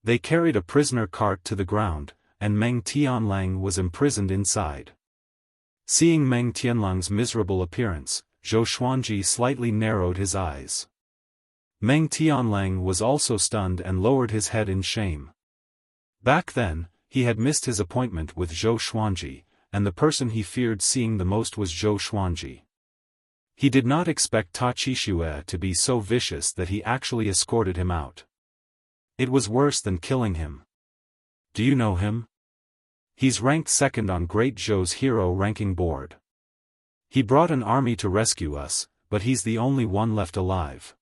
They carried a prisoner cart to the ground, and Meng Tianlang was imprisoned inside. Seeing Meng Tianlang's miserable appearance, Zhou Xuanji slightly narrowed his eyes. Meng Tianlang was also stunned and lowered his head in shame. Back then, he had missed his appointment with Zhou Xuanji, and the person he feared seeing the most was Zhou Xuanji. He did not expect Ta Chi Xue to be so vicious that he actually escorted him out. It was worse than killing him. Do you know him? He's ranked second on Great Zhou's hero ranking board. He brought an army to rescue us, but he's the only one left alive.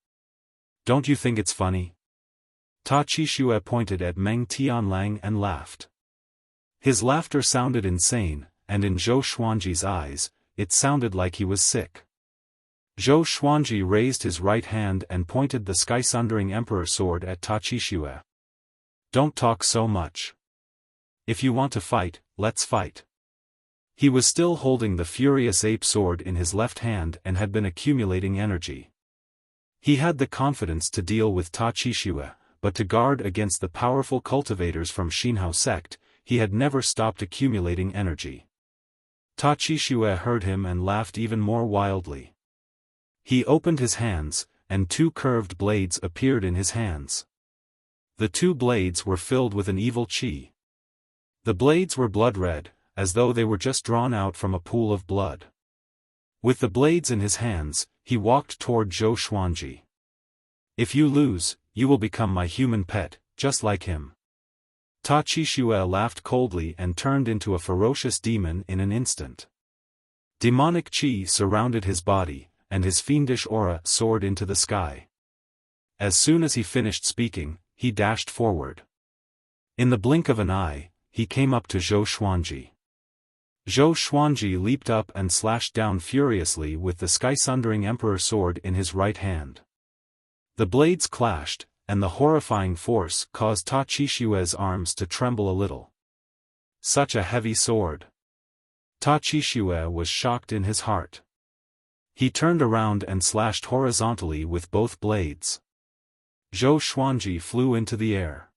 Don't you think it's funny? Ta Chi Xue pointed at Meng Tianlang and laughed. His laughter sounded insane, and in Zhou Xuanji's eyes, it sounded like he was sick. Zhou Xuanji raised his right hand and pointed the sky-sundering emperor sword at Ta Chi Xue. Don't talk so much. If you want to fight, let's fight. He was still holding the furious ape sword in his left hand and had been accumulating energy. He had the confidence to deal with Ta Chi Xue, but to guard against the powerful cultivators from Xinhao sect, he had never stopped accumulating energy. Ta Chi Xue heard him and laughed even more wildly. He opened his hands, and two curved blades appeared in his hands. The two blades were filled with an evil qi. The blades were blood red, as though they were just drawn out from a pool of blood. With the blades in his hands, he walked toward Zhou Xuanji. If you lose, you will become my human pet, just like him. Ta Chi Xue laughed coldly and turned into a ferocious demon in an instant. Demonic qi surrounded his body, and his fiendish aura soared into the sky. As soon as he finished speaking, he dashed forward. In the blink of an eye, he came up to Zhou Xuanji. Zhou Xuanji leaped up and slashed down furiously with the sky-sundering emperor sword in his right hand. The blades clashed, and the horrifying force caused Ta Chi Xue's arms to tremble a little. Such a heavy sword. Ta Chi Xue was shocked in his heart. He turned around and slashed horizontally with both blades. Zhou Xuanji flew into the air.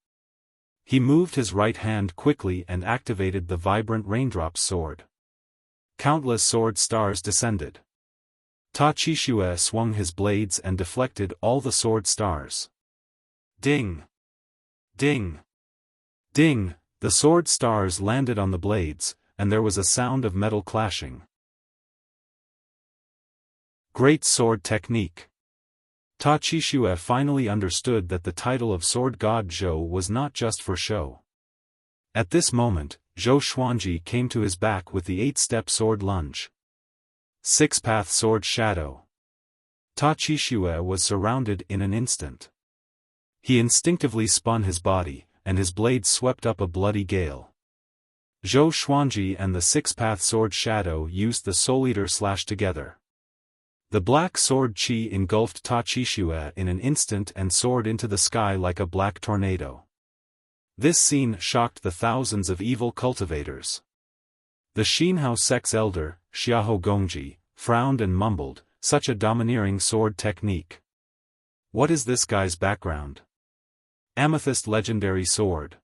He moved his right hand quickly and activated the vibrant raindrops sword. Countless sword stars descended. Ta Qixue swung his blades and deflected all the sword stars. Ding! Ding! Ding! The sword stars landed on the blades, and there was a sound of metal clashing. Great sword technique. Ta Qixue finally understood that the title of Sword God Zhou was not just for show. At this moment, Zhou Xuanji came to his back with the 8-step sword lunge. 6-path sword shadow. Ta Qixue was surrounded in an instant. He instinctively spun his body, and his blade swept up a bloody gale. Zhou Xuanji and the 6-path sword shadow used the Soul Eater slash together. The black sword chi engulfed Ta Qixue in an instant and soared into the sky like a black tornado. This scene shocked the thousands of evil cultivators. The Xinhao sect's elder, Xiahou Gongji, frowned and mumbled, "Such a domineering sword technique. What is this guy's background? Amethyst legendary sword.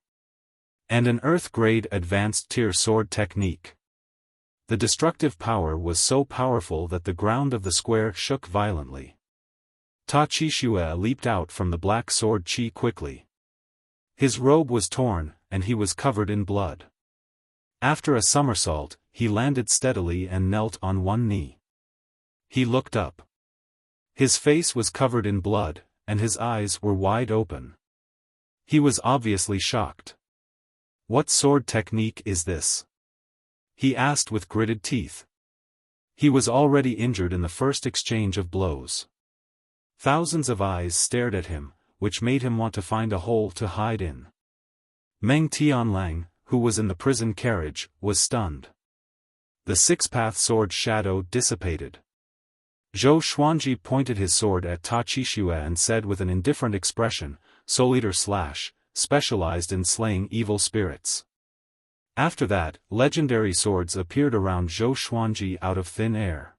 And an earth-grade advanced tier sword technique." The destructive power was so powerful that the ground of the square shook violently. Ta Qixue leaped out from the black sword chi quickly. His robe was torn, and he was covered in blood. After a somersault, he landed steadily and knelt on one knee. He looked up. His face was covered in blood, and his eyes were wide open. He was obviously shocked. "What sword technique is this?" he asked with gritted teeth. He was already injured in the first exchange of blows. Thousands of eyes stared at him, which made him want to find a hole to hide in. Meng Tianlang, who was in the prison carriage, was stunned. The 6-path sword shadow dissipated. Zhou Xuanji pointed his sword at Ta Qixue and said with an indifferent expression, "Soul Eater slash, specialized in slaying evil spirits." After that, legendary swords appeared around Zhou Xuanji out of thin air.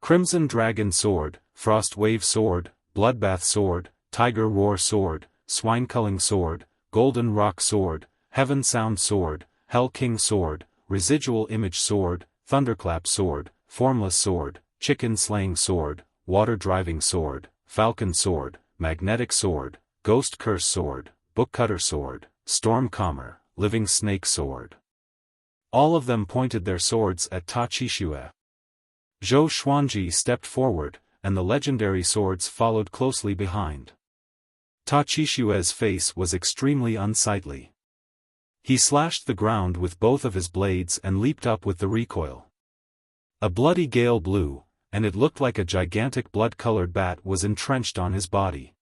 Crimson Dragon Sword, Frost Wave Sword, Bloodbath Sword, Tiger Roar Sword, Swine Culling Sword, Golden Rock Sword, Heaven Sound Sword, Hell King Sword, Residual Image Sword, Thunderclap Sword, Formless Sword, Chicken Slaying Sword, Water Driving Sword, Falcon Sword, Magnetic Sword, Ghost Curse Sword, Bookcutter Sword, Stormcomber, Living Snake Sword. All of them pointed their swords at Ta Qixue. Zhou Xuanji stepped forward, and the legendary swords followed closely behind. Ta Qixue's face was extremely unsightly. He slashed the ground with both of his blades and leaped up with the recoil. A bloody gale blew, and it looked like a gigantic blood-colored bat was entrenched on his body.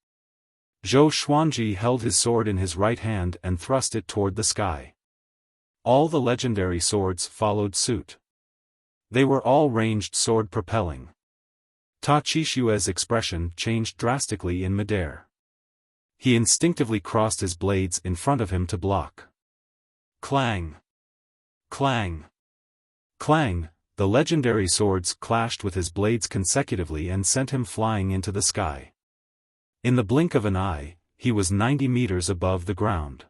Zhou Xuanji held his sword in his right hand and thrust it toward the sky. All the legendary swords followed suit. They were all ranged sword propelling. Ta Qixue's expression changed drastically in midair. He instinctively crossed his blades in front of him to block. Clang! Clang! Clang! The legendary swords clashed with his blades consecutively and sent him flying into the sky. In the blink of an eye, he was 90 meters above the ground.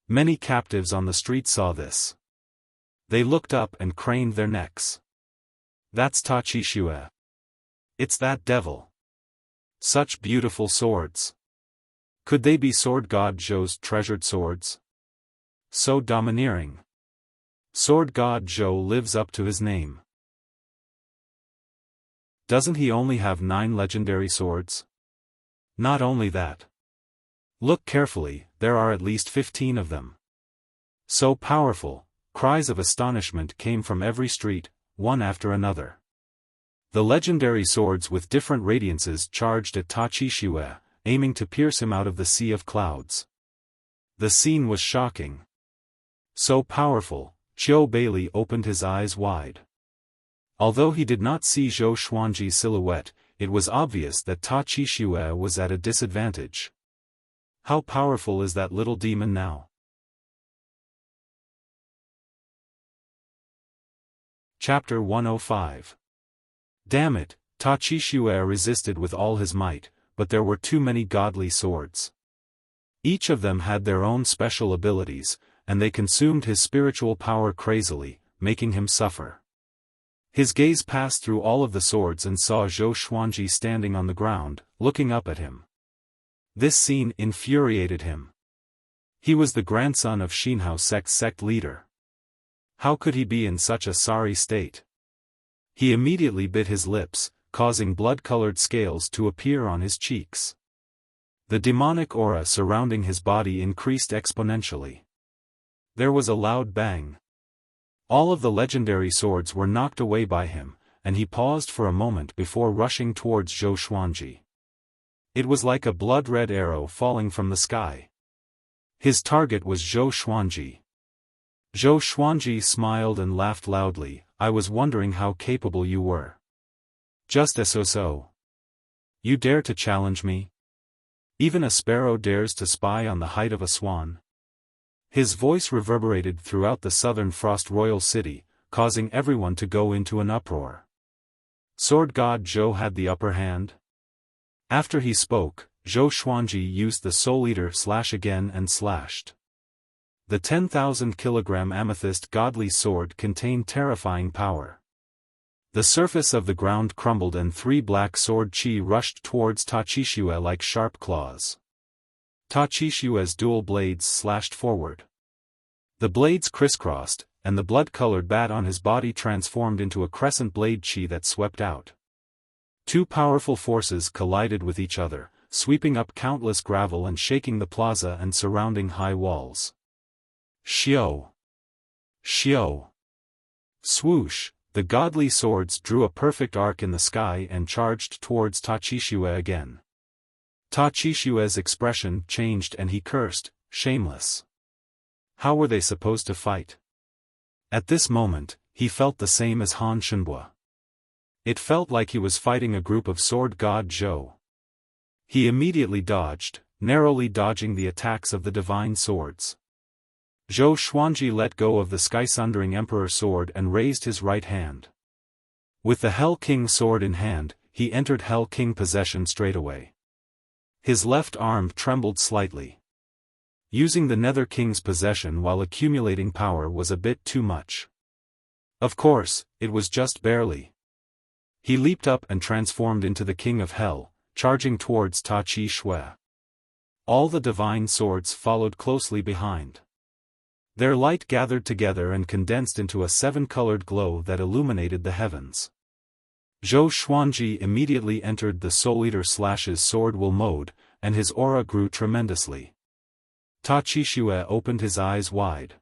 Many captives on the street saw this. They looked up and craned their necks. "That's Ta Qixue. It's that devil. Such beautiful swords. Could they be Sword God Zhou's treasured swords? So domineering. Sword God Zhou lives up to his name. Doesn't he only have 9 legendary swords? Not only that. Look carefully, there are at least 15 of them. So powerful." Cries of astonishment came from every street, one after another. The legendary swords with different radiances charged at Ta Qixue, aiming to pierce him out of the sea of clouds. The scene was shocking. So powerful, Qiu Beili opened his eyes wide. Although he did not see Zhou Xuanji's silhouette, it was obvious that Ta Qixue was at a disadvantage. How powerful is that little demon now? Chapter 105. Damn it, Ta Qixue resisted with all his might, but there were too many godly swords. Each of them had their own special abilities, and they consumed his spiritual power crazily, making him suffer. His gaze passed through all of the swords and saw Zhou Xuanji standing on the ground, looking up at him. This scene infuriated him. He was the grandson of Xinhao sect's sect leader. How could he be in such a sorry state? He immediately bit his lips, causing blood-colored scales to appear on his cheeks. The demonic aura surrounding his body increased exponentially. There was a loud bang. All of the legendary swords were knocked away by him, and he paused for a moment before rushing towards Zhou Xuanji. It was like a blood-red arrow falling from the sky. His target was Zhou Xuanji. Zhou Xuanji smiled and laughed loudly. I was wondering how capable you were. Just so. You dare to challenge me? Even a sparrow dares to spy on the height of a swan. His voice reverberated throughout the southern Frost Royal City, causing everyone to go into an uproar. Sword God Zhou had the upper hand. After he spoke, Zhou Xuanji used the Soul Eater slash again and slashed. The 10,000 kilogram amethyst godly sword contained terrifying power. The surface of the ground crumbled and 3 black sword chi rushed towards Ta Qixue like sharp claws. Ta Qixue's dual blades slashed forward. The blades crisscrossed, and the blood-colored bat on his body transformed into a crescent blade chi that swept out. 2 powerful forces collided with each other, sweeping up countless gravel and shaking the plaza and surrounding high walls. Xiao! Xiao! Swoosh! The godly swords drew a perfect arc in the sky and charged towards Ta Qixue again. Ta Qixue's expression changed and he cursed, shameless. How were they supposed to fight? At this moment, he felt the same as Han Shenbua. It felt like he was fighting a group of sword god Zhou. He immediately dodged, narrowly dodging the attacks of the divine swords. Zhou Xuanji let go of the sky-sundering Emperor sword and raised his right hand. With the Hell King sword in hand, he entered Hell King possession straightaway. His left arm trembled slightly. Using the Nether King's possession while accumulating power was a bit too much. Of course, it was just barely. He leaped up and transformed into the King of Hell, charging towards Ta Qixue. All the divine swords followed closely behind. Their light gathered together and condensed into a 7-colored glow that illuminated the heavens. Zhou Xuanji immediately entered the Soul Eater slash's sword will mode, and his aura grew tremendously. Ta Qixue opened his eyes wide.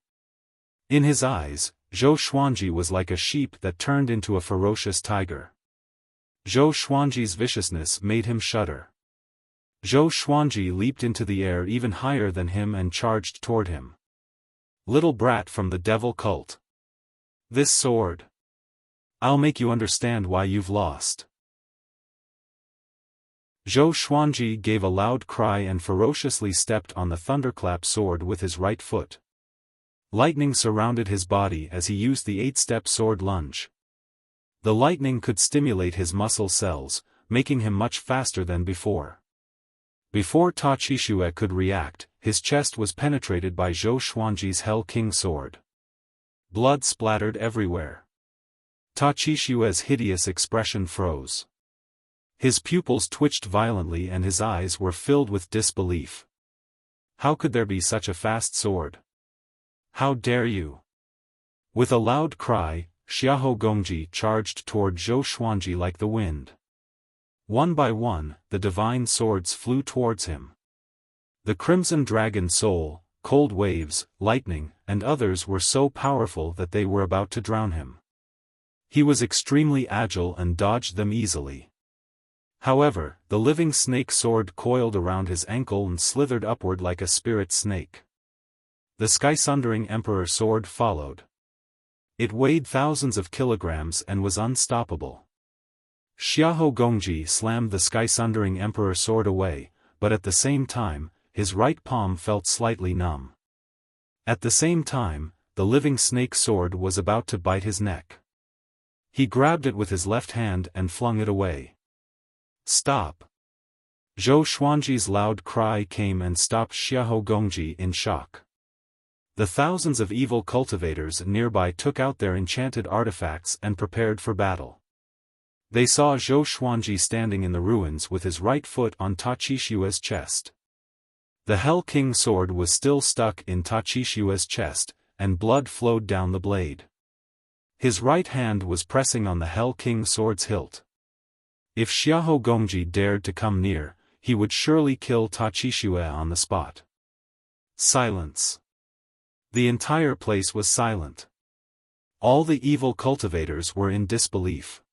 In his eyes, Zhou Xuanji was like a sheep that turned into a ferocious tiger. Zhou Xuanji's viciousness made him shudder. Zhou Xuanji leaped into the air even higher than him and charged toward him. Little brat from the devil cult. This sword. I'll make you understand why you've lost. Zhou Xuanji gave a loud cry and ferociously stepped on the thunderclap sword with his right foot. Lightning surrounded his body as he used the 8-step sword lunge. The lightning could stimulate his muscle cells, making him much faster than before. Before Ta Qixue could react, his chest was penetrated by Zhou Xuanji's Hell King sword. Blood splattered everywhere. Ta Qixue's hideous expression froze. His pupils twitched violently and his eyes were filled with disbelief. How could there be such a fast sword? How dare you? With a loud cry, Xiahou Gongji charged toward Zhou Xuanji like the wind. One by one, the divine swords flew towards him. The Crimson Dragon Soul, Cold Waves, Lightning, and others were so powerful that they were about to drown him. He was extremely agile and dodged them easily. However, the living snake sword coiled around his ankle and slithered upward like a spirit snake. The sky-sundering Emperor sword followed. It weighed thousands of kilograms and was unstoppable. Xiahou Gongji slammed the sky-sundering Emperor sword away, but at the same time, his right palm felt slightly numb. At the same time, the living snake sword was about to bite his neck. He grabbed it with his left hand and flung it away. Stop! Zhou Xuanji's loud cry came and stopped Xiahou Gongji in shock. The thousands of evil cultivators nearby took out their enchanted artifacts and prepared for battle. They saw Zhou Xuanji standing in the ruins with his right foot on Ta Qixue's chest. The Hell King sword was still stuck in Ta Qixue's chest, and blood flowed down the blade. His right hand was pressing on the Hell King sword's hilt. If Xiahou Gongji dared to come near, he would surely kill Ta Qixue on the spot. Silence. The entire place was silent. All the evil cultivators were in disbelief.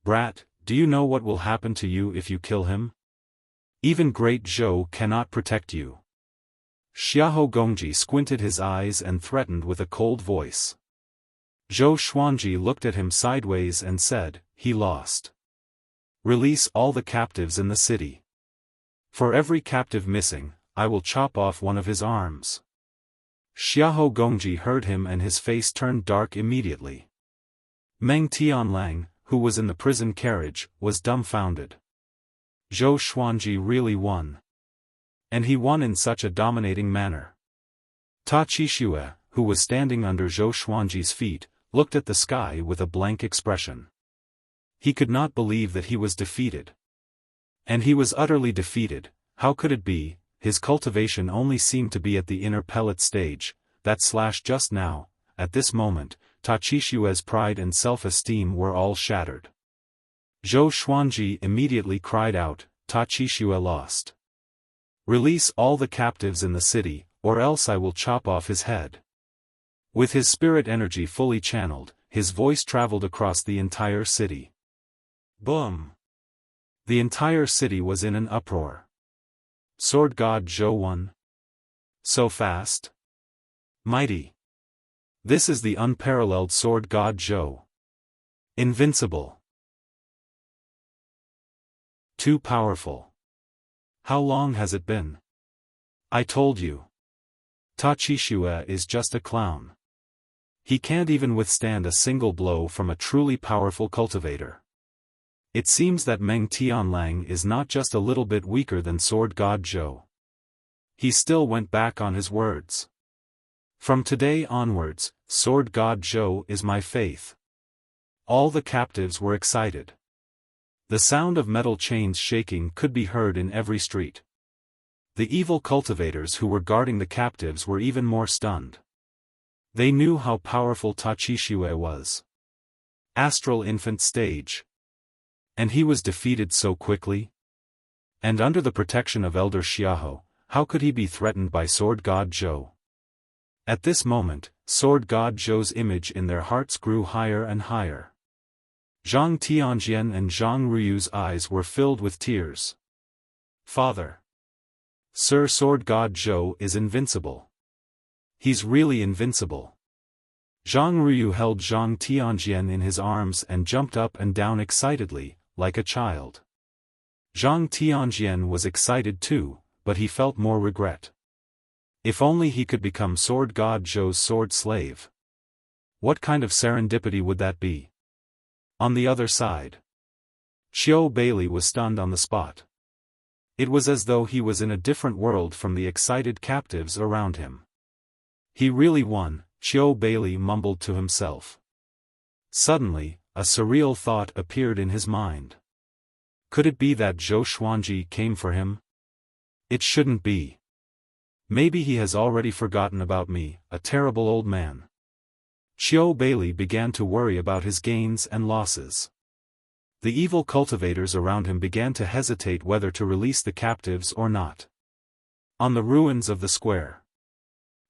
"Brat, do you know what will happen to you if you kill him? Even Great Zhou cannot protect you." Xiahou Gongji squinted his eyes and threatened with a cold voice. Zhou Xuanji looked at him sideways and said, "He lost. Release all the captives in the city. For every captive missing, I will chop off one of his arms." Xiahou Gongji heard him and his face turned dark immediately. Meng Tianlang, who was in the prison carriage, was dumbfounded. Zhou Xuanji really won. And he won in such a dominating manner. Ta Qixue, who was standing under Zhou Xuanji's feet, looked at the sky with a blank expression. He could not believe that he was defeated. And he was utterly defeated. How could it be? His cultivation only seemed to be at the inner pellet stage, just now, at this moment, Ta Qixue's pride and self-esteem were all shattered. Zhou Xuanji immediately cried out, "Ta Qixue lost. Release all the captives in the city, or else I will chop off his head." With his spirit energy fully channeled, his voice traveled across the entire city. Boom! The entire city was in an uproar. Sword God Zhou won. So fast? Mighty. This is the unparalleled Sword God Zhou. Invincible. Too powerful. How long has it been? I told you. Ta Qixue is just a clown. He can't even withstand a single blow from a truly powerful cultivator. It seems that Meng Tianlang is not just a little bit weaker than Sword God Zhou. He still went back on his words. From today onwards, Sword God Zhou is my faith. All the captives were excited. The sound of metal chains shaking could be heard in every street. The evil cultivators who were guarding the captives were even more stunned. They knew how powerful Ta Qixue was. Astral infant stage. And he was defeated so quickly? And under the protection of Elder Xiahou, how could he be threatened by Sword God Zhou? At this moment, Sword God Zhou's image in their hearts grew higher and higher. Zhang Tianjian and Zhang Ruyu's eyes were filled with tears. "Father! Sir, Sword God Zhou is invincible. He's really invincible." Zhang Ruyu held Zhang Tianjian in his arms and jumped up and down excitedly, like a child. Zhang Tianjian was excited too, but he felt more regret. If only he could become Sword God Zhou's sword slave. What kind of serendipity would that be? On the other side, Xiao Bailey was stunned on the spot. It was as though he was in a different world from the excited captives around him. He really won, Xiao Bailey mumbled to himself. Suddenly, a surreal thought appeared in his mind. Could it be that Zhou Xuanji came for him? It shouldn't be. Maybe he has already forgotten about me, a terrible old man. Xiao Bailey began to worry about his gains and losses. The evil cultivators around him began to hesitate whether to release the captives or not. On the ruins of the square,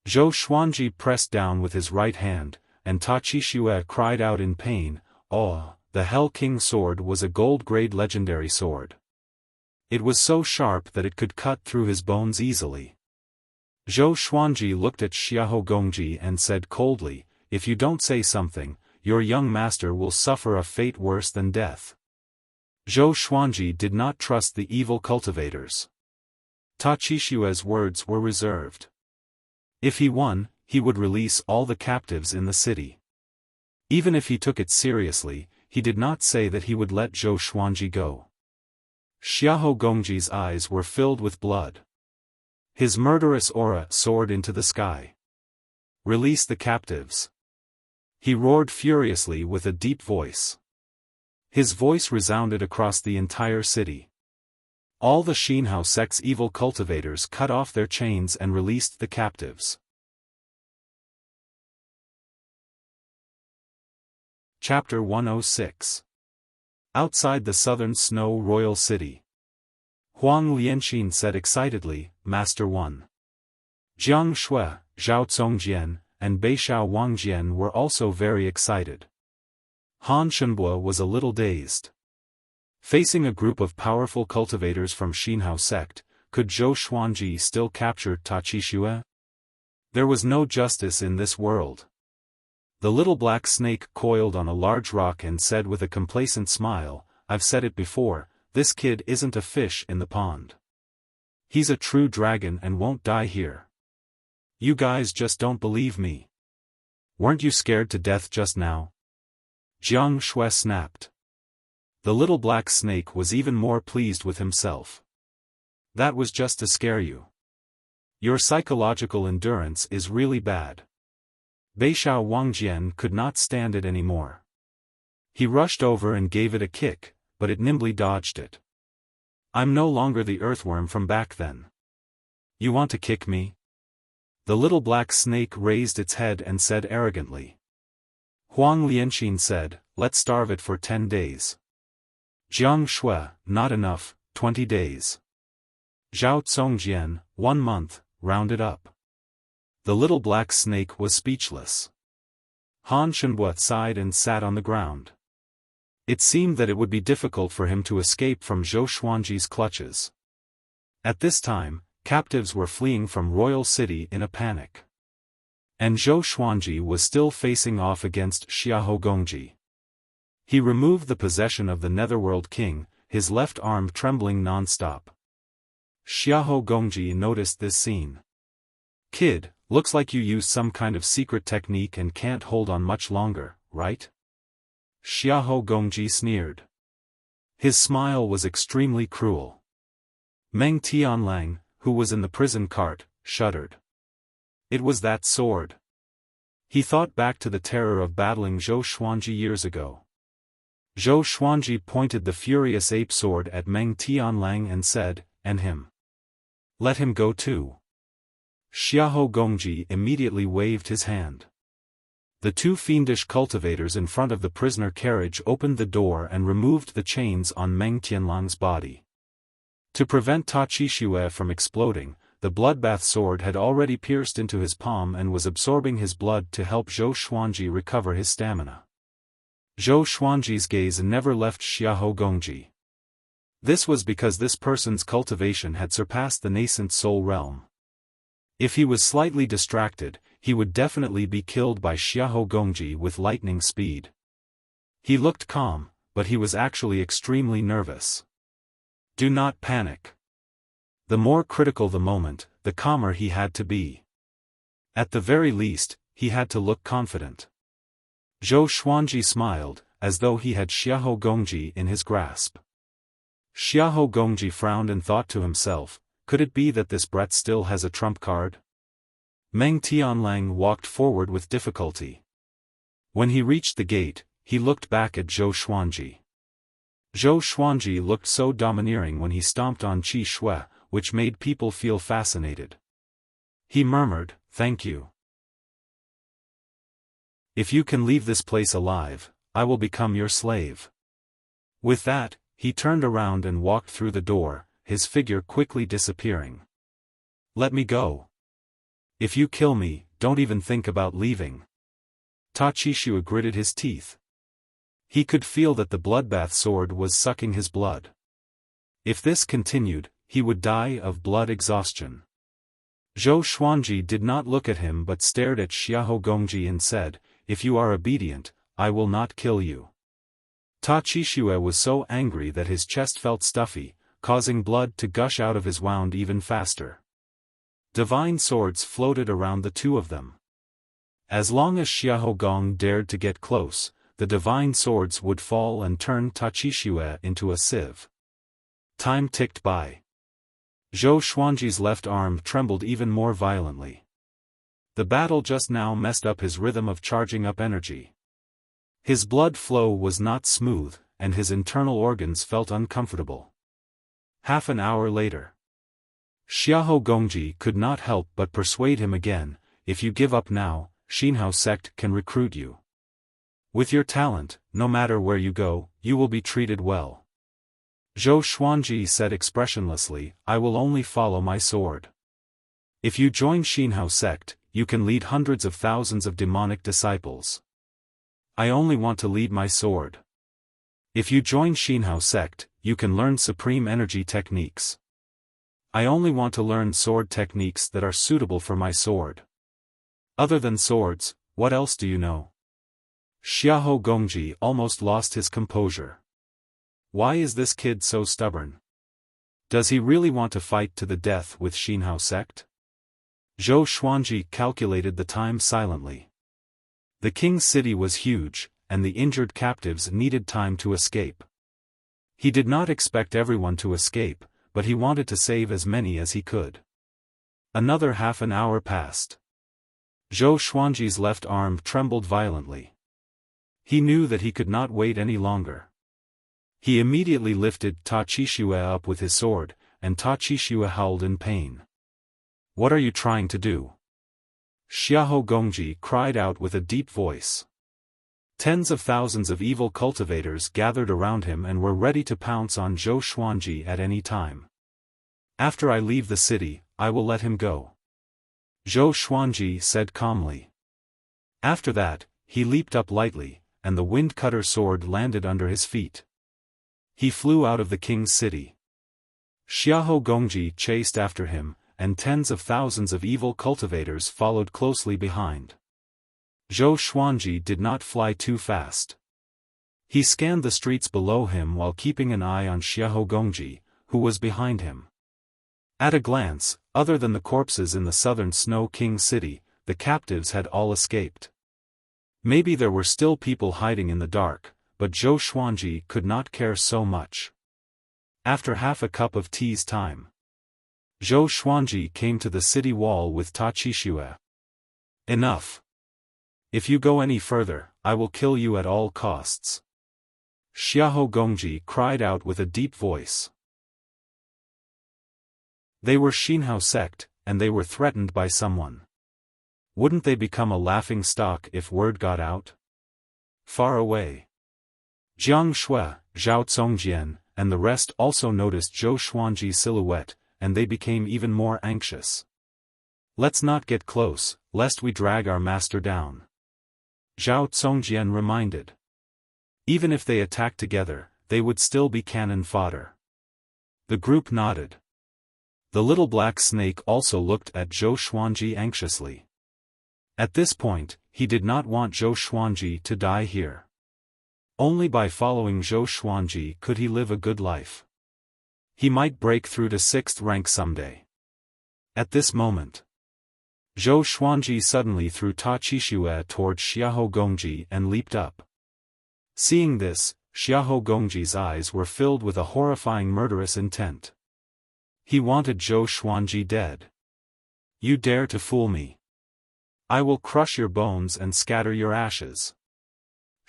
Zhou Xuanji pressed down with his right hand, and Ta Qixue cried out in pain, "Oh!" The Hell King sword was a gold-grade legendary sword. It was so sharp that it could cut through his bones easily. Zhou Xuanji looked at Xiahou Gongji and said coldly, "If you don't say something, your young master will suffer a fate worse than death." Zhou Xuanji did not trust the evil cultivators. Ta Qixue's words were reserved. If he won, he would release all the captives in the city. Even if he took it seriously, he did not say that he would let Zhou Xuanji go. Xiahou Gongji's eyes were filled with blood. His murderous aura soared into the sky. "Release the captives!" He roared furiously with a deep voice. His voice resounded across the entire city. All the Xinhao sect's evil cultivators cut off their chains and released the captives. Chapter 106. Outside the southern snow royal city. Huang Lianxin said excitedly, "Master 1. Jiang Shui, Zhao Congjian, and Beishao Wangjian were also very excited. Han Shenbo was a little dazed. Facing a group of powerful cultivators from Xinhao sect, could Zhou Xuanji still capture Ta Qixue? There was no justice in this world. The little black snake coiled on a large rock and said with a complacent smile, "I've said it before, this kid isn't a fish in the pond. He's a true dragon and won't die here. You guys just don't believe me. Weren't you scared to death just now?" Jiang Shui snapped. The little black snake was even more pleased with himself. "That was just to scare you. Your psychological endurance is really bad." Beishao Wangjian could not stand it anymore. He rushed over and gave it a kick, but it nimbly dodged it. "I'm no longer the earthworm from back then. You want to kick me?" The little black snake raised its head and said arrogantly. Huang Lianxin said, "Let's starve it for 10 days. Jiang Shui, not enough, 20 days. Zhao Congjian, 1 month, round it up." The little black snake was speechless. Han Shenbo sighed and sat on the ground. It seemed that it would be difficult for him to escape from Zhou Xuanji's clutches. At this time, captives were fleeing from Royal City in a panic. And Zhou Xuanji was still facing off against Xiahou Gongji. He removed the possession of the Netherworld King, his left arm trembling non-stop. Xiahou Gongji noticed this scene. "Kid, looks like you used some kind of secret technique and can't hold on much longer, right?" Xiahou Gongji sneered. His smile was extremely cruel. Meng Tianlang, who was in the prison cart, shuddered. It was that sword. He thought back to the terror of battling Zhou Xuanji years ago. Zhou Xuanji pointed the furious ape sword at Meng Tianlang and said, "And him. Let him go too." Xiahou Gongji immediately waved his hand. The 2 fiendish cultivators in front of the prisoner carriage opened the door and removed the chains on Meng Tianlang's body. To prevent Ta Qixue from exploding, the bloodbath sword had already pierced into his palm and was absorbing his blood to help Zhou Xuanji recover his stamina. Zhou Xuanji's gaze never left Xiahou Gongji. This was because this person's cultivation had surpassed the nascent soul realm. If he was slightly distracted, he would definitely be killed by Xiahou Gongji with lightning speed. He looked calm, but he was actually extremely nervous. Do not panic. The more critical the moment, the calmer he had to be. At the very least, he had to look confident. Zhou Xuanji smiled, as though he had Xiahou Gongji in his grasp. Xiahou Gongji frowned and thought to himself, could it be that this brat still has a trump card? Meng Tianlang walked forward with difficulty. When he reached the gate, he looked back at Zhou Xuanji. Zhou Xuanji looked so domineering when he stomped on Qi Shui, which made people feel fascinated. He murmured, "Thank you. If you can leave this place alive, I will become your slave." With that, he turned around and walked through the door, his figure quickly disappearing. "Let me go. If you kill me, don't even think about leaving." Ta Qixue gritted his teeth. He could feel that the bloodbath sword was sucking his blood. If this continued, he would die of blood exhaustion. Zhou Xuanji did not look at him but stared at Xiahou Gongji and said, "If you are obedient, I will not kill you." Ta Qixue was so angry that his chest felt stuffy, causing blood to gush out of his wound even faster. Divine swords floated around the 2 of them. As long as Xiahou Gong dared to get close, the divine swords would fall and turn Ta Qixue into a sieve. Time ticked by. Zhou Xuanji's left arm trembled even more violently. The battle just now messed up his rhythm of charging up energy. His blood flow was not smooth, and his internal organs felt uncomfortable. Half an hour later. Xiahou Gongji could not help but persuade him again, if you give up now, Xinhao sect can recruit you. With your talent, no matter where you go, you will be treated well. Zhou Xuanji said expressionlessly, I will only follow my sword. If you join Xinhao sect, you can lead hundreds of thousands of demonic disciples. I only want to lead my sword. If you join Xinhao sect, you can learn supreme energy techniques. I only want to learn sword techniques that are suitable for my sword. Other than swords, what else do you know? Xiahou Gongji almost lost his composure. Why is this kid so stubborn? Does he really want to fight to the death with Xinhao sect? Zhou Xuanji calculated the time silently. The king's city was huge, and the injured captives needed time to escape. He did not expect everyone to escape, but he wanted to save as many as he could. Another half an hour passed. Zhou Xuanji's left arm trembled violently. He knew that he could not wait any longer. He immediately lifted Ta Qixue up with his sword, and Ta Qixue howled in pain. What are you trying to do? Xiahou Gongji cried out with a deep voice. Tens of thousands of evil cultivators gathered around him and were ready to pounce on Zhou Xuanji at any time. After I leave the city, I will let him go. Zhou Xuanji said calmly. After that, he leaped up lightly, and the wind-cutter sword landed under his feet. He flew out of the king's city. Xiahou Gongji chased after him, and tens of thousands of evil cultivators followed closely behind. Zhou Xuanji did not fly too fast. He scanned the streets below him while keeping an eye on Xiahou Gongji, who was behind him. At a glance, other than the corpses in the southern Snow King city, the captives had all escaped. Maybe there were still people hiding in the dark, but Zhou Xuanji could not care so much. After half a cup of tea's time, Zhou Xuanji came to the city wall with Ta Qixue. Enough. If you go any further, I will kill you at all costs. Xiahou Gongji cried out with a deep voice. They were Xinhao sect, and they were threatened by someone. Wouldn't they become a laughing stock if word got out? Far away. Jiang Shui, Zhao Congjian, and the rest also noticed Zhou Xuanji's silhouette, and they became even more anxious. Let's not get close, lest we drag our master down. Zhao Congjian reminded. Even if they attacked together, they would still be cannon fodder. The group nodded. The little black snake also looked at Zhou Xuanji anxiously. At this point, he did not want Zhou Xuanji to die here. Only by following Zhou Xuanji could he live a good life. He might break through to 6th rank someday. At this moment, Zhou Xuanji suddenly threw Ta Qixue towards Xiahou Gongji and leaped up. Seeing this, Xiahou Gongji's eyes were filled with a horrifying murderous intent. He wanted Zhou Xuanji dead. You dare to fool me? I will crush your bones and scatter your ashes.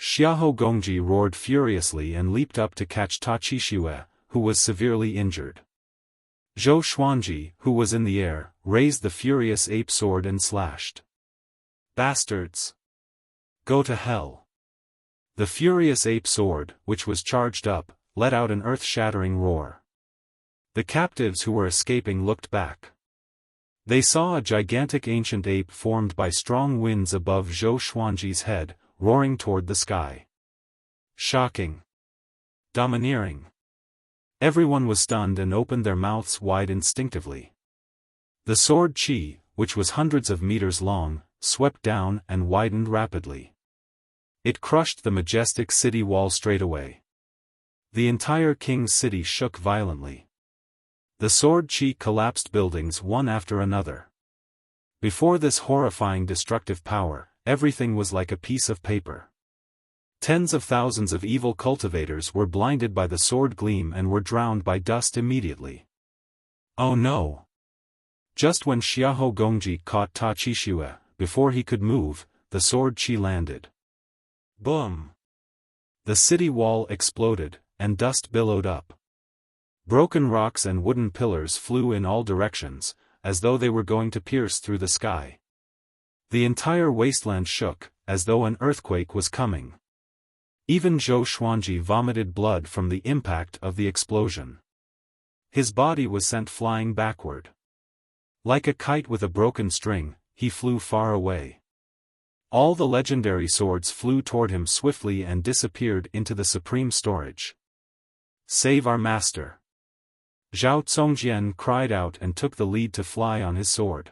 Xiahou Gongji roared furiously and leaped up to catch Ta Qixue, who was severely injured. Zhou Xuanji, who was in the air, raised the furious ape sword and slashed. Bastards! Go to hell! The furious ape sword, which was charged up, let out an earth-shattering roar. The captives who were escaping looked back. They saw a gigantic ancient ape formed by strong winds above Zhou Xuanji's head, roaring toward the sky. Shocking. Domineering. Everyone was stunned and opened their mouths wide instinctively. The sword Qi, which was hundreds of meters long, swept down and widened rapidly. It crushed the majestic city wall straight away. The entire king's city shook violently. The sword Qi collapsed buildings one after another. Before this horrifying destructive power, everything was like a piece of paper. Tens of thousands of evil cultivators were blinded by the sword gleam and were drowned by dust immediately. Oh no! Just when Xiahou Gongji caught Ta Qixue, before he could move, the sword chi landed. Boom! The city wall exploded, and dust billowed up. Broken rocks and wooden pillars flew in all directions, as though they were going to pierce through the sky. The entire wasteland shook, as though an earthquake was coming. Even Zhou Xuanji vomited blood from the impact of the explosion. His body was sent flying backward. Like a kite with a broken string, he flew far away. All the legendary swords flew toward him swiftly and disappeared into the supreme storage. Save our master! Zhao Congjian cried out and took the lead to fly on his sword.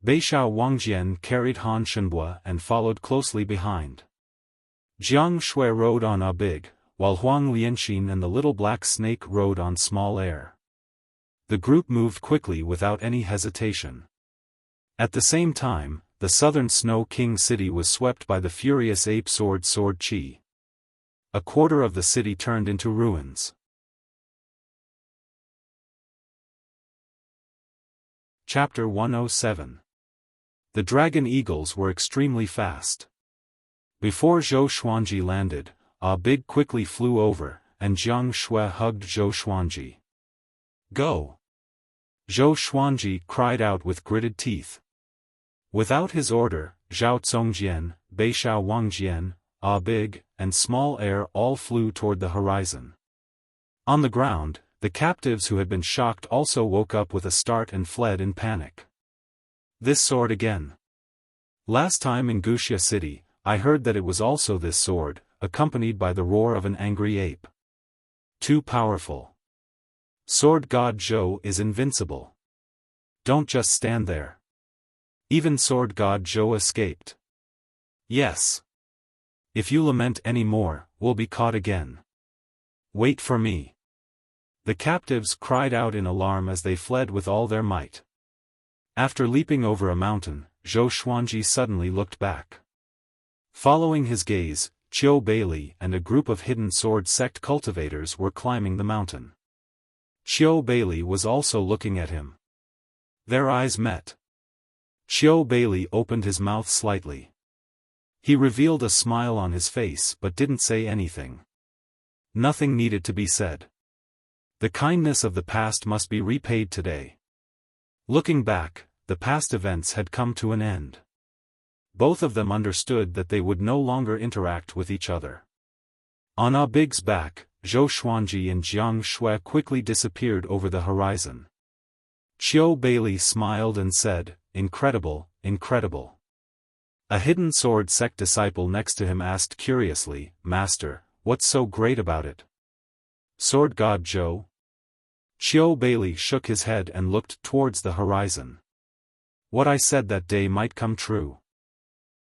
Beixiao Wangjian carried Han Shenbua and followed closely behind. Jiang Shui rode on a big, while Huang Lianxin and the little black snake rode on small air. The group moved quickly without any hesitation. At the same time, the southern Snow King city was swept by the furious ape sword chi. A quarter of the city turned into ruins. Chapter 107. The dragon eagles were extremely fast. Before Zhou Xuanji landed, a big quickly flew over, and Jiang Shui hugged Zhou Xuanji. Go! Zhou Xuanji cried out with gritted teeth. Without his order, Zhao Congjian, Beixiao Wangjian, a big, and small air all flew toward the horizon. On the ground, the captives who had been shocked also woke up with a start and fled in panic. This sword again. Last time in Wuxia city, I heard that it was also this sword, accompanied by the roar of an angry ape. Too powerful. Sword God Zhou is invincible. Don't just stand there. Even Sword God Zhou escaped. Yes. If you lament any more, we'll be caught again. Wait for me. The captives cried out in alarm as they fled with all their might. After leaping over a mountain, Zhou Xuanji suddenly looked back. Following his gaze, Qiu Beili and a group of hidden sword sect cultivators were climbing the mountain. Qiu Beili was also looking at him. Their eyes met. Qiu Beili opened his mouth slightly. He revealed a smile on his face but didn't say anything. Nothing needed to be said. The kindness of the past must be repaid today. Looking back, the past events had come to an end. Both of them understood that they would no longer interact with each other. On Ah Big's back, Zhou Xuanji and Jiang Shui quickly disappeared over the horizon. Qiu Beili smiled and said, "Incredible, incredible." A hidden sword sect disciple next to him asked curiously, "Master, what's so great about it?" Sword God Zhou? Qiu Beili shook his head and looked towards the horizon. What I said that day might come true.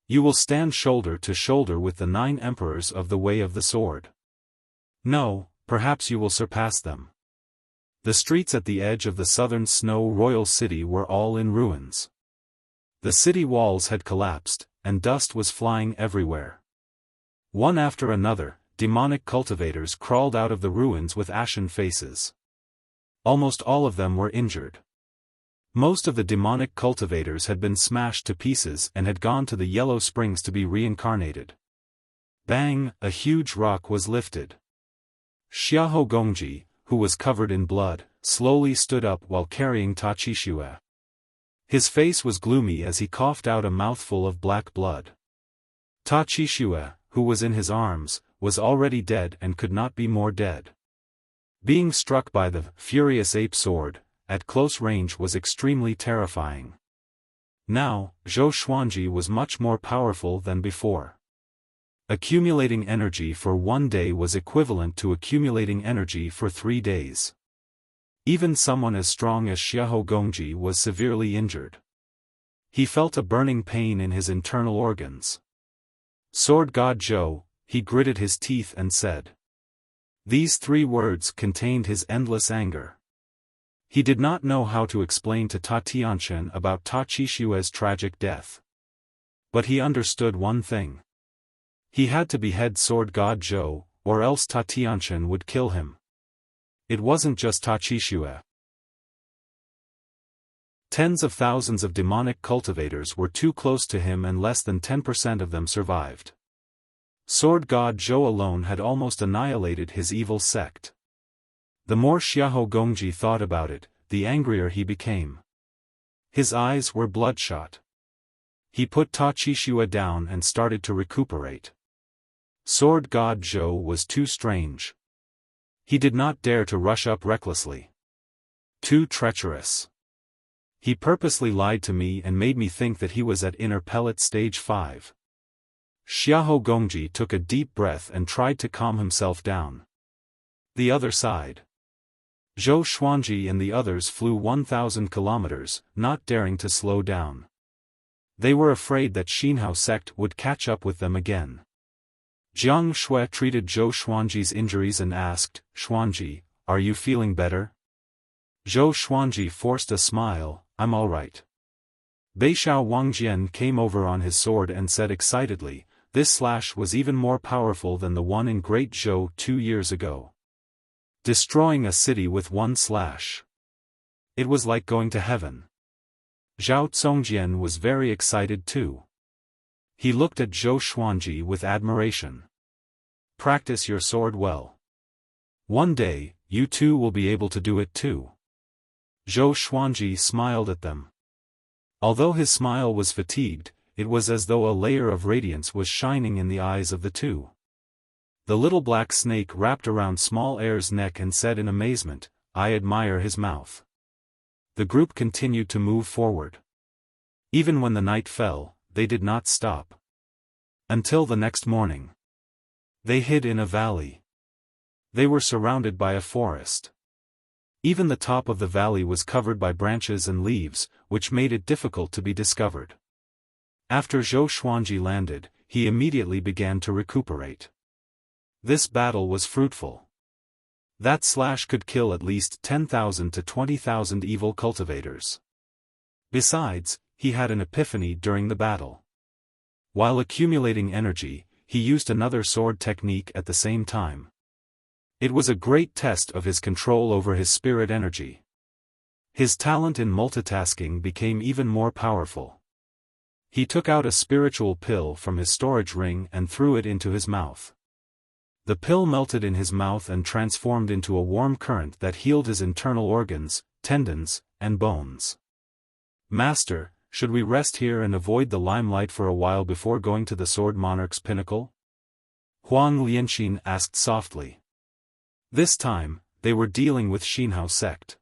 You will stand shoulder to shoulder with the 9 emperors of the Way of the Sword. No, perhaps you will surpass them. The streets at the edge of the southern Snow Royal City were all in ruins. The city walls had collapsed, and dust was flying everywhere. One after another, demonic cultivators crawled out of the ruins with ashen faces. Almost all of them were injured. Most of the demonic cultivators had been smashed to pieces and had gone to the Yellow Springs to be reincarnated. Bang! A huge rock was lifted. Xiahou Gongji, who was covered in blood, slowly stood up while carrying Ta Qixue. His face was gloomy as he coughed out a mouthful of black blood. Ta Qixue, who was in his arms, was already dead and could not be more dead. Being struck by the furious ape sword, at close range was extremely terrifying. Now, Zhou Xuanji was much more powerful than before. Accumulating energy for 1 day was equivalent to accumulating energy for 3 days. Even someone as strong as Xiahou Gongji was severely injured. He felt a burning pain in his internal organs. Sword God Zhou, he gritted his teeth and said. These 3 words contained his endless anger. He did not know how to explain to Ta Tianchen about Ta Qixue's tragic death. But he understood one thing. He had to behead Sword God Zhou, or else Ta Tianchen would kill him. It wasn't just Ta Qixue. Tens of thousands of demonic cultivators were too close to him and less than 10% of them survived. Sword God Zhou alone had almost annihilated his evil sect. The more Xiahou Gongji thought about it, the angrier he became. His eyes were bloodshot. He put Ta Qixue down and started to recuperate. Sword God Zhou was too strange. He did not dare to rush up recklessly. Too treacherous. He purposely lied to me and made me think that he was at inner pellet stage 5. Xiahou Gongji took a deep breath and tried to calm himself down. The other side. Zhou Xuanji and the others flew 1,000 kilometers, not daring to slow down. They were afraid that Xinhao sect would catch up with them again. Jiang Shui treated Zhou Xuanji's injuries and asked, "Xuanji, are you feeling better?" Zhou Xuanji forced a smile, "I'm all right." Beixiao Wangjian came over on his sword and said excitedly, "This slash was even more powerful than the one in Great Zhou 2 years ago. Destroying a city with one slash. It was like going to heaven." Zhao Congjian was very excited too. He looked at Zhou Xuanji with admiration. "Practice your sword well. One day, you too will be able to do it too." Zhou Xuanji smiled at them. Although his smile was fatigued, it was as though a layer of radiance was shining in the eyes of the two. The little black snake wrapped around Small Air's neck and said in amazement, "I admire his mouth." The group continued to move forward. Even when the night fell, they did not stop. Until the next morning. They hid in a valley. They were surrounded by a forest. Even the top of the valley was covered by branches and leaves, which made it difficult to be discovered. After Zhou Xuanji landed, he immediately began to recuperate. This battle was fruitful. That slash could kill at least 10,000 to 20,000 evil cultivators. Besides, he had an epiphany during the battle. While accumulating energy, he used another sword technique at the same time. It was a great test of his control over his spirit energy. His talent in multitasking became even more powerful. He took out a spiritual pill from his storage ring and threw it into his mouth. The pill melted in his mouth and transformed into a warm current that healed his internal organs, tendons, and bones. "Master, should we rest here and avoid the limelight for a while before going to the Sword Monarch's pinnacle?" Huang Lianxin asked softly. This time, they were dealing with Xinhao sect.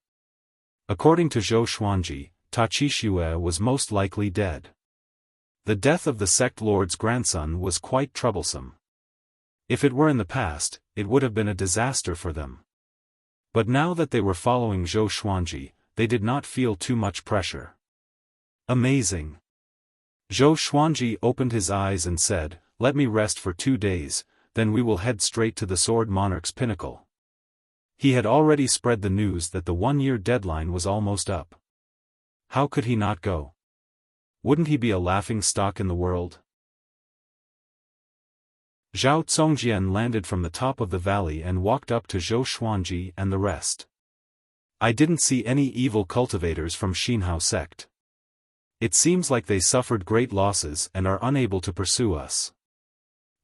According to Zhou Xuanji, Ta Qixue was most likely dead. The death of the sect lord's grandson was quite troublesome. If it were in the past, it would have been a disaster for them. But now that they were following Zhou Xuanji, they did not feel too much pressure. Amazing. Zhou Xuanji opened his eyes and said, "Let me rest for 2 days, then we will head straight to the Sword Monarch's pinnacle." He had already spread the news that the 1-year deadline was almost up. How could he not go? Wouldn't he be a laughing stock in the world? Zhao Congjian landed from the top of the valley and walked up to Zhou Xuanji and the rest. "I didn't see any evil cultivators from Xinhao sect. It seems like they suffered great losses and are unable to pursue us."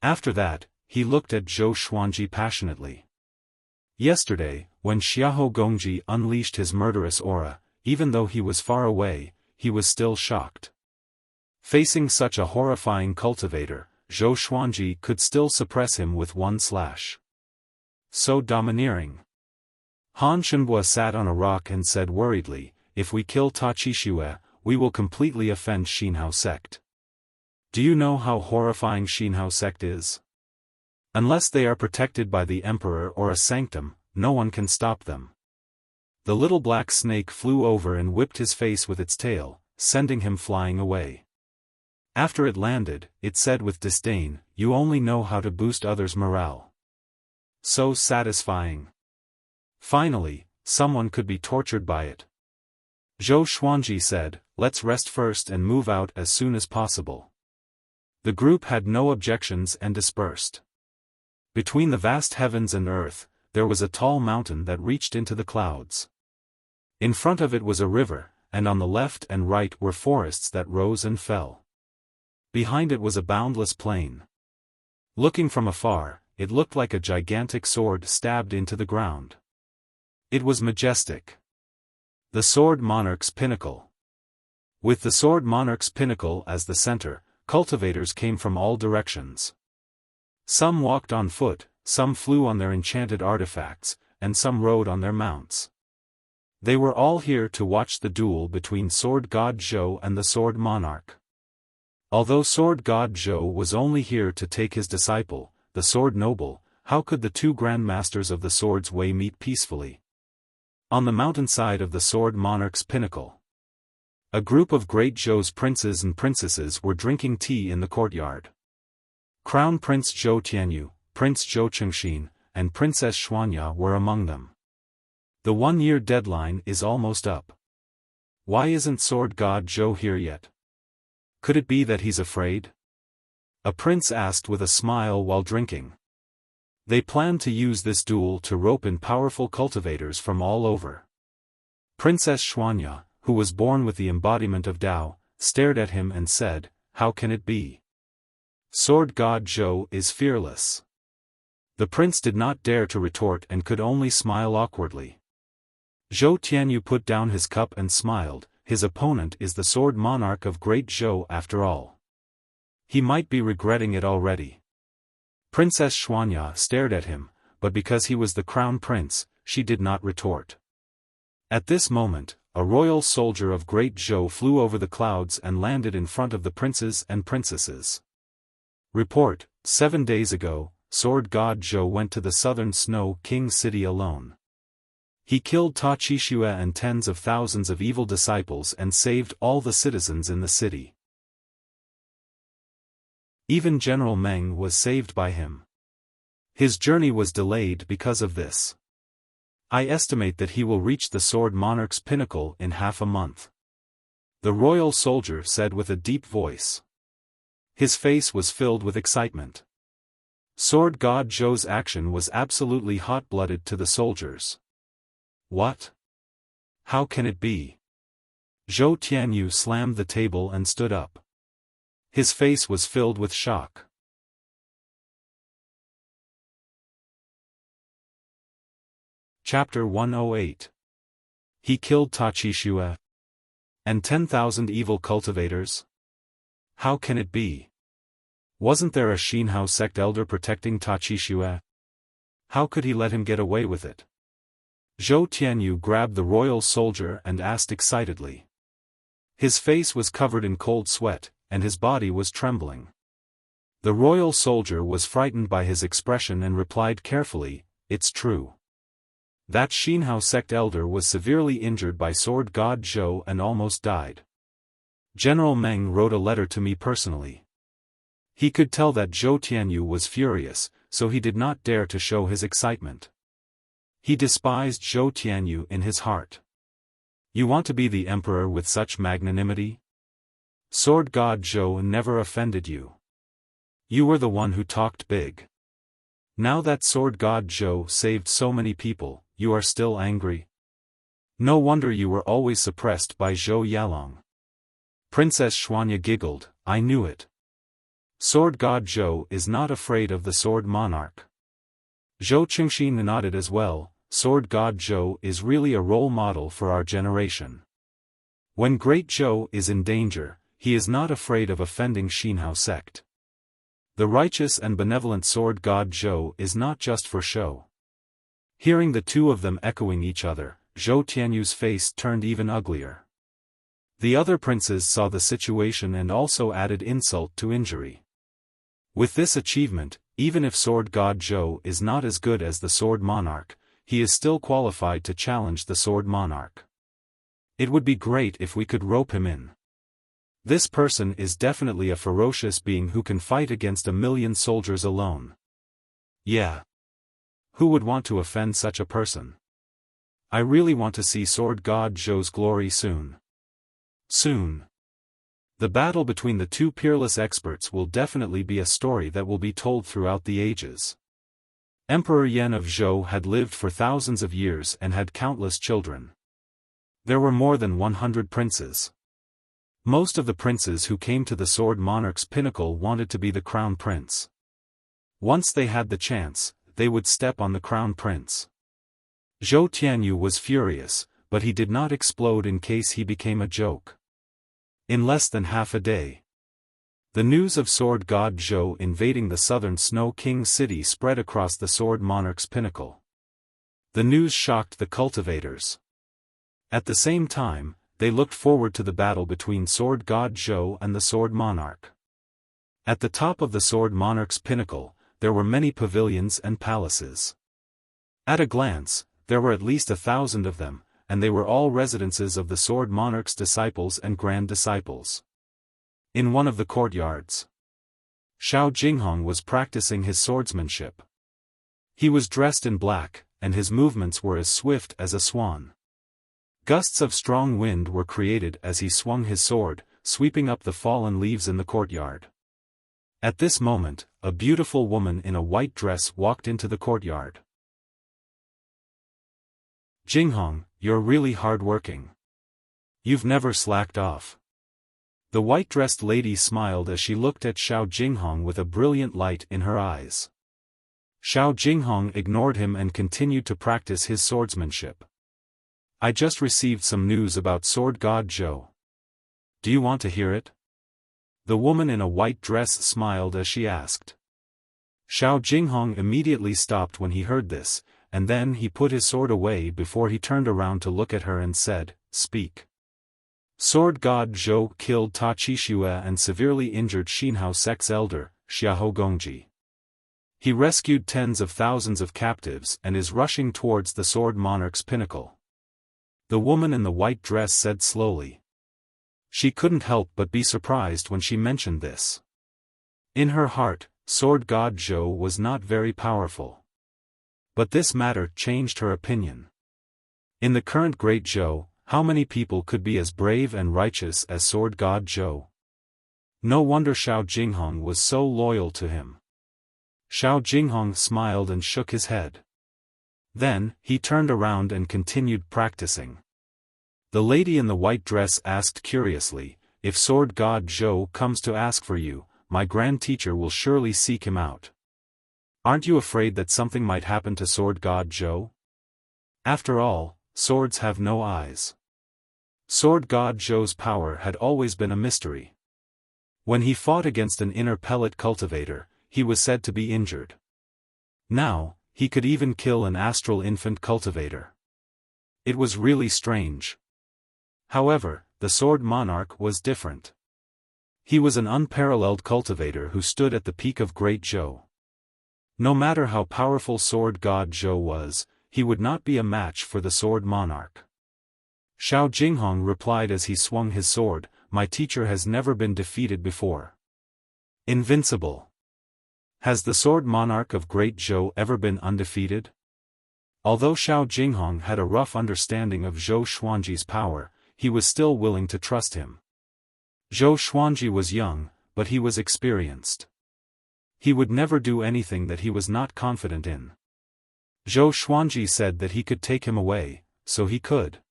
After that, he looked at Zhou Xuanji passionately. Yesterday, when Xiahou Gongji unleashed his murderous aura, even though he was far away, he was still shocked. Facing such a horrifying cultivator, Zhou Xuanji could still suppress him with one slash. So domineering. Han Shenbua sat on a rock and said worriedly, "If we kill Ta Qixue, we will completely offend Xinhao sect. Do you know how horrifying Xinhao sect is? Unless they are protected by the emperor or a sanctum, no one can stop them." The little black snake flew over and whipped his face with its tail, sending him flying away. After it landed, it said with disdain, "You only know how to boost others' morale. So satisfying. Finally, someone could be tortured by it." Zhou Xuanji said, "Let's rest first and move out as soon as possible." The group had no objections and dispersed. Between the vast heavens and earth, there was a tall mountain that reached into the clouds. In front of it was a river, and on the left and right were forests that rose and fell. Behind it was a boundless plain. Looking from afar, it looked like a gigantic sword stabbed into the ground. It was majestic. The Sword Monarch's Pinnacle. With the Sword Monarch's Pinnacle as the center, cultivators came from all directions. Some walked on foot, some flew on their enchanted artifacts, and some rode on their mounts. They were all here to watch the duel between Sword God Zhou and the Sword Monarch. Although Sword God Zhou was only here to take his disciple, the Sword Noble, how could the two Grandmasters of the Sword's Way meet peacefully? On the mountainside of the Sword Monarch's Pinnacle, a group of Great Zhou's princes and princesses were drinking tea in the courtyard. Crown Prince Zhou Tianyu, Prince Zhou Chengxin, and Princess Xuanya were among them. The 1-year deadline is almost up. Why isn't Sword God Zhou here yet? Could it be that he's afraid? A prince asked with a smile while drinking. They planned to use this duel to rope in powerful cultivators from all over. Princess Xuanya, who was born with the embodiment of Tao, stared at him and said, "How can it be? Sword God Zhou is fearless." The prince did not dare to retort and could only smile awkwardly. Zhou Tianyu put down his cup and smiled. His opponent is the Sword Monarch of Great Zhou after all. He might be regretting it already. Princess Xuanya stared at him, but because he was the crown prince, she did not retort. At this moment, a royal soldier of Great Zhou flew over the clouds and landed in front of the princes and princesses. Report: 7 days ago, Sword God Zhou went to the southern Snow King city alone. He killed Ta Qixue and tens of thousands of evil disciples and saved all the citizens in the city. Even General Meng was saved by him. His journey was delayed because of this. I estimate that he will reach the Sword Monarch's Pinnacle in half a month. The royal soldier said with a deep voice. His face was filled with excitement. Sword God Zhou's action was absolutely hot-blooded to the soldiers. What? How can it be? Zhou Tianyu slammed the table and stood up. His face was filled with shock. Chapter 108. He killed Ta Qixue and 10,000 evil cultivators? How can it be? Wasn't there a Xinhao sect elder protecting Ta Qixue? How could he let him get away with it? Zhou Tianyu grabbed the royal soldier and asked excitedly. His face was covered in cold sweat, and his body was trembling. The royal soldier was frightened by his expression and replied carefully, "It's true. That Xinhao sect elder was severely injured by Sword God Zhou and almost died. General Meng wrote a letter to me personally." He could tell that Zhou Tianyu was furious, so he did not dare to show his excitement. He despised Zhou Tianyu in his heart. You want to be the emperor with such magnanimity? Sword God Zhou never offended you. You were the one who talked big. Now that Sword God Zhou saved so many people, you are still angry? No wonder you were always suppressed by Zhou Yalong. Princess Xuanya giggled, "I knew it. Sword God Zhou is not afraid of the Sword Monarch." Zhou Chengxin nodded as well. Sword God Zhou is really a role model for our generation. When Great Zhou is in danger, he is not afraid of offending Xinhao sect. The righteous and benevolent Sword God Zhou is not just for show. Hearing the two of them echoing each other, Zhou Tianyu's face turned even uglier. The other princes saw the situation and also added insult to injury. With this achievement, even if Sword God Zhou is not as good as the Sword Monarch, he is still qualified to challenge the Sword Monarch. It would be great if we could rope him in. This person is definitely a ferocious being who can fight against 1,000,000 soldiers alone. Yeah. Who would want to offend such a person? I really want to see Sword God Zhou's glory soon. Soon. The battle between the two peerless experts will definitely be a story that will be told throughout the ages. Emperor Yan of Zhou had lived for thousands of years and had countless children. There were more than 100 princes. Most of the princes who came to the Sword Monarch's pinnacle wanted to be the crown prince. Once they had the chance, they would step on the crown prince. Zhou Tianyu was furious, but he did not explode in case he became a joke. In less than half a day, the news of Sword God Zhou invading the southern Snow King city spread across the Sword Monarch's pinnacle. The news shocked the cultivators. At the same time, they looked forward to the battle between Sword God Zhou and the Sword Monarch. At the top of the Sword Monarch's pinnacle, there were many pavilions and palaces. At a glance, there were at least 1,000 of them, and they were all residences of the Sword Monarch's disciples and grand disciples. In one of the courtyards, Xiao Jinghong was practicing his swordsmanship. He was dressed in black, and his movements were as swift as a swan. Gusts of strong wind were created as he swung his sword, sweeping up the fallen leaves in the courtyard. At this moment, a beautiful woman in a white dress walked into the courtyard. Jinghong, you're really hard-working. You've never slacked off. The white-dressed lady smiled as she looked at Xiao Jinghong with a brilliant light in her eyes. Xiao Jinghong ignored him and continued to practice his swordsmanship. I just received some news about Sword God Zhou. Do you want to hear it? The woman in a white dress smiled as she asked. Xiao Jinghong immediately stopped when he heard this, and then he put his sword away before he turned around to look at her and said, "Speak." Sword God Zhou killed Ta Qixue and severely injured Xinhao sect's elder, Xiahou Gongji. He rescued tens of thousands of captives and is rushing towards the Sword Monarch's pinnacle. The woman in the white dress said slowly. She couldn't help but be surprised when she mentioned this. In her heart, Sword God Zhou was not very powerful. But this matter changed her opinion. In the current Great Zhou, how many people could be as brave and righteous as Sword God Zhou? No wonder Xiao Jinghong was so loyal to him. Xiao Jinghong smiled and shook his head. Then, he turned around and continued practicing. The lady in the white dress asked curiously, "If Sword God Zhou comes to ask for you, my grand teacher will surely seek him out. Aren't you afraid that something might happen to Sword God Zhou? After all, swords have no eyes." Sword God Zhou's power had always been a mystery. When he fought against an inner pellet cultivator, he was said to be injured. Now, he could even kill an astral infant cultivator. It was really strange. However, the Sword Monarch was different. He was an unparalleled cultivator who stood at the peak of Great Zhou. No matter how powerful Sword God Zhou was, he would not be a match for the Sword Monarch. Xiao Jinghong replied as he swung his sword, "My teacher has never been defeated before. Invincible. Has the Sword Monarch of Great Zhou ever been undefeated?" Although Xiao Jinghong had a rough understanding of Zhou Xuanji's power, he was still willing to trust him. Zhou Xuanji was young, but he was experienced. He would never do anything that he was not confident in. Zhou Xuanji said that he could take him away, so he could.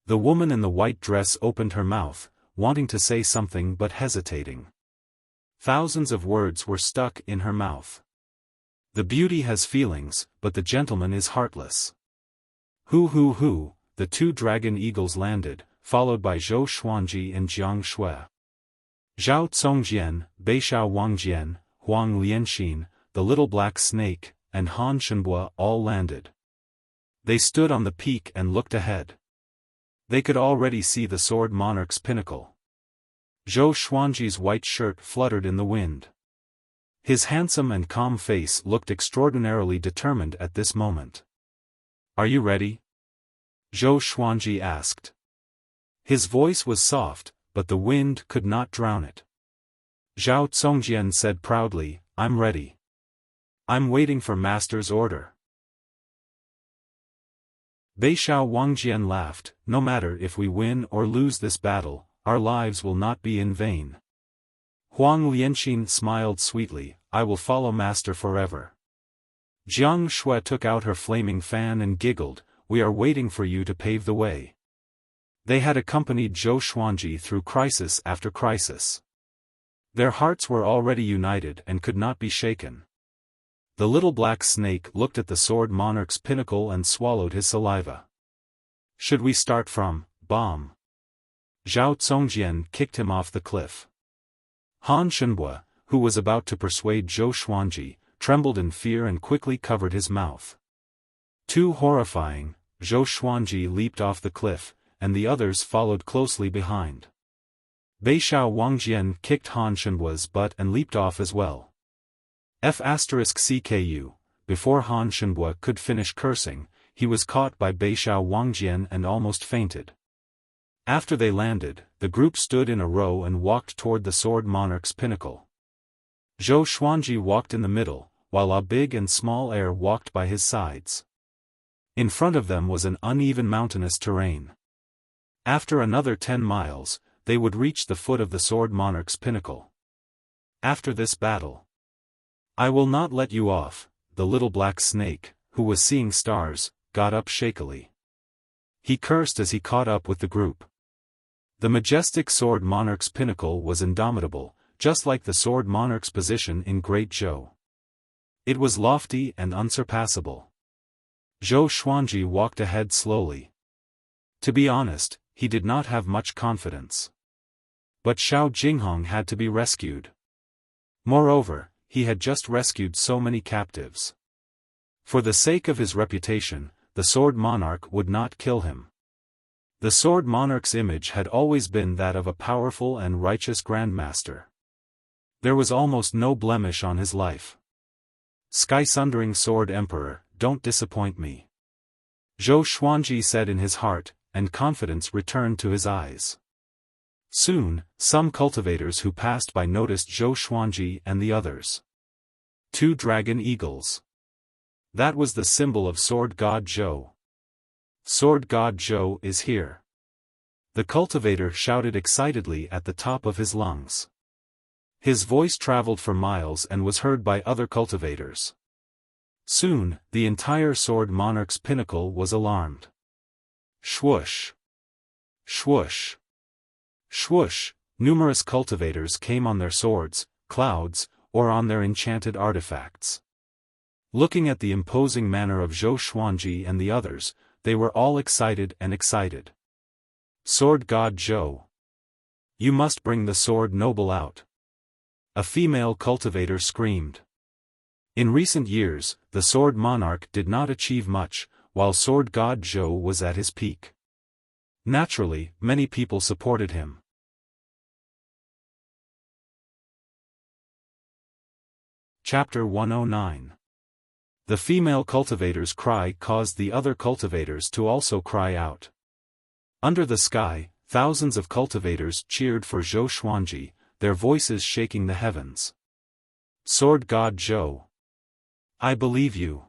The woman in the white dress opened her mouth, wanting to say something but hesitating. Thousands of words were stuck in her mouth. The beauty has feelings, but the gentleman is heartless. Hu, the two dragon eagles landed, followed by Zhou Xuanji and Jiang Shui. Zhao Congjian, Beishao Wangjian, Huang Lianxin, the little black snake, and Han Shenbua all landed. They stood on the peak and looked ahead. They could already see the Sword Monarch's pinnacle. Zhou Xuanji's white shirt fluttered in the wind. His handsome and calm face looked extraordinarily determined at this moment. "Are you ready?" Zhou Xuanji asked. His voice was soft, but the wind could not drown it. Zhao Congjian said proudly, "I'm ready. I'm waiting for Master's order." Beishao Wangjian laughed, "No matter if we win or lose this battle, our lives will not be in vain. Huang Lianxin smiled sweetly, I will follow master forever. Jiang Shui took out her flaming fan and giggled, we are waiting for you to pave the way. They had accompanied Zhou Xuanji through crisis after crisis. Their hearts were already united and could not be shaken. The little black snake looked at the sword monarch's pinnacle and swallowed his saliva. Should we start from, bomb? Zhao Congjian kicked him off the cliff. Han Shenbua, who was about to persuade Zhou Xuanji, trembled in fear and quickly covered his mouth. Too horrifying, Zhou Xuanji leaped off the cliff, and the others followed closely behind. Beixiao Wangjian kicked Han Shenbua's butt and leaped off as well. F***CKU, before Han Shenbua could finish cursing, he was caught by Beixiao Wangjian and almost fainted. After they landed, the group stood in a row and walked toward the sword monarch's pinnacle. Zhou Xuanji walked in the middle, while a big and small heir walked by his sides. In front of them was an uneven mountainous terrain. After another 10 miles, they would reach the foot of the sword monarch's pinnacle. After this battle, I will not let you off, the little black snake, who was seeing stars, got up shakily. He cursed as he caught up with the group. The majestic sword monarch's pinnacle was indomitable, just like the sword monarch's position in Great Zhou. It was lofty and unsurpassable. Zhou Xuanji walked ahead slowly. To be honest, he did not have much confidence. But Xiao Jinghong had to be rescued. Moreover, he had just rescued so many captives. For the sake of his reputation, the sword monarch would not kill him. The sword monarch's image had always been that of a powerful and righteous grandmaster. There was almost no blemish on his life. Sky-sundering sword emperor, don't disappoint me. Zhou Xuanji said in his heart, and confidence returned to his eyes. Soon, some cultivators who passed by noticed Zhou Xuanji and the others. 2 dragon eagles. That was the symbol of Sword God Zhou. Sword God Zhou is here. The cultivator shouted excitedly at the top of his lungs. His voice traveled for miles and was heard by other cultivators. Soon, the entire sword monarch's pinnacle was alarmed. Swoosh! Swoosh! Swoosh! Numerous cultivators came on their swords, clouds, or on their enchanted artifacts. Looking at the imposing manner of Zhou Xuanji and the others, they were all excited and excited. Sword God Zhou! You must bring the sword noble out! A female cultivator screamed. In recent years, the sword monarch did not achieve much, while Sword God Zhou was at his peak. Naturally, many people supported him. Chapter 109. The female cultivator's cry caused the other cultivators to also cry out. Under the sky, thousands of cultivators cheered for Zhou Xuanji, their voices shaking the heavens. Sword God Zhou! I believe you.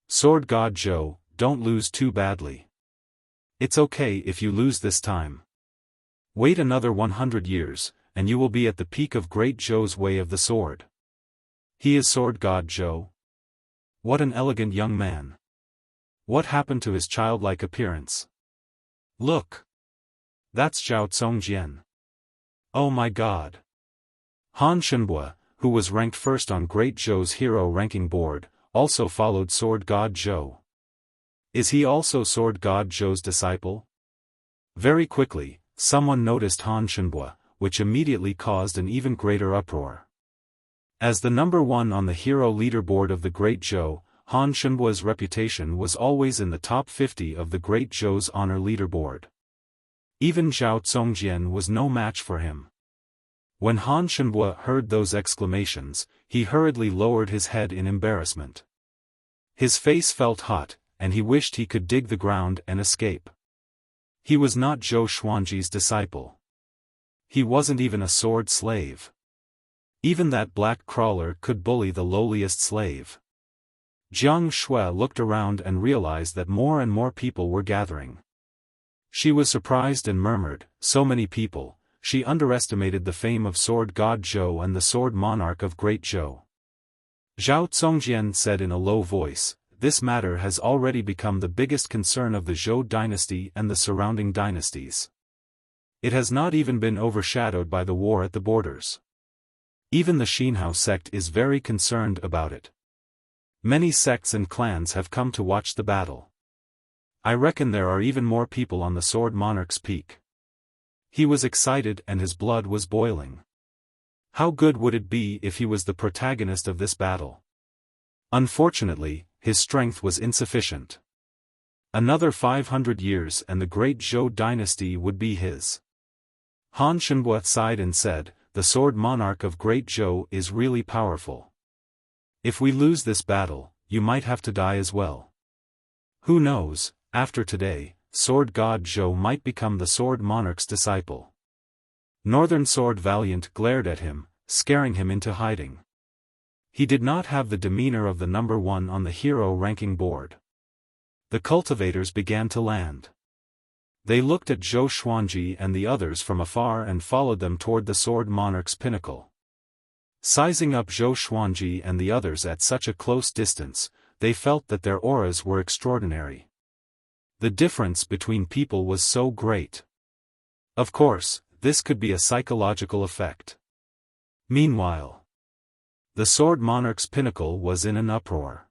Sword God Zhou, don't lose too badly. It's okay if you lose this time. Wait another 100 years, and you will be at the peak of Great Zhou's way of the sword. He is Sword God Zhou. What an elegant young man. What happened to his childlike appearance? Look! That's Zhao Congjian. Oh my God! Han Shenbua, who was ranked first on Great Zhou's hero ranking board, also followed Sword God Zhou. Is he also Sword God Zhou's disciple? Very quickly, someone noticed Han Shenbua, which immediately caused an even greater uproar. As the number 1 on the hero leaderboard of the Great Zhou, Han Shenbua's reputation was always in the top 50 of the Great Zhou's honor leaderboard. Even Zhao Congjian was no match for him. When Han Shenbua heard those exclamations, he hurriedly lowered his head in embarrassment. His face felt hot, and he wished he could dig the ground and escape. He was not Zhou Xuanji's disciple. He wasn't even a sword slave. Even that black crawler could bully the lowliest slave. Jiang Shui looked around and realized that more and more people were gathering. She was surprised and murmured, "So many people." She underestimated the fame of Sword God Zhou and the Sword Monarch of Great Zhou. Zhao Congjian said in a low voice, "This matter has already become the biggest concern of the Zhou dynasty and the surrounding dynasties. It has not even been overshadowed by the war at the borders. Even the Xinhao sect is very concerned about it. Many sects and clans have come to watch the battle. I reckon there are even more people on the Sword Monarch's peak." He was excited and his blood was boiling. How good would it be if he was the protagonist of this battle? Unfortunately, his strength was insufficient. Another 500 years and the great Zhou dynasty would be his. Han Shenbua sighed and said, "The Sword Monarch of Great Zhou is really powerful. If we lose this battle, you might have to die as well. Who knows, after today, Sword God Zhou might become the Sword Monarch's disciple." Northern Sword Valiant glared at him, scaring him into hiding. He did not have the demeanor of the number one on the hero ranking board. The cultivators began to land. They looked at Zhou Xuanji and the others from afar and followed them toward the Sword Monarch's pinnacle. Sizing up Zhou Xuanji and the others at such a close distance, they felt that their auras were extraordinary. The difference between people was so great. Of course, this could be a psychological effect. Meanwhile, the Sword Monarch's pinnacle was in an uproar.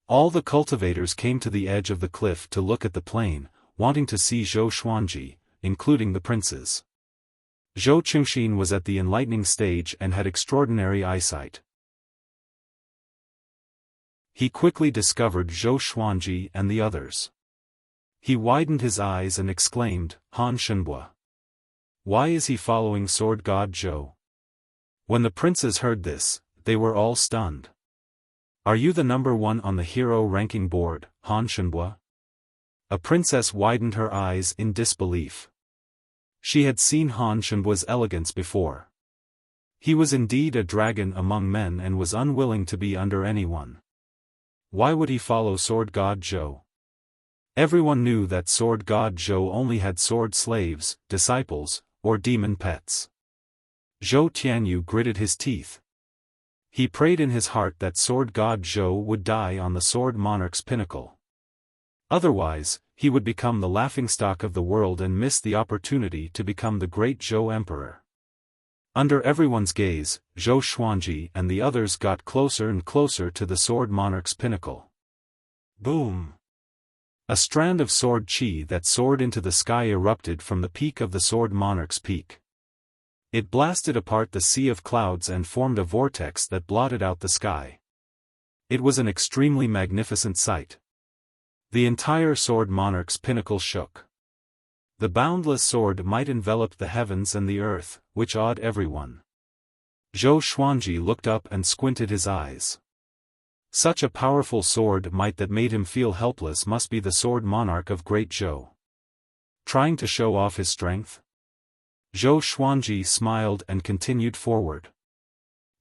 All the cultivators came to the edge of the cliff to look at the plain, wanting to see Zhou Xuanji, including the princes. Zhou Qingxin was at the enlightening stage and had extraordinary eyesight. He quickly discovered Zhou Xuanji and the others. He widened his eyes and exclaimed, "Han Shenbua. Why is he following Sword God Zhou?" When the princes heard this, they were all stunned. "Are you the number one on the hero ranking board, Han Shenbua?" A princess widened her eyes in disbelief. She had seen Han Shenbua's elegance before. He was indeed a dragon among men and was unwilling to be under anyone. Why would he follow Sword God Zhou? Everyone knew that Sword God Zhou only had sword slaves, disciples, or demon pets. Zhou Tianyu gritted his teeth. He prayed in his heart that Sword God Zhou would die on the Sword Monarch's pinnacle. Otherwise, he would become the laughingstock of the world and miss the opportunity to become the great Zhou Emperor. Under everyone's gaze, Zhou Xuanji and the others got closer and closer to the Sword Monarch's pinnacle. Boom! A strand of sword chi that soared into the sky erupted from the peak of the Sword Monarch's peak. It blasted apart the sea of clouds and formed a vortex that blotted out the sky. It was an extremely magnificent sight. The entire Sword Monarch's pinnacle shook. The boundless sword might enveloped the heavens and the earth, which awed everyone. Zhou Xuanji looked up and squinted his eyes. Such a powerful sword might that made him feel helpless must be the Sword Monarch of Great Zhou. Trying to show off his strength? Zhou Xuanji smiled and continued forward.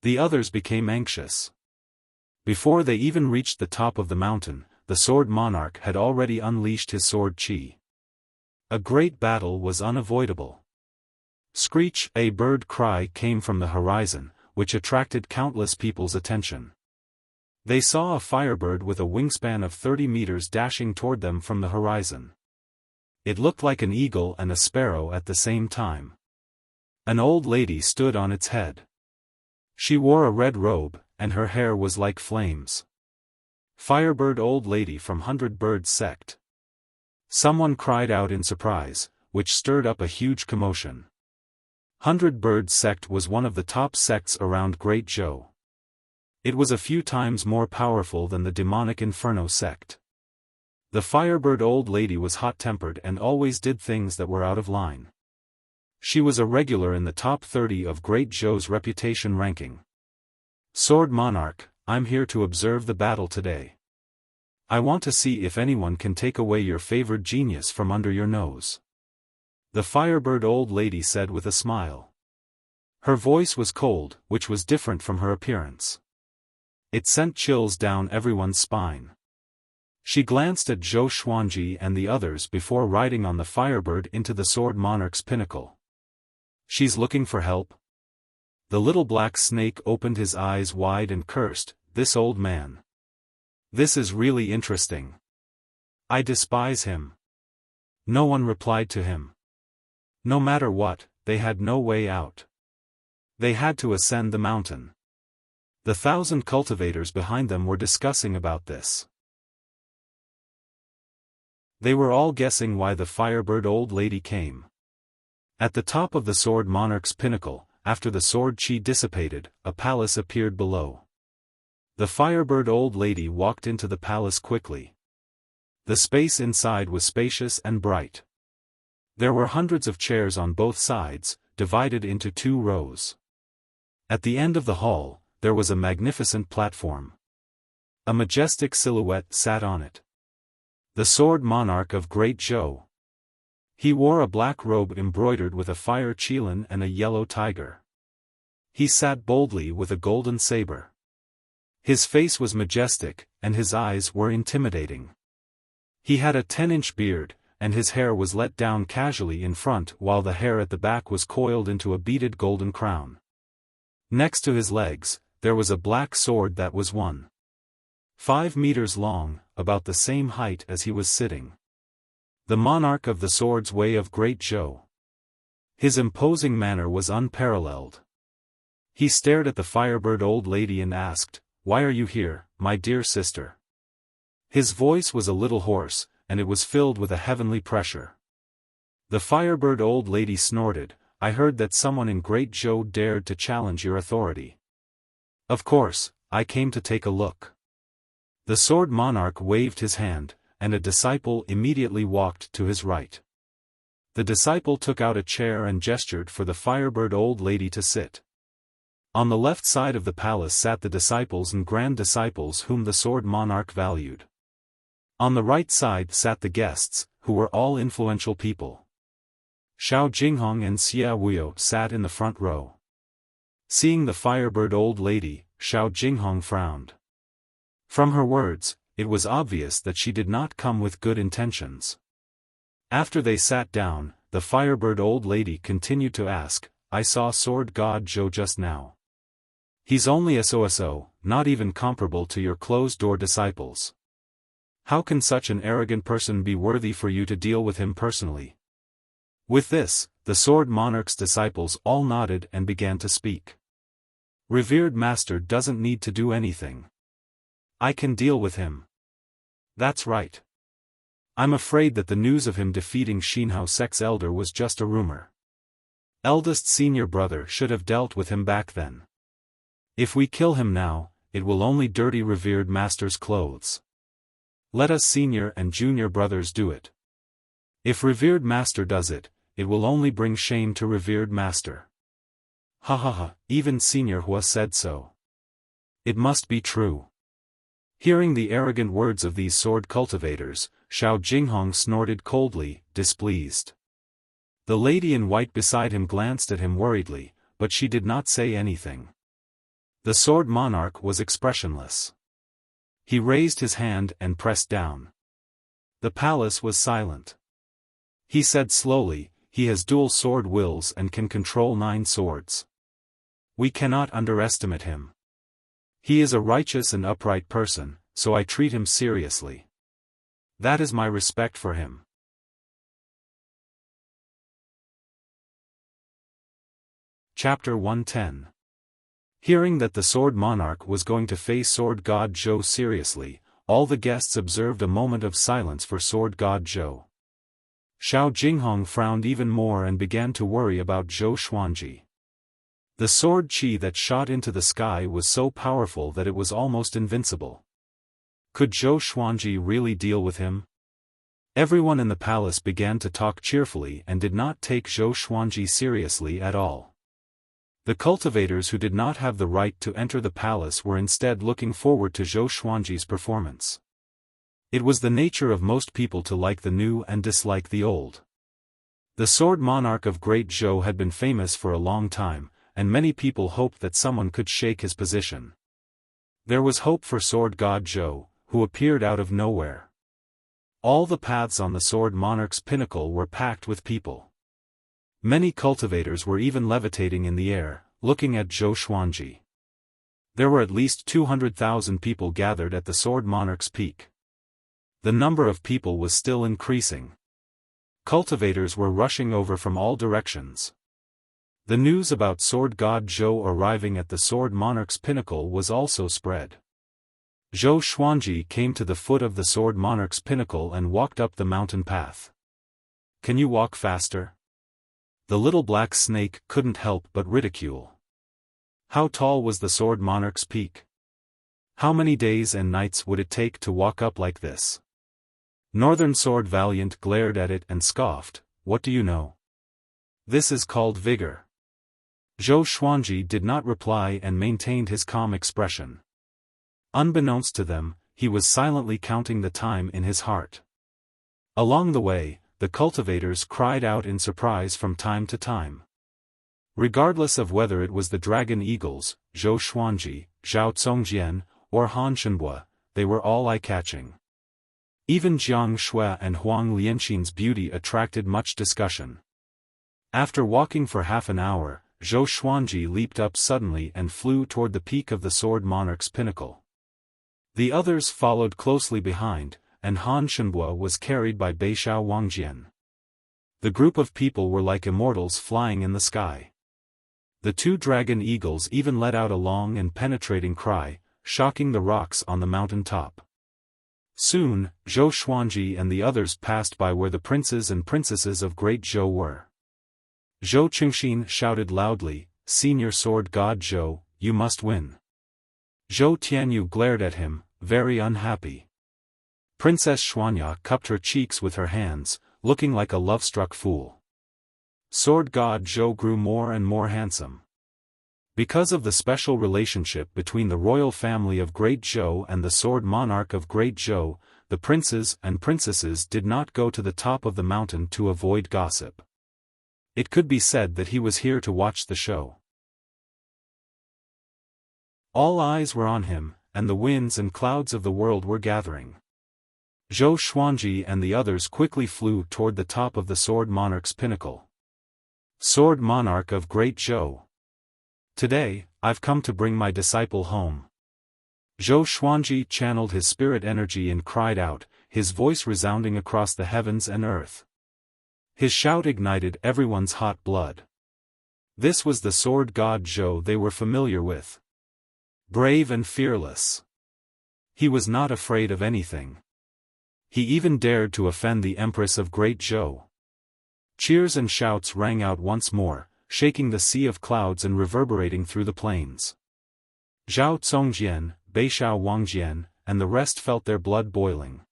The others became anxious. Before they even reached the top of the mountain, the Sword Monarch had already unleashed his sword chi. A great battle was unavoidable. Screech, a bird cry came from the horizon, which attracted countless people's attention. They saw a firebird with a wingspan of 30 meters dashing toward them from the horizon. It looked like an eagle and a sparrow at the same time. An old lady stood on its head. She wore a red robe, and her hair was like flames. Firebird old lady from 100 Birds sect. Someone cried out in surprise, which stirred up a huge commotion. 100 Birds sect was one of the top sects around Great Zhou. It was a few times more powerful than the demonic Inferno sect. The Firebird old lady was hot-tempered and always did things that were out of line. She was a regular in the top 30 of Great Zhou's reputation ranking. Sword Monarch, I'm here to observe the battle today. I want to see if anyone can take away your favored genius from under your nose. The Firebird old lady said with a smile. Her voice was cold, which was different from her appearance. It sent chills down everyone's spine. She glanced at Zhou Xuanji and the others before riding on the Firebird into the Sword Monarch's pinnacle. She's looking for help? The little black snake opened his eyes wide and cursed, "This old man. This is really interesting. I despise him." No one replied to him. No matter what, they had no way out. They had to ascend the mountain. The 1,000 cultivators behind them were discussing about this. They were all guessing why the Firebird old lady came. At the top of the Sword Monarch's pinnacle, after the sword chi dissipated, a palace appeared below. The Firebird old lady walked into the palace quickly. The space inside was spacious and bright. There were hundreds of chairs on both sides, divided into 2 rows. At the end of the hall, there was a magnificent platform. A majestic silhouette sat on it. The Sword Monarch of Great Zhou. He wore a black robe embroidered with a fire qilin and a yellow tiger. He sat boldly with a golden saber. His face was majestic, and his eyes were intimidating. He had a 10-inch beard, and his hair was let down casually in front while the hair at the back was coiled into a beaded golden crown. Next to his legs, there was a black sword that was 1.5 meters long, about the same height as he was sitting. The monarch of the Sword's Way of Great Zhou. His imposing manner was unparalleled. He stared at the Firebird old lady and asked, "Why are you here, my dear sister?" His voice was a little hoarse, and it was filled with a heavenly pressure. The Firebird old lady snorted, "I heard that someone in Great Zhou dared to challenge your authority. Of course, I came to take a look." The Sword Monarch waved his hand, and a disciple immediately walked to his right. The disciple took out a chair and gestured for the Firebird old lady to sit. On the left side of the palace sat the disciples and grand disciples whom the Sword Monarch valued. On the right side sat the guests, who were all influential people. Xiao Jinghong and Xia Wuyo sat in the front row. Seeing the Firebird old lady, Xiao Jinghong frowned. From her words, it was obvious that she did not come with good intentions. After they sat down, the Firebird old lady continued to ask, "I saw Sword God Zhou just now. He's only a so-so, not even comparable to your closed-door disciples. How can such an arrogant person be worthy for you to deal with him personally?" With this, the Sword Monarch's disciples all nodded and began to speak. "Revered Master doesn't need to do anything. I can deal with him." "That's right. I'm afraid that the news of him defeating Xinhao Sec's elder was just a rumor. Eldest senior brother should have dealt with him back then. If we kill him now, it will only dirty revered master's clothes. Let us senior and junior brothers do it. If revered master does it, it will only bring shame to revered master." Ha ha ha, even Senior Hua said so. It must be true. Hearing the arrogant words of these sword cultivators, Xiao Jinghong snorted coldly, displeased. The lady in white beside him glanced at him worriedly, but she did not say anything. The Sword Monarch was expressionless. He raised his hand and pressed down. The palace was silent. He said slowly, "He has dual sword wills and can control 9 swords. We cannot underestimate him. He is a righteous and upright person, so I treat him seriously. That is my respect for him." Chapter 110. Hearing that the Sword Monarch was going to face Sword God Zhou seriously, all the guests observed a moment of silence for Sword God Zhou. Xiao Jinghong frowned even more and began to worry about Zhou Xuanji. The sword chi that shot into the sky was so powerful that it was almost invincible. Could Zhou Xuanji really deal with him? Everyone in the palace began to talk cheerfully and did not take Zhou Xuanji seriously at all. The cultivators who did not have the right to enter the palace were instead looking forward to Zhou Xuanji's performance. It was the nature of most people to like the new and dislike the old. The Sword Monarch of Great Zhou had been famous for a long time, and many people hoped that someone could shake his position. There was hope for Sword God Zhou, who appeared out of nowhere. All the paths on the Sword Monarch's pinnacle were packed with people. Many cultivators were even levitating in the air, looking at Zhou Xuanji. There were at least 200,000 people gathered at the Sword Monarch's peak. The number of people was still increasing. Cultivators were rushing over from all directions. The news about Sword God Zhou arriving at the Sword Monarch's pinnacle was also spread. Zhou Xuanji came to the foot of the Sword Monarch's pinnacle and walked up the mountain path. "Can you walk faster?" The little black snake couldn't help but ridicule. How tall was the Sword Monarch's peak? How many days and nights would it take to walk up like this? Northern Sword Valiant glared at it and scoffed, "What do you know? This is called vigor." Zhou Xuanji did not reply and maintained his calm expression. Unbeknownst to them, he was silently counting the time in his heart. Along the way, the cultivators cried out in surprise from time to time. Regardless of whether it was the dragon eagles, Zhou Xuanji, Zhao Congjian, or Han Shenbua, they were all eye-catching. Even Jiang Shui and Huang Lianxin's beauty attracted much discussion. After walking for half an hour, Zhou Xuanji leaped up suddenly and flew toward the peak of the Sword Monarch's pinnacle. The others followed closely behind, and Han Shenbua was carried by Beishao Wangjian. The group of people were like immortals flying in the sky. The two dragon eagles even let out a long and penetrating cry, shocking the rocks on the mountain top. Soon, Zhou Xuanji and the others passed by where the princes and princesses of Great Zhou were. Zhou Qingxin shouted loudly, "Senior Sword God Zhou, you must win." Zhou Tianyu glared at him, very unhappy. Princess Xuanya cupped her cheeks with her hands, looking like a love-struck fool. Sword God Zhou grew more and more handsome. Because of the special relationship between the royal family of Great Zhou and the Sword Monarch of Great Zhou, the princes and princesses did not go to the top of the mountain to avoid gossip. It could be said that he was here to watch the show. All eyes were on him, and the winds and clouds of the world were gathering. Zhou Xuanji and the others quickly flew toward the top of the Sword Monarch's pinnacle. Sword Monarch of Great Zhou. Today, I've come to bring my disciple home. Zhou Xuanji channeled his spirit energy and cried out, his voice resounding across the heavens and earth. His shout ignited everyone's hot blood. This was the Sword God Zhou they were familiar with. Brave and fearless. He was not afraid of anything. He even dared to offend the Empress of Great Zhou. Cheers and shouts rang out once more, shaking the sea of clouds and reverberating through the plains. Zhao Congjian, Beishao Wangjian, and the rest felt their blood boiling.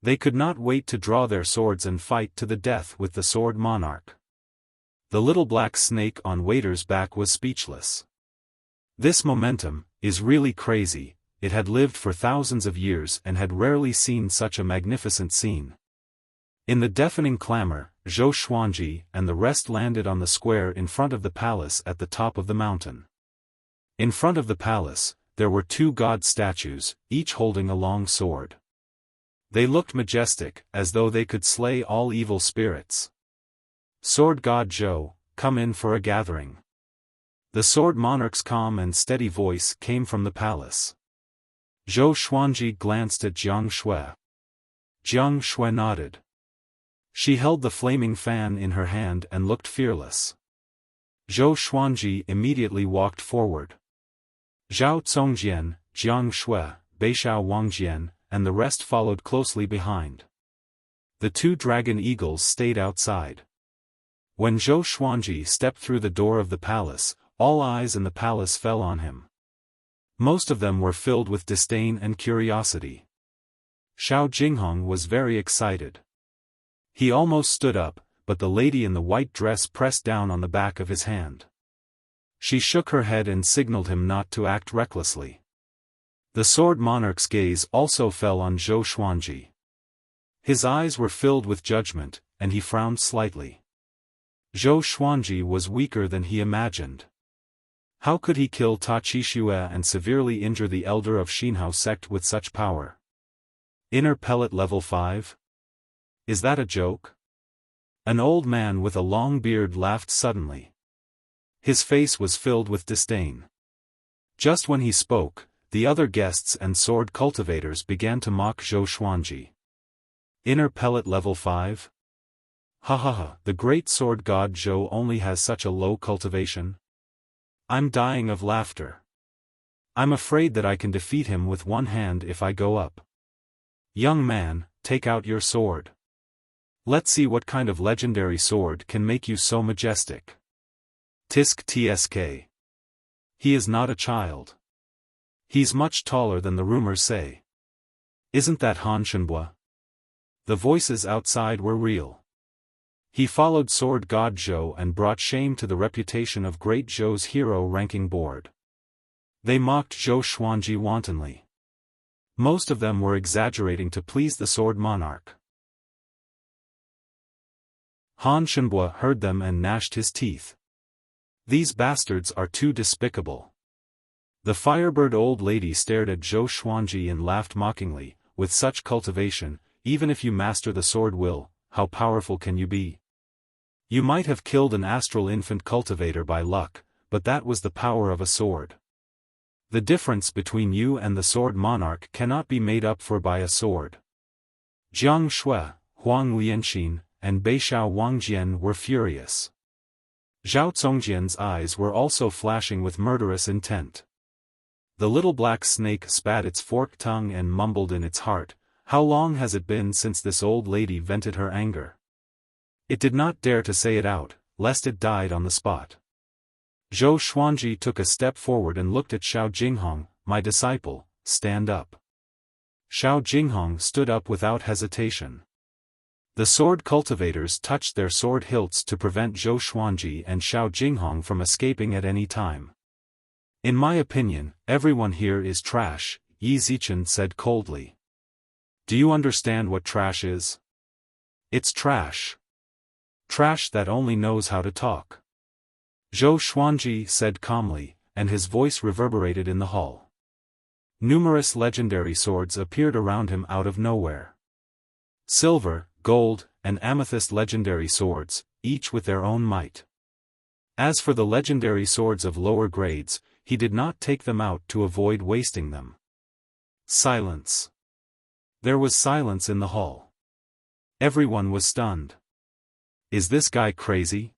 They could not wait to draw their swords and fight to the death with the Sword Monarch. The little black snake on Waiter's back was speechless. This momentum is really crazy. It had lived for thousands of years and had rarely seen such a magnificent scene. In the deafening clamor, Zhou Xuanji and the rest landed on the square in front of the palace at the top of the mountain. In front of the palace, there were two god statues, each holding a long sword. They looked majestic, as though they could slay all evil spirits. Sword God Zhou, come in for a gathering. The Sword Monarch's calm and steady voice came from the palace. Zhou Xuanji glanced at Jiang Shui. Jiang Shui nodded. She held the flaming fan in her hand and looked fearless. Zhou Xuanji immediately walked forward. Zhao Congjian, Jiang Shui, Beishao Wangjian, and the rest followed closely behind. The two dragon eagles stayed outside. When Zhou Xuanji stepped through the door of the palace, all eyes in the palace fell on him. Most of them were filled with disdain and curiosity. Xiao Jinghong was very excited. He almost stood up, but the lady in the white dress pressed down on the back of his hand. She shook her head and signaled him not to act recklessly. The Sword Monarch's gaze also fell on Zhou Xuanji. His eyes were filled with judgment, and he frowned slightly. Zhou Xuanji was weaker than he imagined. How could he kill Ta Qixue and severely injure the elder of Xinhao sect with such power? Inner pellet level 5? Is that a joke? An old man with a long beard laughed suddenly. His face was filled with disdain. Just when he spoke, the other guests and sword cultivators began to mock Zhou Xuanji. Inner pellet level 5? Ha ha ha, the great sword god Zhou only has such a low cultivation? I'm dying of laughter. I'm afraid that I can defeat him with one hand if I go up. Young man, take out your sword. Let's see what kind of legendary sword can make you so majestic. Tisk tsk. He is not a child. He's much taller than the rumors say. Isn't that Han Shenbua? The voices outside were real. He followed sword god Zhou and brought shame to the reputation of great Zhou's hero ranking board. They mocked Zhou Xuanji wantonly. Most of them were exaggerating to please the sword monarch. Han Shenbua heard them and gnashed his teeth. These bastards are too despicable. The firebird old lady stared at Zhou Xuanji and laughed mockingly. With such cultivation, even if you master the sword will, how powerful can you be? You might have killed an astral infant cultivator by luck, but that was the power of a sword. The difference between you and the sword monarch cannot be made up for by a sword. Jiang Shui, Huang Lianxin, and Beishao Wangjian were furious. Zhao Congjian's eyes were also flashing with murderous intent. The little black snake spat its forked tongue and mumbled in its heart, how long has it been since this old lady vented her anger? It did not dare to say it out, lest it died on the spot. Zhou Xuanji took a step forward and looked at Xiao Jinghong. My disciple, stand up. Xiao Jinghong stood up without hesitation. The sword cultivators touched their sword hilts to prevent Zhou Xuanji and Xiao Jinghong from escaping at any time. In my opinion, everyone here is trash, Yi Zichen said coldly. Do you understand what trash is? It's trash. Trash that only knows how to talk. Zhou Xuanji said calmly, and his voice reverberated in the hall. Numerous legendary swords appeared around him out of nowhere. Silver, gold, and amethyst legendary swords, each with their own might. As for the legendary swords of lower grades, he did not take them out to avoid wasting them. Silence. There was silence in the hall. Everyone was stunned. Is this guy crazy?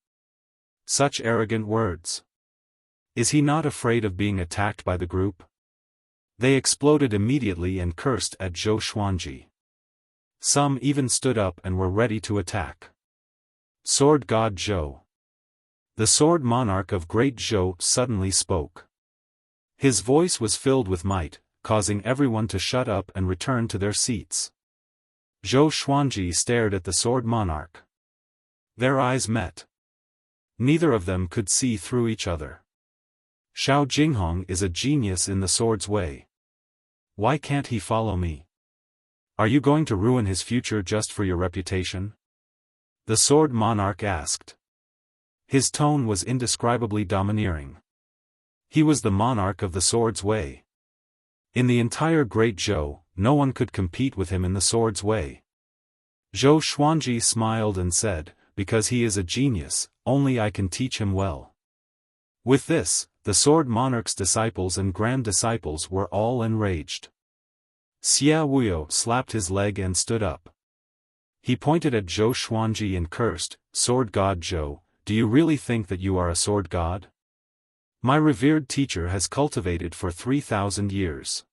Such arrogant words. Is he not afraid of being attacked by the group? They exploded immediately and cursed at Zhou Xuanji. Some even stood up and were ready to attack. Sword God Zhou. The sword monarch of Great Zhou suddenly spoke. His voice was filled with might, causing everyone to shut up and return to their seats. Zhou Xuanji stared at the sword monarch. Their eyes met. Neither of them could see through each other. Xiao Jinghong is a genius in the sword's way. Why can't he follow me? Are you going to ruin his future just for your reputation? The sword monarch asked. His tone was indescribably domineering. He was the monarch of the sword's way. In the entire Great Zhou, no one could compete with him in the sword's way. Zhou Xuanji smiled and said, because he is a genius, only I can teach him well. With this, the sword monarch's disciples and grand disciples were all enraged. Xia Wuyo slapped his leg and stood up. He pointed at Zhou Xuanji and cursed, Sword God Zhou, do you really think that you are a sword god? My revered teacher has cultivated for 3,000 years.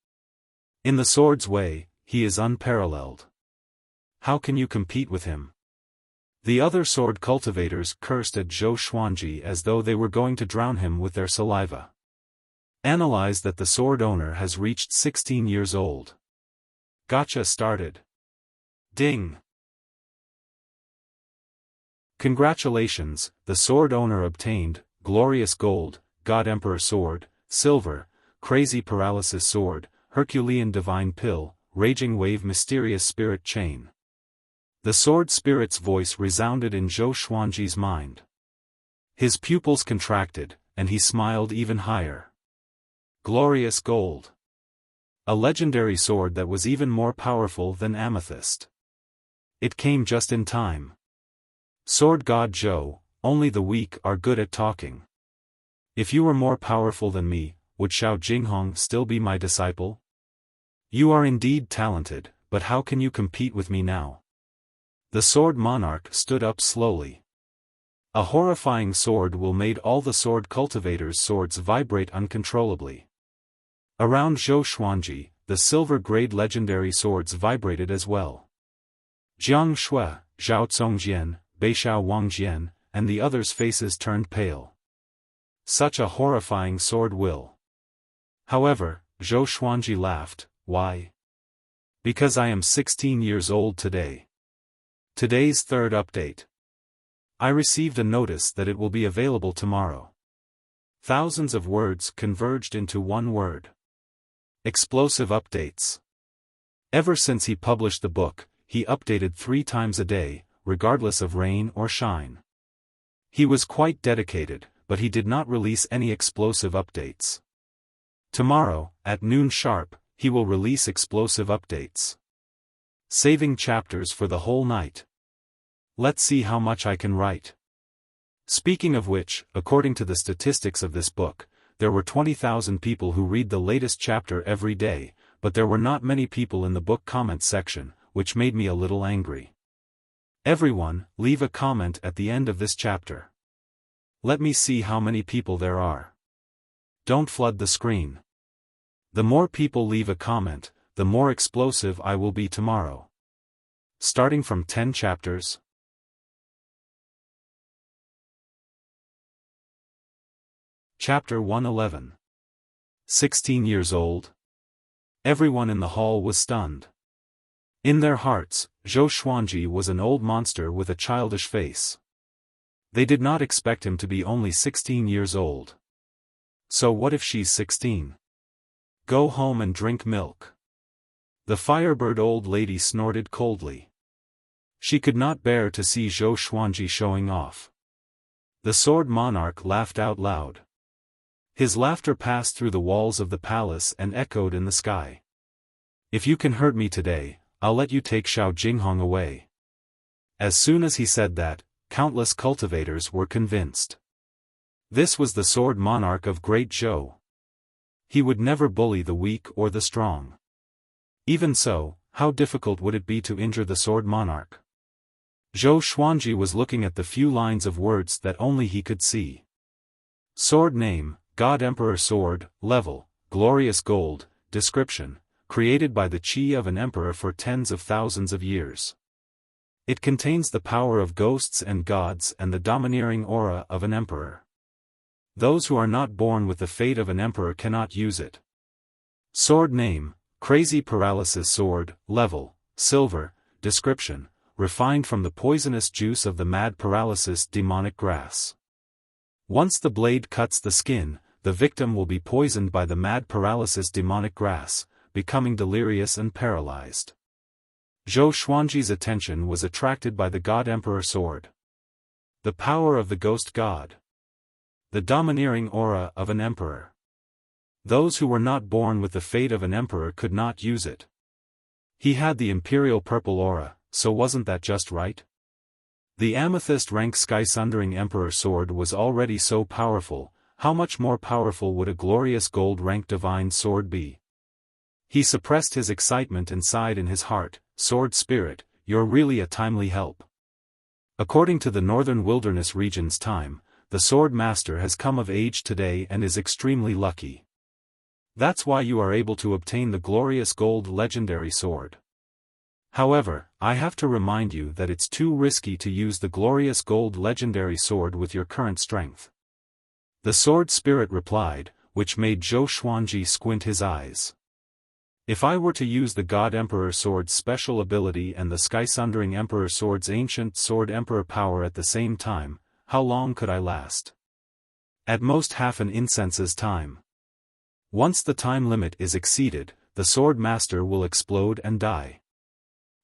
In the sword's way, he is unparalleled. How can you compete with him? The other sword cultivators cursed at Zhou Xuanji as though they were going to drown him with their saliva. Analyze that the sword owner has reached 16 years old. Gotcha started. Ding. Congratulations, the sword owner obtained, Glorious Gold, God Emperor Sword, Silver, Crazy Paralysis Sword, Herculean Divine Pill, Raging Wave Mysterious Spirit Chain. The sword spirit's voice resounded in Zhou Xuanji's mind. His pupils contracted, and he smiled even higher. Glorious Gold. A legendary sword that was even more powerful than amethyst. It came just in time. Sword God Zhou, only the weak are good at talking. If you were more powerful than me, would Xiao Jinghong still be my disciple? You are indeed talented, but how can you compete with me now? The sword monarch stood up slowly. A horrifying sword will made all the sword cultivators' swords vibrate uncontrollably. Around Zhou Xuanji, the silver-grade legendary swords vibrated as well. Jiang Shui, Zhao Congjian, Beixiao Wangjian, and the others' faces turned pale. Such a horrifying sword will. However, Zhou Xuanji laughed. Why? Because I am 16 years old today. Today's third update. I received a notice that it will be available tomorrow. Thousands of words converged into one word. Explosive updates. Ever since he published the book, he updated 3 times a day, regardless of rain or shine. He was quite dedicated, but he did not release any explosive updates. Tomorrow, at noon sharp, he will release explosive updates. Saving chapters for the whole night. Let's see how much I can write. Speaking of which, according to the statistics of this book, there were 20,000 people who read the latest chapter every day, but there were not many people in the book comment section, which made me a little angry. Everyone, leave a comment at the end of this chapter. Let me see how many people there are. Don't flood the screen. The more people leave a comment, the more explosive I will be tomorrow. Starting from 10 chapters. Chapter 111. 16 years old. Everyone in the hall was stunned. In their hearts, Zhou Xuanji was an old monster with a childish face. They did not expect him to be only 16 years old. So what if she's 16? Go home and drink milk. The firebird old lady snorted coldly. She could not bear to see Zhou Xuanji showing off. The sword monarch laughed out loud. His laughter passed through the walls of the palace and echoed in the sky. If you can hurt me today, I'll let you take Xiao Jinghong away. As soon as he said that, countless cultivators were convinced. This was the sword monarch of Great Zhou. He would never bully the weak or the strong. Even so, how difficult would it be to injure the sword monarch? Zhou Xuanji was looking at the few lines of words that only he could see. Sword name, God Emperor Sword, level, glorious gold, description, created by the chi of an emperor for tens of thousands of years. It contains the power of ghosts and gods and the domineering aura of an emperor. Those who are not born with the fate of an emperor cannot use it. Sword name, Crazy Paralysis Sword, level, silver, description, refined from the poisonous juice of the mad paralysis demonic grass. Once the blade cuts the skin, the victim will be poisoned by the mad paralysis demonic grass, becoming delirious and paralyzed. Zhou Xuanji's attention was attracted by the God Emperor Sword. The power of the ghost god. The domineering aura of an emperor. Those who were not born with the fate of an emperor could not use it. He had the imperial purple aura, so wasn't that just right? The amethyst rank sky-sundering emperor sword was already so powerful, how much more powerful would a glorious gold rank divine sword be? He suppressed his excitement and sighed in his heart, Sword Spirit, you're really a timely help. According to the Northern Wilderness region's time, the Sword Master has come of age today and is extremely lucky. That's why you are able to obtain the glorious gold legendary sword. However, I have to remind you that it's too risky to use the glorious gold legendary sword with your current strength. The Sword Spirit replied, which made Zhou Xuanji squint his eyes. If I were to use the God Emperor Sword's special ability and the Sky-Sundering Emperor Sword's ancient Sword Emperor power at the same time, how long could I last? At most half an incense's time. Once the time limit is exceeded, the Sword Master will explode and die.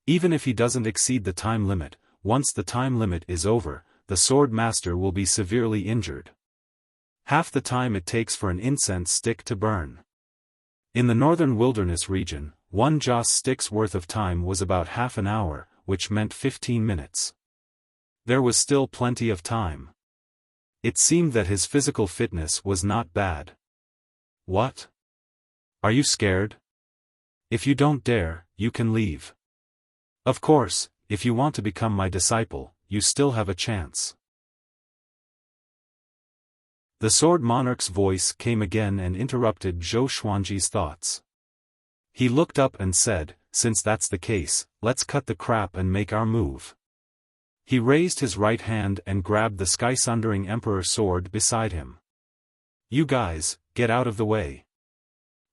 Even if he doesn't exceed the time limit, once the time limit is over, the Sword Master will be severely injured. Half the time it takes for an incense stick to burn. In the Northern Wilderness region, one joss stick's worth of time was about half an hour, which meant 15 minutes. There was still plenty of time. It seemed that his physical fitness was not bad. What? Are you scared? If you don't dare, you can leave. Of course, if you want to become my disciple, you still have a chance. The Sword Monarch's voice came again and interrupted Zhou Xuanji's thoughts. He looked up and said, "Since that's the case, let's cut the crap and make our move." He raised his right hand and grabbed the sky-sundering Emperor sword beside him. "You guys, get out of the way,"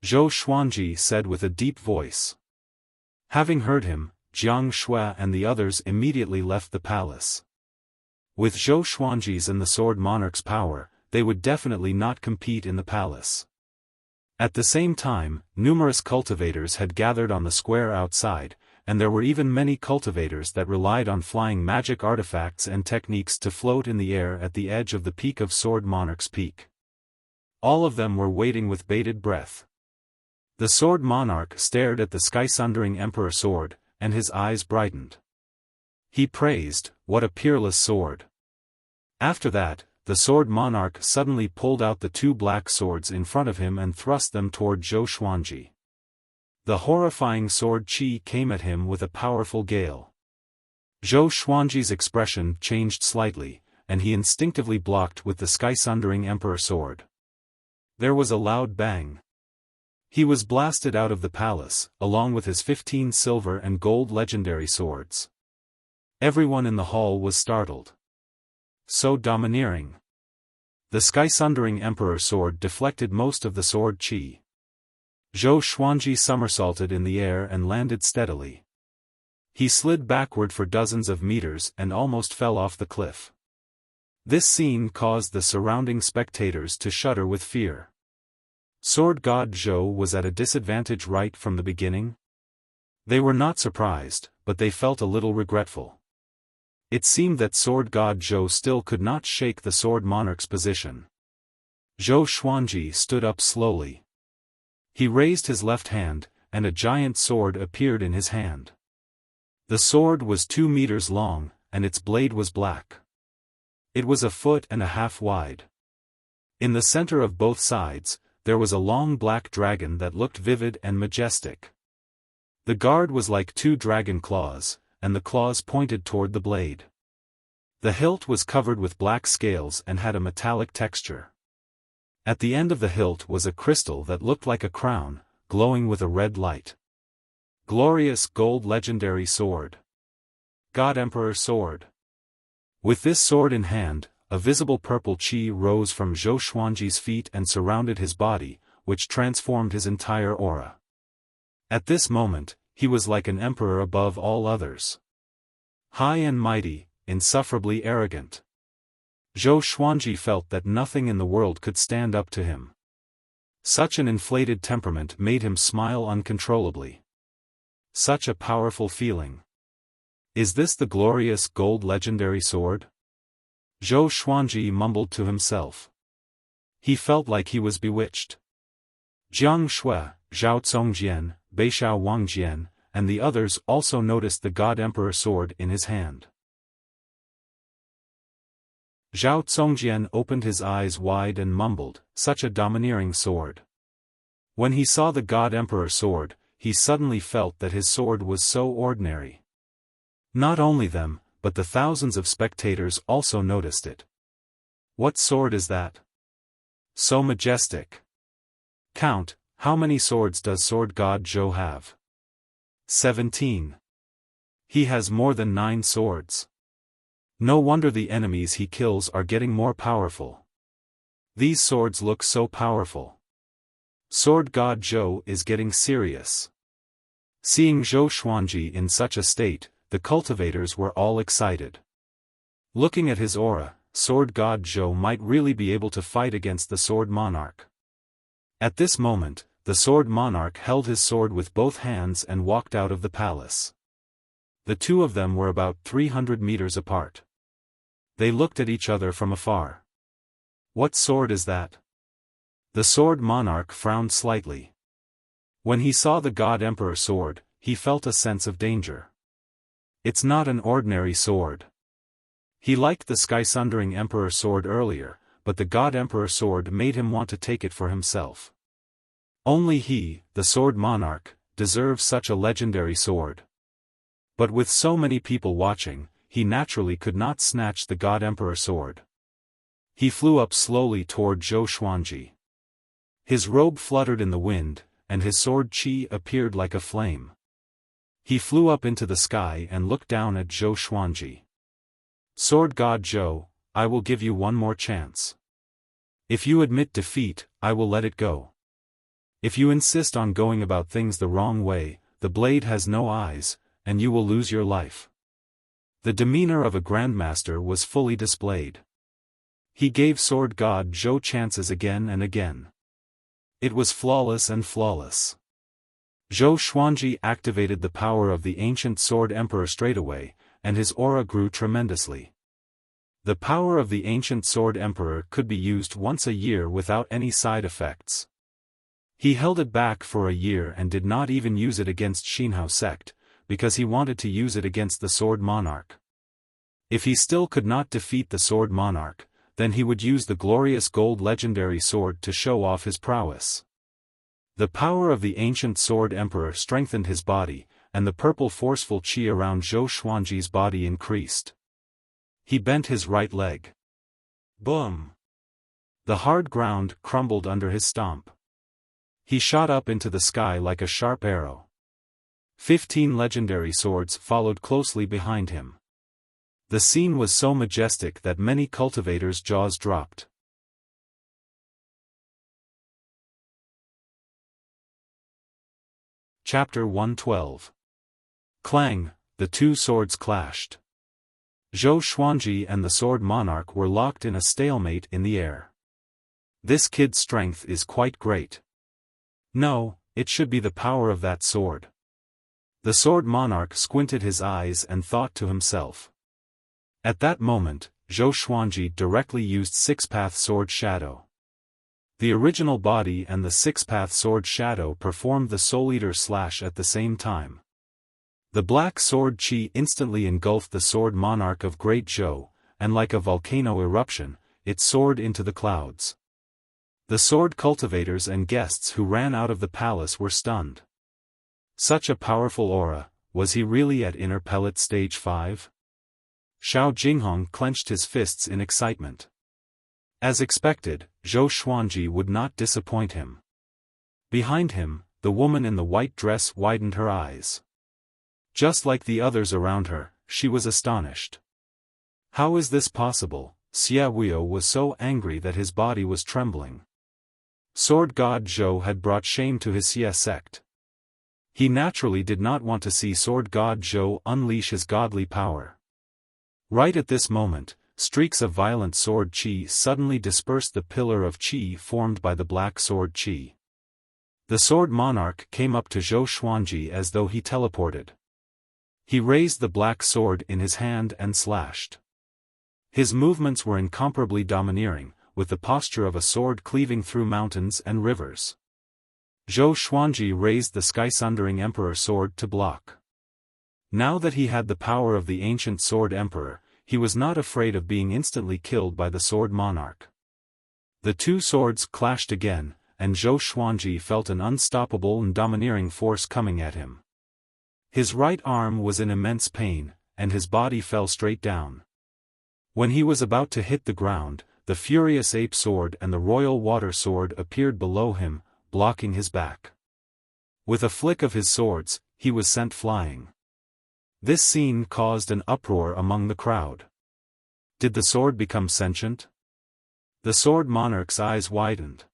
Zhou Xuanji said with a deep voice. Having heard him, Jiang Shui and the others immediately left the palace. With Zhou Xuanji's and the Sword Monarch's power, they would definitely not compete in the palace. At the same time, numerous cultivators had gathered on the square outside, and there were even many cultivators that relied on flying magic artifacts and techniques to float in the air at the edge of the peak of Sword Monarch's peak. All of them were waiting with bated breath. The Sword Monarch stared at the sky-sundering Emperor sword, and his eyes brightened. He praised, "What a peerless sword." After that, the Sword Monarch suddenly pulled out the two black swords in front of him and thrust them toward Zhou Xuanji. The horrifying sword qi came at him with a powerful gale. Zhou Xuanji's expression changed slightly, and he instinctively blocked with the sky-sundering Emperor sword. There was a loud bang. He was blasted out of the palace, along with his 15 silver and gold legendary swords. Everyone in the hall was startled. So domineering. The sky-sundering Emperor sword deflected most of the sword qi. Zhou Xuanji somersaulted in the air and landed steadily. He slid backward for dozens of meters and almost fell off the cliff. This scene caused the surrounding spectators to shudder with fear. Sword God Zhou was at a disadvantage right from the beginning? They were not surprised, but they felt a little regretful. It seemed that Sword God Zhou still could not shake the Sword Monarch's position. Zhou Xuanji stood up slowly. He raised his left hand, and a giant sword appeared in his hand. The sword was 2 meters long, and its blade was black. It was 1.5 feet wide. In the center of both sides, there was a long black dragon that looked vivid and majestic. The guard was like 2 dragon claws, and the claws pointed toward the blade. The hilt was covered with black scales and had a metallic texture. At the end of the hilt was a crystal that looked like a crown, glowing with a red light. Glorious gold legendary sword. God Emperor sword. With this sword in hand, a visible purple qi rose from Zhou Xuanji's feet and surrounded his body, which transformed his entire aura. At this moment, he was like an emperor above all others. High and mighty, insufferably arrogant. Zhou Xuanji felt that nothing in the world could stand up to him. Such an inflated temperament made him smile uncontrollably. Such a powerful feeling. Is this the glorious gold legendary sword? Zhou Xuanji mumbled to himself. He felt like he was bewitched. Jiang Shui, Zhao Congjian, Beishao Wangjian, and the others also noticed the God Emperor sword in his hand. Zhao Congjian opened his eyes wide and mumbled, "Such a domineering sword." When he saw the God Emperor sword, he suddenly felt that his sword was so ordinary. Not only them, but the thousands of spectators also noticed it. What sword is that? So majestic. Count, how many swords does Sword God Zhou have? 17. He has more than 9 swords. No wonder the enemies he kills are getting more powerful. These swords look so powerful. Sword God Zhou is getting serious. Seeing Zhou Xuanji in such a state, the cultivators were all excited. Looking at his aura, Sword God Zhou might really be able to fight against the Sword Monarch. At this moment, the Sword Monarch held his sword with both hands and walked out of the palace. The two of them were about 300 meters apart. They looked at each other from afar. What sword is that? The Sword Monarch frowned slightly. When he saw the God Emperor sword, he felt a sense of danger. It's not an ordinary sword. He liked the sky-sundering Emperor sword earlier, but the God Emperor sword made him want to take it for himself. Only he, the sword monarch, deserves such a legendary sword. But with so many people watching, he naturally could not snatch the God Emperor sword. He flew up slowly toward Zhou Xuanji. His robe fluttered in the wind, and his sword qi appeared like a flame. He flew up into the sky and looked down at Zhou Xuanji. Sword God Zhou, I will give you one more chance. If you admit defeat, I will let it go. If you insist on going about things the wrong way, the blade has no eyes, and you will lose your life. The demeanor of a grandmaster was fully displayed. He gave Sword God Zhou chances again and again. It was flawless and flawless. Zhou Xuanji activated the power of the ancient Sword Emperor straightaway, and his aura grew tremendously. The power of the ancient Sword Emperor could be used once a year without any side effects. He held it back for a year and did not even use it against Xinhao sect, because he wanted to use it against the Sword Monarch. If he still could not defeat the Sword Monarch, then he would use the glorious gold legendary sword to show off his prowess. The power of the ancient Sword Emperor strengthened his body, and the purple forceful qi around Zhou Xuanji's body increased. He bent his right leg. Boom! The hard ground crumbled under his stomp. He shot up into the sky like a sharp arrow. 15 legendary swords followed closely behind him. The scene was so majestic that many cultivators' jaws dropped. Chapter 112. Clang, the two swords clashed. Zhou Xuanji and the Sword Monarch were locked in a stalemate in the air. This kid's strength is quite great. No, it should be the power of that sword. The Sword Monarch squinted his eyes and thought to himself. At that moment, Zhou Xuanji directly used Six-Path Sword Shadow. The original body and the Six-Path Sword Shadow performed the Soul Eater slash at the same time. The black sword qi instantly engulfed the Sword Monarch of Great Zhou, and like a volcano eruption, it soared into the clouds. The sword cultivators and guests who ran out of the palace were stunned. Such a powerful aura, was he really at Inner Pellet Stage 5? Xiao Jinghong clenched his fists in excitement. As expected, Zhou Xuanji would not disappoint him. Behind him, the woman in the white dress widened her eyes. Just like the others around her, she was astonished. How is this possible? Xia Wuyo was so angry that his body was trembling. Sword God Zhou had brought shame to his Xia sect. He naturally did not want to see Sword God Zhou unleash his godly power. Right at this moment, streaks of violent sword qi suddenly dispersed the pillar of qi formed by the black sword qi. The Sword Monarch came up to Zhou Xuanji as though he teleported. He raised the black sword in his hand and slashed. His movements were incomparably domineering, with the posture of a sword cleaving through mountains and rivers. Zhou Xuanji raised the sky-sundering Emperor sword to block. Now that he had the power of the ancient Sword Emperor, he was not afraid of being instantly killed by the Sword Monarch. The two swords clashed again, and Zhou Xuanji felt an unstoppable and domineering force coming at him. His right arm was in immense pain, and his body fell straight down. When he was about to hit the ground, the Furious Ape Sword and the Royal Water Sword appeared below him, blocking his back. With a flick of his swords, he was sent flying. This scene caused an uproar among the crowd. Did the sword become sentient? The Sword Monarch's eyes widened.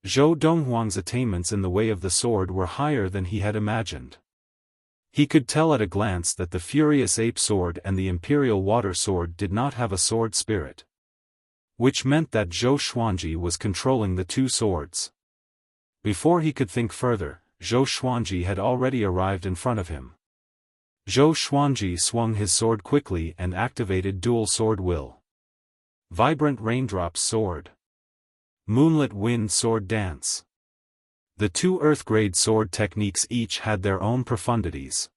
Zhou Donghuang's attainments in the way of the sword were higher than he had imagined. He could tell at a glance that the Furious Ape Sword and the Imperial Water Sword did not have a sword spirit. Which meant that Zhou Xuanji was controlling the two swords. Before he could think further, Zhou Xuanji had already arrived in front of him. Zhou Xuanji swung his sword quickly and activated Dual Sword Will. Vibrant Raindrops Sword. Moonlit Wind Sword Dance. The two Earth-grade sword techniques each had their own profundities.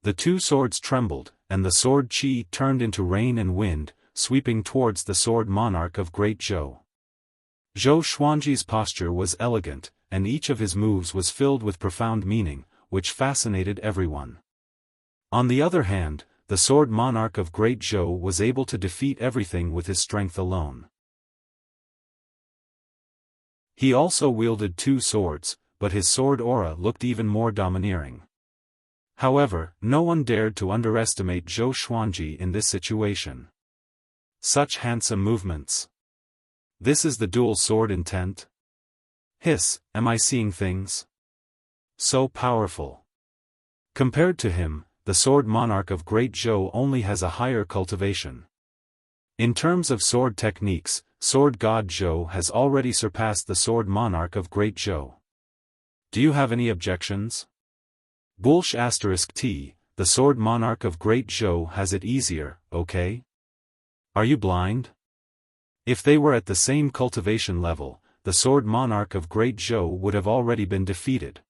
The two swords trembled, and the sword qi turned into rain and wind, sweeping towards the sword monarch of Great Zhou. Zhou Xuanji's posture was elegant, and each of his moves was filled with profound meaning, which fascinated everyone. On the other hand, the sword monarch of Great Zhou was able to defeat everything with his strength alone. He also wielded two swords, but his sword aura looked even more domineering. However, no one dared to underestimate Zhou Xuanji in this situation. Such handsome movements. This is the dual sword intent? Hiss, am I seeing things? So powerful. Compared to him, the sword monarch of Great Zhou only has a higher cultivation. In terms of sword techniques, sword god Zhou has already surpassed the sword monarch of Great Zhou. Do you have any objections? Bulsh *T, the sword monarch of Great Zhou has it easier, okay? Are you blind? If they were at the same cultivation level, the sword monarch of Great Zhou would have already been defeated.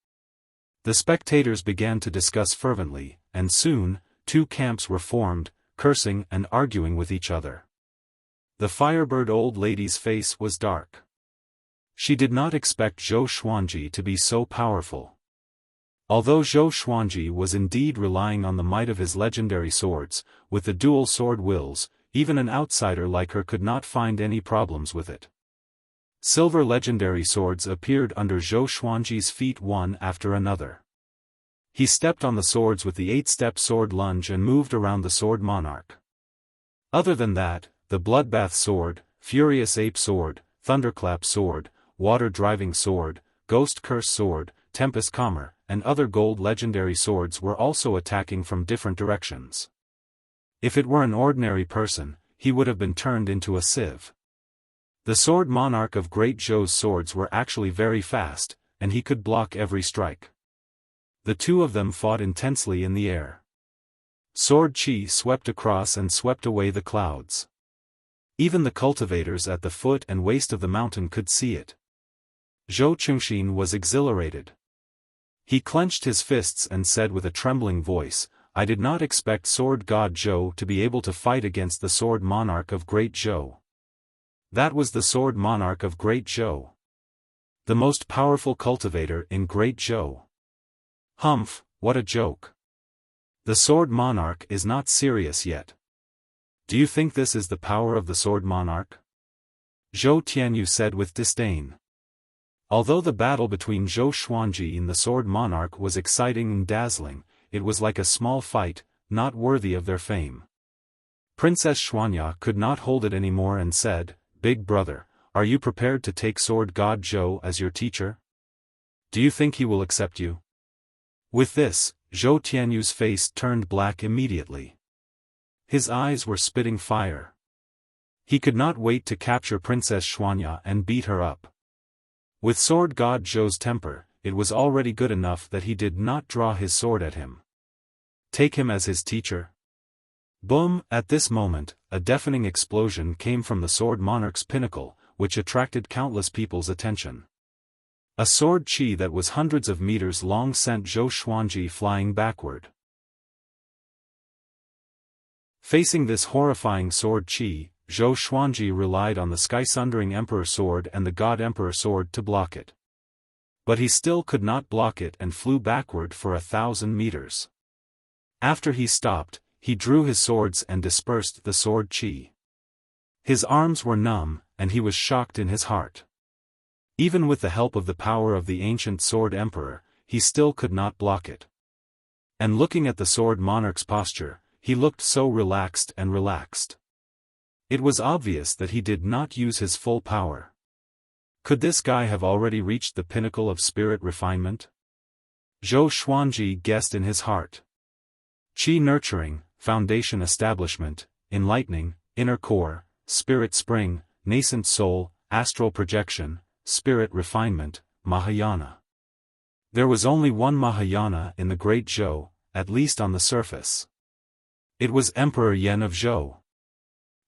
The spectators began to discuss fervently, and soon, two camps were formed, cursing and arguing with each other. The Firebird old lady's face was dark. She did not expect Zhou Xuanji to be so powerful. Although Zhou Xuanji was indeed relying on the might of his legendary swords, with the dual sword wills, even an outsider like her could not find any problems with it. Silver legendary swords appeared under Zhou Xuanji's feet one after another. He stepped on the swords with the 8-step sword lunge and moved around the sword monarch. Other than that, the Bloodbath sword, Furious Ape sword, Thunderclap sword, Water Driving sword, Ghost Curse sword, Tempest Calmer, and other gold legendary swords were also attacking from different directions. If it were an ordinary person, he would have been turned into a sieve. The sword monarch of Great Zhou's swords were actually very fast, and he could block every strike. The two of them fought intensely in the air. Sword qi swept across and swept away the clouds. Even the cultivators at the foot and waist of the mountain could see it. Zhou Chengxin was exhilarated. He clenched his fists and said with a trembling voice, I did not expect sword god Zhou to be able to fight against the sword monarch of Great Zhou. That was the sword monarch of Great Zhou. The most powerful cultivator in Great Zhou. Humph, what a joke. The sword monarch is not serious yet. Do you think this is the power of the sword monarch? Zhou Tianyu said with disdain. Although the battle between Zhou Xuanji and the sword monarch was exciting and dazzling, it was like a small fight, not worthy of their fame. Princess Xuanya could not hold it anymore and said, Big brother, are you prepared to take sword god Zhou as your teacher? Do you think he will accept you? With this, Zhou Tianyu's face turned black immediately. His eyes were spitting fire. He could not wait to capture Princess Xuanya and beat her up. With sword god Zhou's temper, it was already good enough that he did not draw his sword at him. Take him as his teacher? Boom! At this moment, a deafening explosion came from the sword monarch's pinnacle, which attracted countless people's attention. A sword qi that was hundreds of meters long sent Zhou Xuanji flying backward. Facing this horrifying sword qi, Zhou Xuanji relied on the sky-sundering Emperor sword and the God Emperor sword to block it. But he still could not block it and flew backward for 1,000 meters. After he stopped, he drew his swords and dispersed the sword qi. His arms were numb, and he was shocked in his heart. Even with the help of the power of the ancient sword emperor, he still could not block it. And looking at the sword monarch's posture, he looked so relaxed and relaxed. It was obvious that he did not use his full power. Could this guy have already reached the pinnacle of spirit refinement? Zhou Xuanji guessed in his heart. Qi nurturing, foundation establishment, enlightening, inner core, spirit spring, nascent soul, astral projection, spirit refinement, Mahayana. There was only one Mahayana in the Great Zhou, at least on the surface. It was Emperor Yan of Zhou.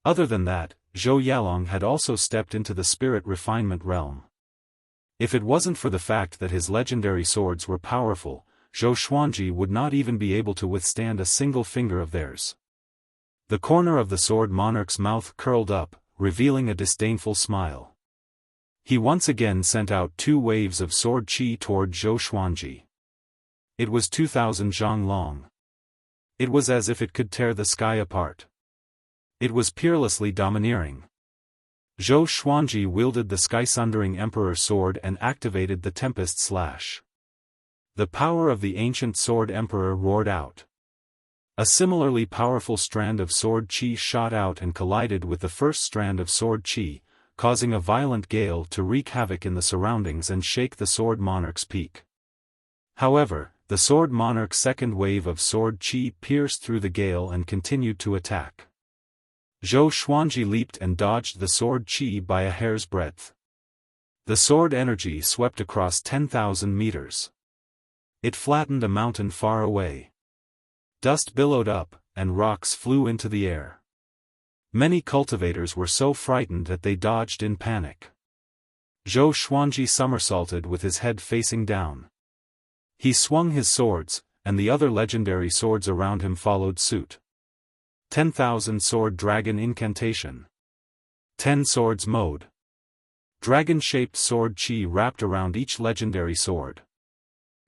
Other than that, Zhou Yalong had also stepped into the spirit refinement realm. If it wasn't for the fact that his legendary swords were powerful, Zhou Xuanji would not even be able to withstand a single finger of theirs. The corner of the sword monarch's mouth curled up, revealing a disdainful smile. He once again sent out 2 waves of sword qi toward Zhou Xuanji. It was 2,000 zhang long. It was as if it could tear the sky apart. It was peerlessly domineering. Zhou Xuanji wielded the sky-sundering Emperor sword and activated the Tempest Slash. The power of the ancient sword Emperor roared out. A similarly powerful strand of sword qi shot out and collided with the first strand of sword qi, causing a violent gale to wreak havoc in the surroundings and shake the sword monarch's peak. However, the sword monarch's second wave of sword qi pierced through the gale and continued to attack. Zhou Xuanji leaped and dodged the sword qi by a hair's breadth. The sword energy swept across 10,000 meters. It flattened a mountain far away. Dust billowed up, and rocks flew into the air. Many cultivators were so frightened that they dodged in panic. Zhou Xuanji somersaulted with his head facing down. He swung his swords, and the other legendary swords around him followed suit. 10,000 Sword Dragon Incantation. 10 Swords Mode. Dragon-shaped sword qi wrapped around each legendary sword.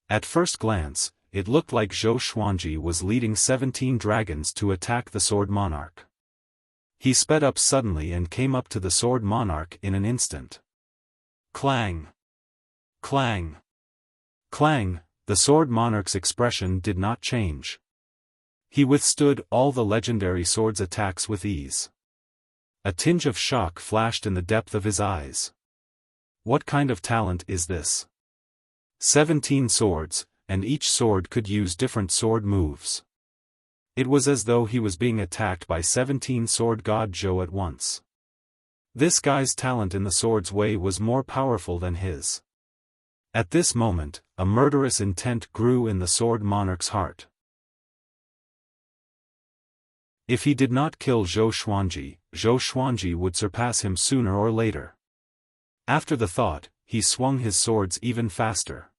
At first glance, it looked like Zhou Xuanji was leading 17 dragons to attack the sword monarch. He sped up suddenly and came up to the sword monarch in an instant. Clang! Clang! Clang! The sword monarch's expression did not change. He withstood all the legendary sword's attacks with ease. A tinge of shock flashed in the depth of his eyes. What kind of talent is this? 17 swords, and each sword could use different sword moves. It was as though he was being attacked by 17 sword god Zhou at once. This guy's talent in the sword's way was more powerful than his. At this moment, a murderous intent grew in the sword monarch's heart. If he did not kill Zhou Xuanji would surpass him sooner or later. After the thought, he swung his swords even faster.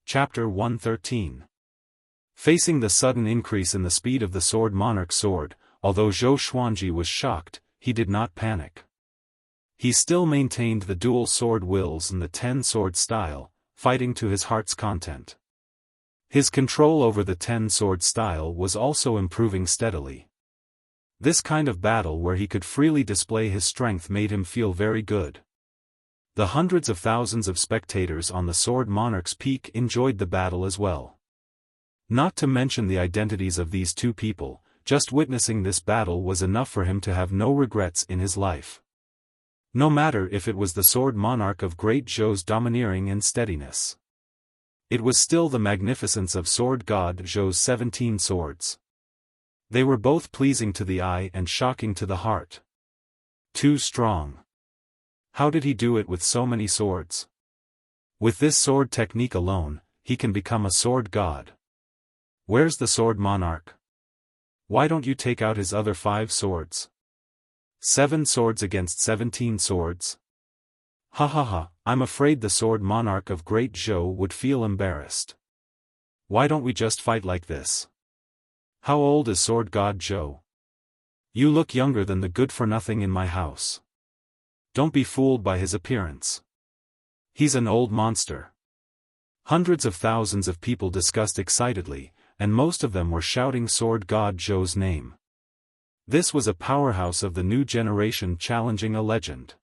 Chapter 113. Facing the sudden increase in the speed of the sword monarch's sword, although Zhou Xuanji was shocked, he did not panic. He still maintained the dual sword wills and the 10-sword style, fighting to his heart's content. His control over the 10-sword style was also improving steadily. This kind of battle where he could freely display his strength made him feel very good. The hundreds of thousands of spectators on the sword monarch's peak enjoyed the battle as well. Not to mention the identities of these two people, just witnessing this battle was enough for him to have no regrets in his life. No matter if it was the sword monarch of Great Zhou's domineering and steadiness. It was still the magnificence of sword god Zhou's 17 swords. They were both pleasing to the eye and shocking to the heart. Too strong. How did he do it with so many swords? With this sword technique alone, he can become a sword god. Where's the sword monarch? Why don't you take out his other 5 swords? 7 swords against 17 swords? Ha ha ha, I'm afraid the sword monarch of Great Zhou would feel embarrassed. Why don't we just fight like this? How old is sword god Zhou? You look younger than the good-for-nothing in my house. Don't be fooled by his appearance. He's an old monster. Hundreds of thousands of people discussed excitedly, and most of them were shouting sword god Zhou's name. This was a powerhouse of the new generation challenging a legend.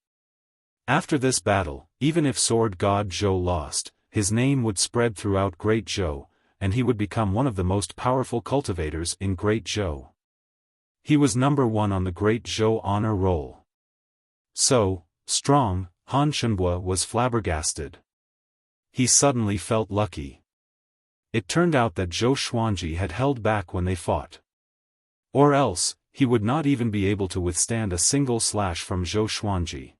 After this battle, even if sword god Zhou lost, his name would spread throughout Great Zhou, and he would become one of the most powerful cultivators in Great Zhou. He was number 1 on the Great Zhou honor roll. So strong, Han Shenhua was flabbergasted. He suddenly felt lucky. It turned out that Zhou Xuanji had held back when they fought. Or else, he would not even be able to withstand a single slash from Zhou Xuanji.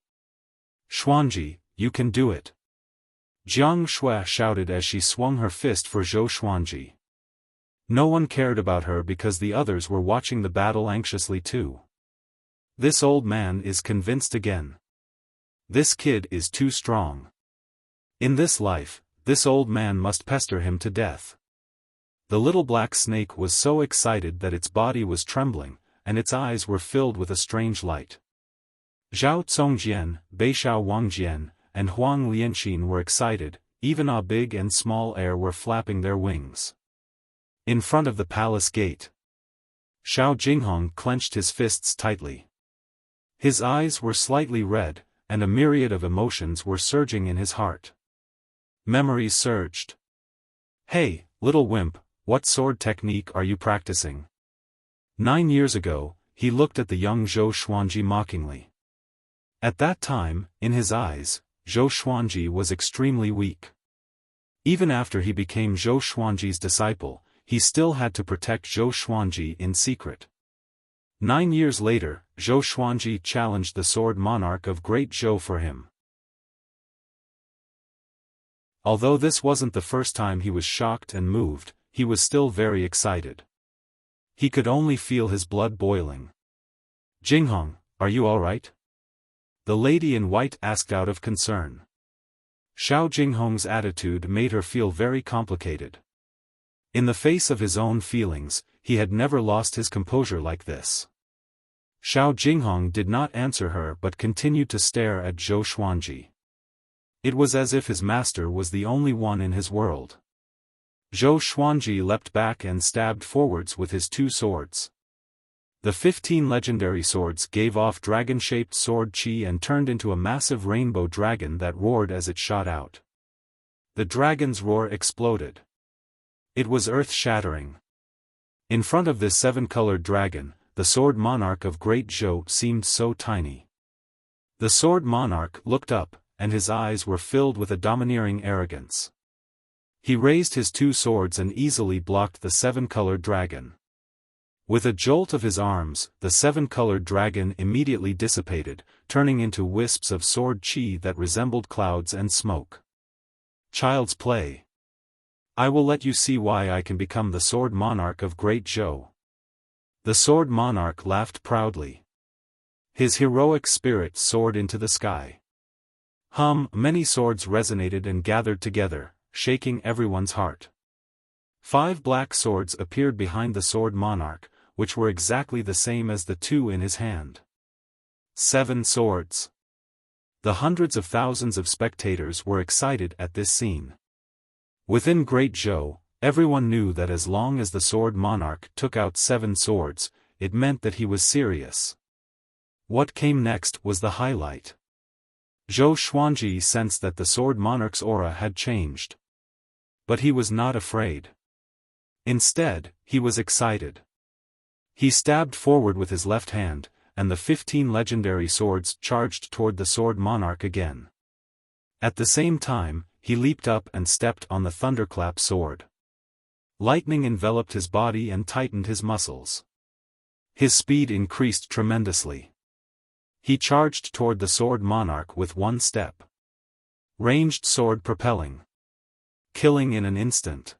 Xuanji, you can do it. Jiang Shui shouted as she swung her fist for Zhou Xuanji. No one cared about her because the others were watching the battle anxiously too. This old man is convinced again. This kid is too strong. In this life, this old man must pester him to death. The little black snake was so excited that its body was trembling, and its eyes were filled with a strange light. Zhao Congjian, Beishao Wangjian, and Huang Lianxin were excited, even a big and small air were flapping their wings. In front of the palace gate, Xiao Jinghong clenched his fists tightly. His eyes were slightly red, and a myriad of emotions were surging in his heart. Memories surged. Hey, little wimp, what sword technique are you practicing? 9 years ago, he looked at the young Zhou Xuanji mockingly. At that time, in his eyes, Zhou Xuanji was extremely weak. Even after he became Zhou Xuanji's disciple, he still had to protect Zhou Xuanji in secret. 9 years later, Zhou Xuanji challenged the sword monarch of Great Zhou for him. Although this wasn't the first time he was shocked and moved, he was still very excited. He could only feel his blood boiling. Jinghong, are you all right? The lady in white asked out of concern. Xiao Jinghong's attitude made her feel very complicated. In the face of his own feelings, he had never lost his composure like this. Xiao Jinghong did not answer her but continued to stare at Zhou Xuanji. It was as if his master was the only one in his world. Zhou Xuanji leapt back and stabbed forwards with his 2 swords. The 15 legendary swords gave off dragon-shaped sword chi and turned into a massive rainbow dragon that roared as it shot out. The dragon's roar exploded. It was earth-shattering. In front of this 7-colored dragon, the sword monarch of Great Zhou seemed so tiny. The sword monarch looked up, and his eyes were filled with a domineering arrogance. He raised his 2 swords and easily blocked the 7-colored dragon. With a jolt of his arms, the 7-colored dragon immediately dissipated, turning into wisps of sword chi that resembled clouds and smoke. Child's play. I will let you see why I can become the sword monarch of Great Zhou. The sword monarch laughed proudly. His heroic spirit soared into the sky. Many swords resonated and gathered together, shaking everyone's heart. 5 black swords appeared behind the sword monarch, which were exactly the same as the 2 in his hand. 7 swords. The hundreds of thousands of spectators were excited at this scene. Within Great Zhou, everyone knew that as long as the sword monarch took out 7 swords, it meant that he was serious. What came next was the highlight. Zhou Xuanji sensed that the sword monarch's aura had changed. But he was not afraid. Instead, he was excited. He stabbed forward with his left hand, and the 15 legendary swords charged toward the sword monarch again. At the same time, he leaped up and stepped on the thunderclap sword. Lightning enveloped his body and tightened his muscles. His speed increased tremendously. He charged toward the sword monarch with 1 step. Ranged sword propelling. Killing in an instant.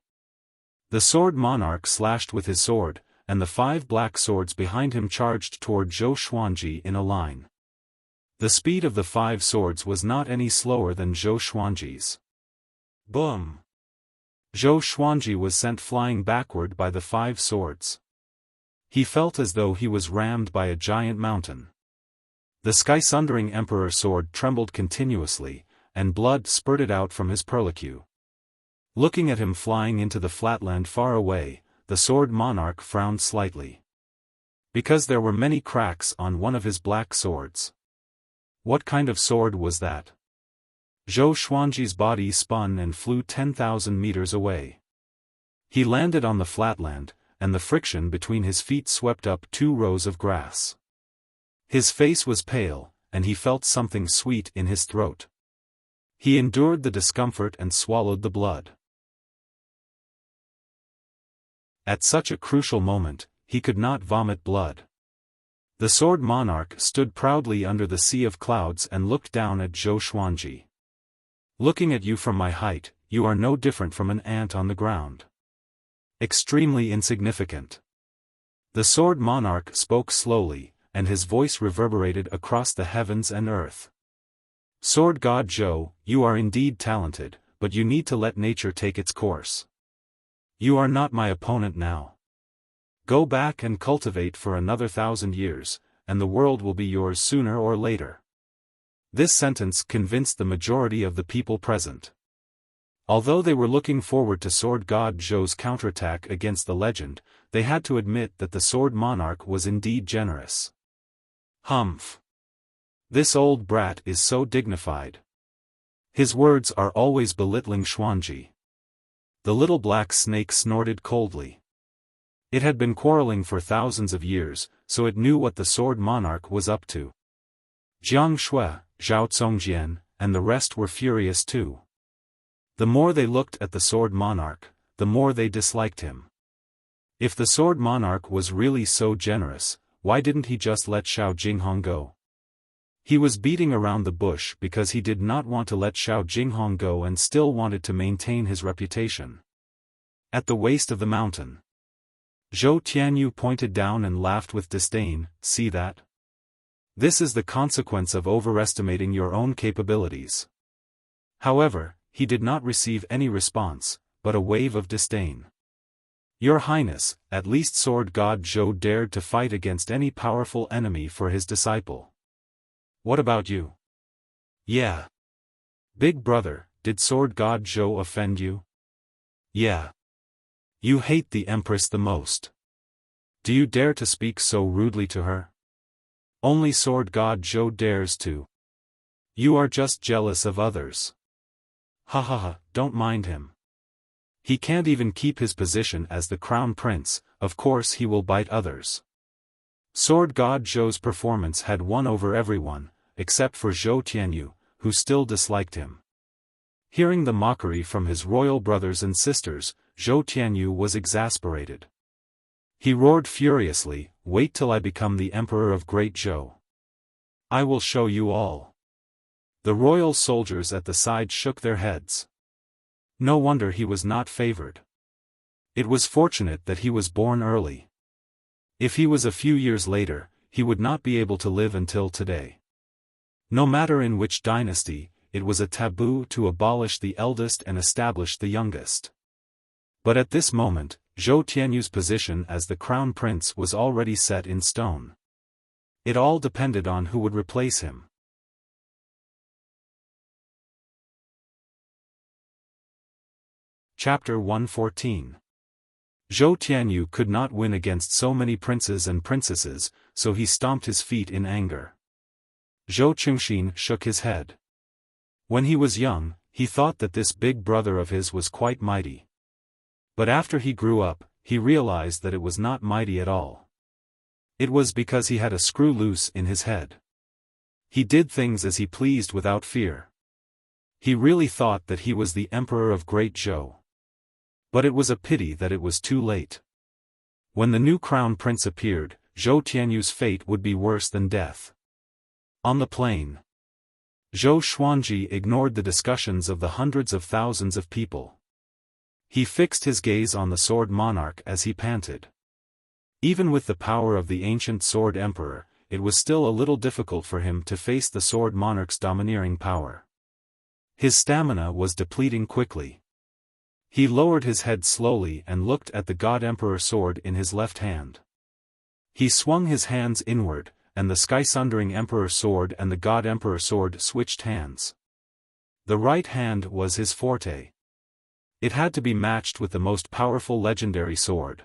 The sword monarch slashed with his sword, and the 5 black swords behind him charged toward Zhou Xuanji in a line. The speed of the 5 swords was not any slower than Zhou Xuanji's. Boom! Zhou Xuanji was sent flying backward by the 5 swords. He felt as though he was rammed by a giant mountain. The sky-sundering emperor sword trembled continuously, and blood spurted out from his perlicue. Looking at him flying into the flatland far away, the sword monarch frowned slightly. Because there were many cracks on one of his black swords. What kind of sword was that? Zhou Xuanji's body spun and flew 10,000 meters away. He landed on the flatland, and the friction between his feet swept up 2 rows of grass. His face was pale, and he felt something sweet in his throat. He endured the discomfort and swallowed the blood. At such a crucial moment, he could not vomit blood. The sword monarch stood proudly under the sea of clouds and looked down at Zhou Xuanji. Looking at you from my height, you are no different from an ant on the ground. Extremely insignificant. The sword monarch spoke slowly, and his voice reverberated across the heavens and earth. Sword God Zhou, you are indeed talented, but you need to let nature take its course. You are not my opponent now. Go back and cultivate for another 1,000 years, and the world will be yours sooner or later. This sentence convinced the majority of the people present. Although they were looking forward to Sword God Zhou's counterattack against the legend, they had to admit that the Sword Monarch was indeed generous. Humph! This old brat is so dignified. His words are always belittling Xuanji. The little black snake snorted coldly. It had been quarreling for thousands of years, so it knew what the Sword Monarch was up to. Jiang Shui, Zhao Congjian, and the rest were furious too. The more they looked at the Sword Monarch, the more they disliked him. If the Sword Monarch was really so generous, why didn't he just let Xiao Jinghong go? He was beating around the bush because he did not want to let Xiao Jinghong go and still wanted to maintain his reputation. At the waist of the mountain. Zhou Tianyu pointed down and laughed with disdain, see that? This is the consequence of overestimating your own capabilities. However, he did not receive any response, but a wave of disdain. Your Highness, at least Sword God Zhou dared to fight against any powerful enemy for his disciple. What about you? Yeah. Big brother, did Sword God Zhou offend you? Yeah. You hate the Empress the most. Do you dare to speak so rudely to her? Only Sword God Zhou dares to. You are just jealous of others. Ha ha ha, don't mind him. He can't even keep his position as the crown prince, of course he will bite others. Sword God Zhou's performance had won over everyone, except for Zhou Tianyu, who still disliked him. Hearing the mockery from his royal brothers and sisters, Zhou Tianyu was exasperated. He roared furiously, wait till I become the Emperor of Great Zhou. I will show you all. The royal soldiers at the side shook their heads. No wonder he was not favored. It was fortunate that he was born early. If he was a few years later, he would not be able to live until today. No matter in which dynasty, it was a taboo to abolish the eldest and establish the youngest. But at this moment, Zhou Tianyu's position as the crown prince was already set in stone. It all depended on who would replace him. Chapter 114. Zhou Tianyu could not win against so many princes and princesses, so he stomped his feet in anger. Zhou Qingxin shook his head. When he was young, he thought that this big brother of his was quite mighty. But after he grew up, he realized that it was not mighty at all. It was because he had a screw loose in his head. He did things as he pleased without fear. He really thought that he was the Emperor of Great Zhou. But it was a pity that it was too late. When the new crown prince appeared, Zhou Tianyu's fate would be worse than death. On the plain, Zhou Xuanji ignored the discussions of the hundreds of thousands of people. He fixed his gaze on the Sword Monarch as he panted. Even with the power of the ancient Sword Emperor, it was still a little difficult for him to face the Sword Monarch's domineering power. His stamina was depleting quickly. He lowered his head slowly and looked at the God Emperor sword in his left hand. He swung his hands inward, and the sky-sundering Emperor sword and the God Emperor sword switched hands. The right hand was his forte. It had to be matched with the most powerful legendary sword.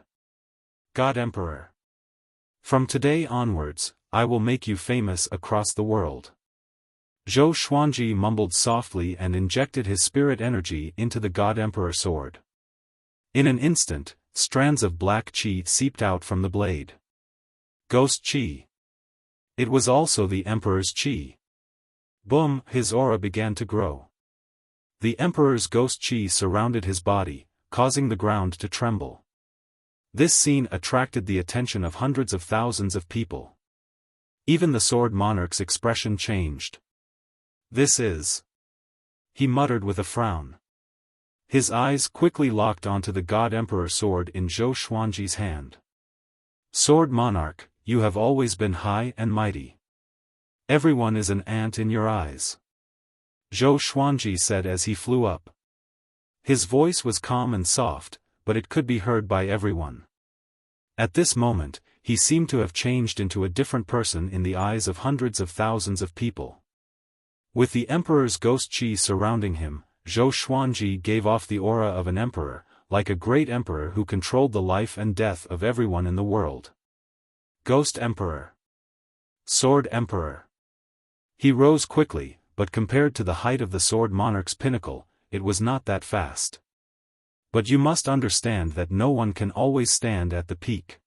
God Emperor. From today onwards, I will make you famous across the world. Zhou Xuanji mumbled softly and injected his spirit energy into the God Emperor sword. In an instant, strands of black qi seeped out from the blade. Ghost qi. It was also the Emperor's qi. Boom! His aura began to grow. The Emperor's ghost qi surrounded his body, causing the ground to tremble. This scene attracted the attention of hundreds of thousands of people. Even the Sword Monarch's expression changed. This is... he muttered with a frown. His eyes quickly locked onto the God Emperor sword in Zhou Xuanji's hand. Sword Monarch, you have always been high and mighty. Everyone is an ant in your eyes. Zhou Xuanji said as he flew up. His voice was calm and soft, but it could be heard by everyone. At this moment, he seemed to have changed into a different person in the eyes of hundreds of thousands of people. With the emperor's ghost chi surrounding him, Zhou Xuanji gave off the aura of an emperor, like a great emperor who controlled the life and death of everyone in the world. Ghost Emperor. Sword Emperor. He rose quickly, but compared to the height of the Sword Monarch's pinnacle, it was not that fast. But you must understand that no one can always stand at the peak.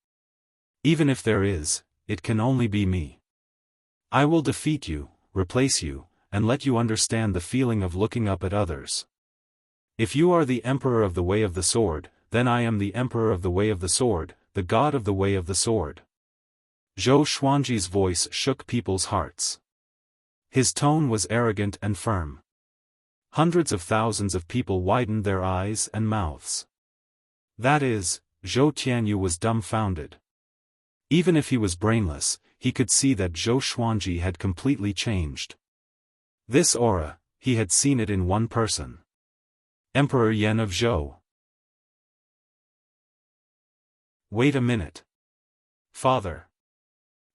Even if there is, it can only be me. I will defeat you, replace you, and let you understand the feeling of looking up at others. If you are the Emperor of the Way of the Sword, then I am the Emperor of the Way of the Sword, the God of the Way of the Sword. Zhou Xuanji's voice shook people's hearts. His tone was arrogant and firm. Hundreds of thousands of people widened their eyes and mouths. That is, Zhou Tianyu was dumbfounded. Even if he was brainless, he could see that Zhou Xuanji had completely changed. This aura, he had seen it in one person. Emperor Yan of Zhou. Wait a minute. Father.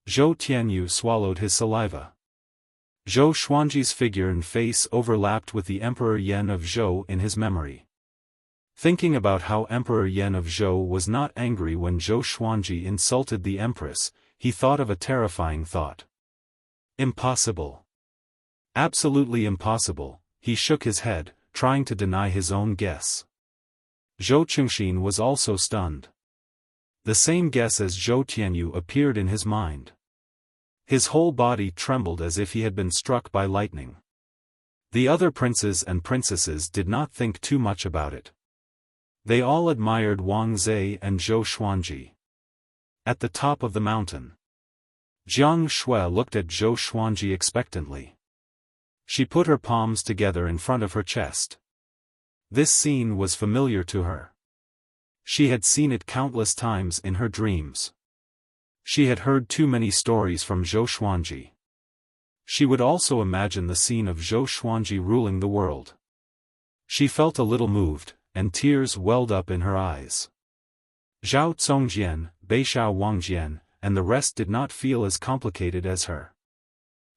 Zhou Tianyu swallowed his saliva. Zhou Xuanji's figure and face overlapped with the Emperor Yan of Zhou in his memory. Thinking about how Emperor Yan of Zhou was not angry when Zhou Xuanji insulted the Empress, he thought of a terrifying thought. Impossible. Absolutely impossible, he shook his head, trying to deny his own guess. Zhou Chengxin was also stunned. The same guess as Zhou Tianyu appeared in his mind. His whole body trembled as if he had been struck by lightning. The other princes and princesses did not think too much about it. They all admired Wang Zhe and Zhou Xuanji. At the top of the mountain, Jiang Shui looked at Zhou Xuanji expectantly. She put her palms together in front of her chest. This scene was familiar to her. She had seen it countless times in her dreams. She had heard too many stories from Zhou Xuanji. She would also imagine the scene of Zhou Xuanji ruling the world. She felt a little moved, and tears welled up in her eyes. Zhao Congjian, Beishao Wangjian, and the rest did not feel as complicated as her.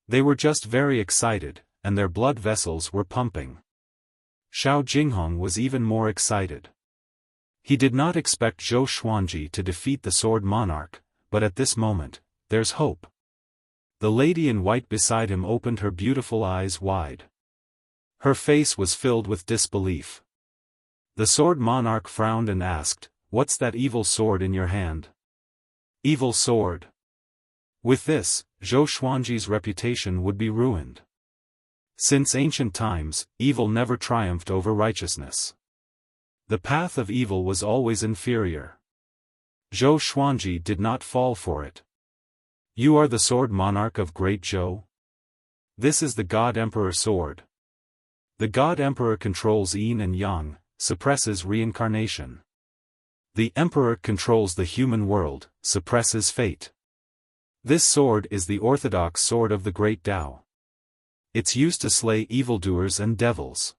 They were just very excited, and their blood vessels were pumping. Xiao Jinghong was even more excited. He did not expect Zhou Xuanji to defeat the Sword Monarch, but at this moment, there's hope. The lady in white beside him opened her beautiful eyes wide. Her face was filled with disbelief. The Sword Monarch frowned and asked, "What's that evil sword in your hand?" Evil sword. With this, Zhou Xuanji's reputation would be ruined. Since ancient times, evil never triumphed over righteousness. The path of evil was always inferior. Zhou Xuanji did not fall for it. You are the Sword Monarch of Great Zhou? This is the God Emperor sword. The God Emperor controls yin and yang, suppresses reincarnation. The Emperor controls the human world, suppresses fate. This sword is the orthodox sword of the Great Tao. It's used to slay evildoers and devils.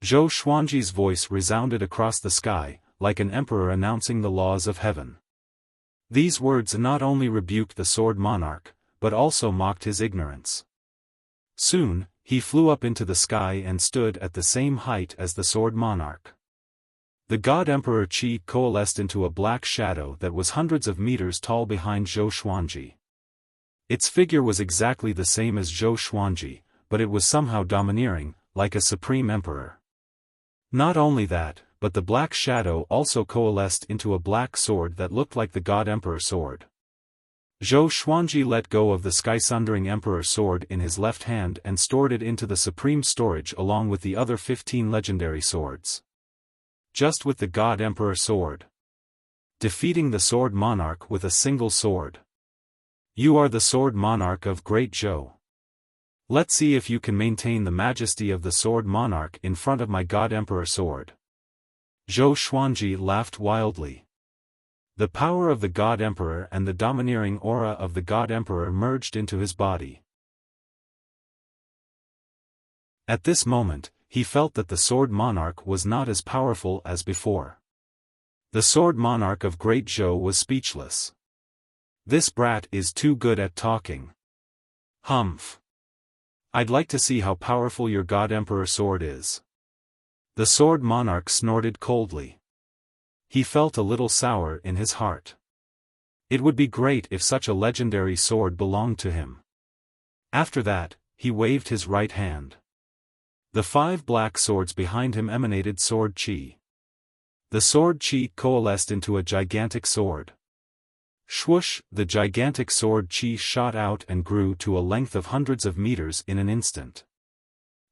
Zhou Xuanji's voice resounded across the sky, like an emperor announcing the laws of heaven. These words not only rebuked the Sword Monarch, but also mocked his ignorance. Soon, he flew up into the sky and stood at the same height as the Sword Monarch. The God Emperor Qi coalesced into a black shadow that was hundreds of meters tall behind Zhou Xuanji. Its figure was exactly the same as Zhou Xuanji, but it was somehow domineering, like a supreme emperor. Not only that, but the black shadow also coalesced into a black sword that looked like the God Emperor sword. Zhou Xuanji let go of the sky-sundering Emperor sword in his left hand and stored it into the supreme storage along with the other 15 legendary swords. Just with the God Emperor sword. Defeating the Sword Monarch with a single sword. You are the Sword Monarch of Great Zhou. Let's see if you can maintain the majesty of the Sword Monarch in front of my God Emperor sword. Zhou Xuanji laughed wildly. The power of the God Emperor and the domineering aura of the God Emperor merged into his body. At this moment, he felt that the sword monarch was not as powerful as before. The sword monarch of Great Zhou was speechless. This brat is too good at talking. Humph. I'd like to see how powerful your God Emperor sword is. The sword monarch snorted coldly. He felt a little sour in his heart. It would be great if such a legendary sword belonged to him. After that, he waved his right hand. The 5 black swords behind him emanated sword chi. The sword chi coalesced into a gigantic sword. Swoosh! The gigantic sword chi shot out and grew to a length of hundreds of meters in an instant.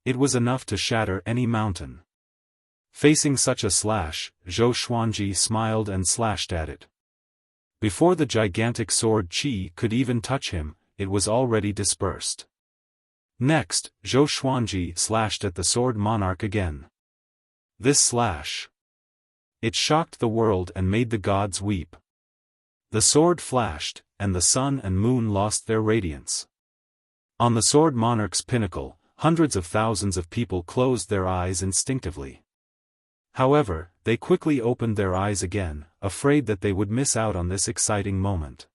It was enough to shatter any mountain. Facing such a slash, Zhou Xuanji smiled and slashed at it. Before the gigantic sword chi could even touch him, it was already dispersed. Next, Zhou Xuanji slashed at the sword monarch again. This slash. It shocked the world and made the gods weep. The sword flashed, and the sun and moon lost their radiance. On the sword monarch's pinnacle, hundreds of thousands of people closed their eyes instinctively. However, they quickly opened their eyes again, afraid that they would miss out on this exciting moment.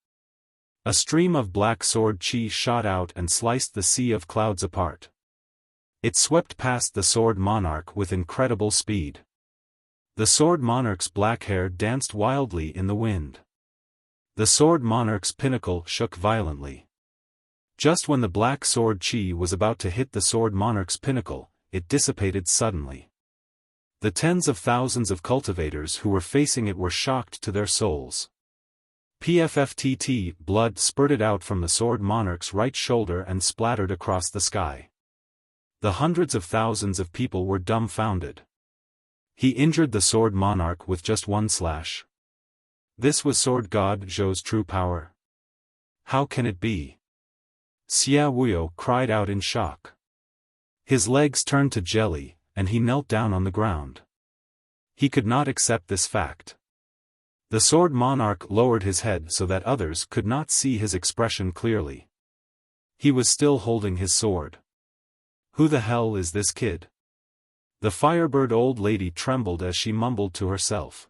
A stream of black sword chi shot out and sliced the sea of clouds apart. It swept past the sword monarch with incredible speed. The sword monarch's black hair danced wildly in the wind. The sword monarch's pinnacle shook violently. Just when the black sword chi was about to hit the sword monarch's pinnacle, it dissipated suddenly. The tens of thousands of cultivators who were facing it were shocked to their souls. Pfft, blood spurted out from the sword monarch's right shoulder and splattered across the sky. The hundreds of thousands of people were dumbfounded. He injured the sword monarch with just one slash. This was sword god Zhou's true power. How can it be? Xia Wuyo cried out in shock. His legs turned to jelly, and he knelt down on the ground. He could not accept this fact. The sword monarch lowered his head so that others could not see his expression clearly. He was still holding his sword. Who the hell is this kid? The firebird old lady trembled as she mumbled to herself.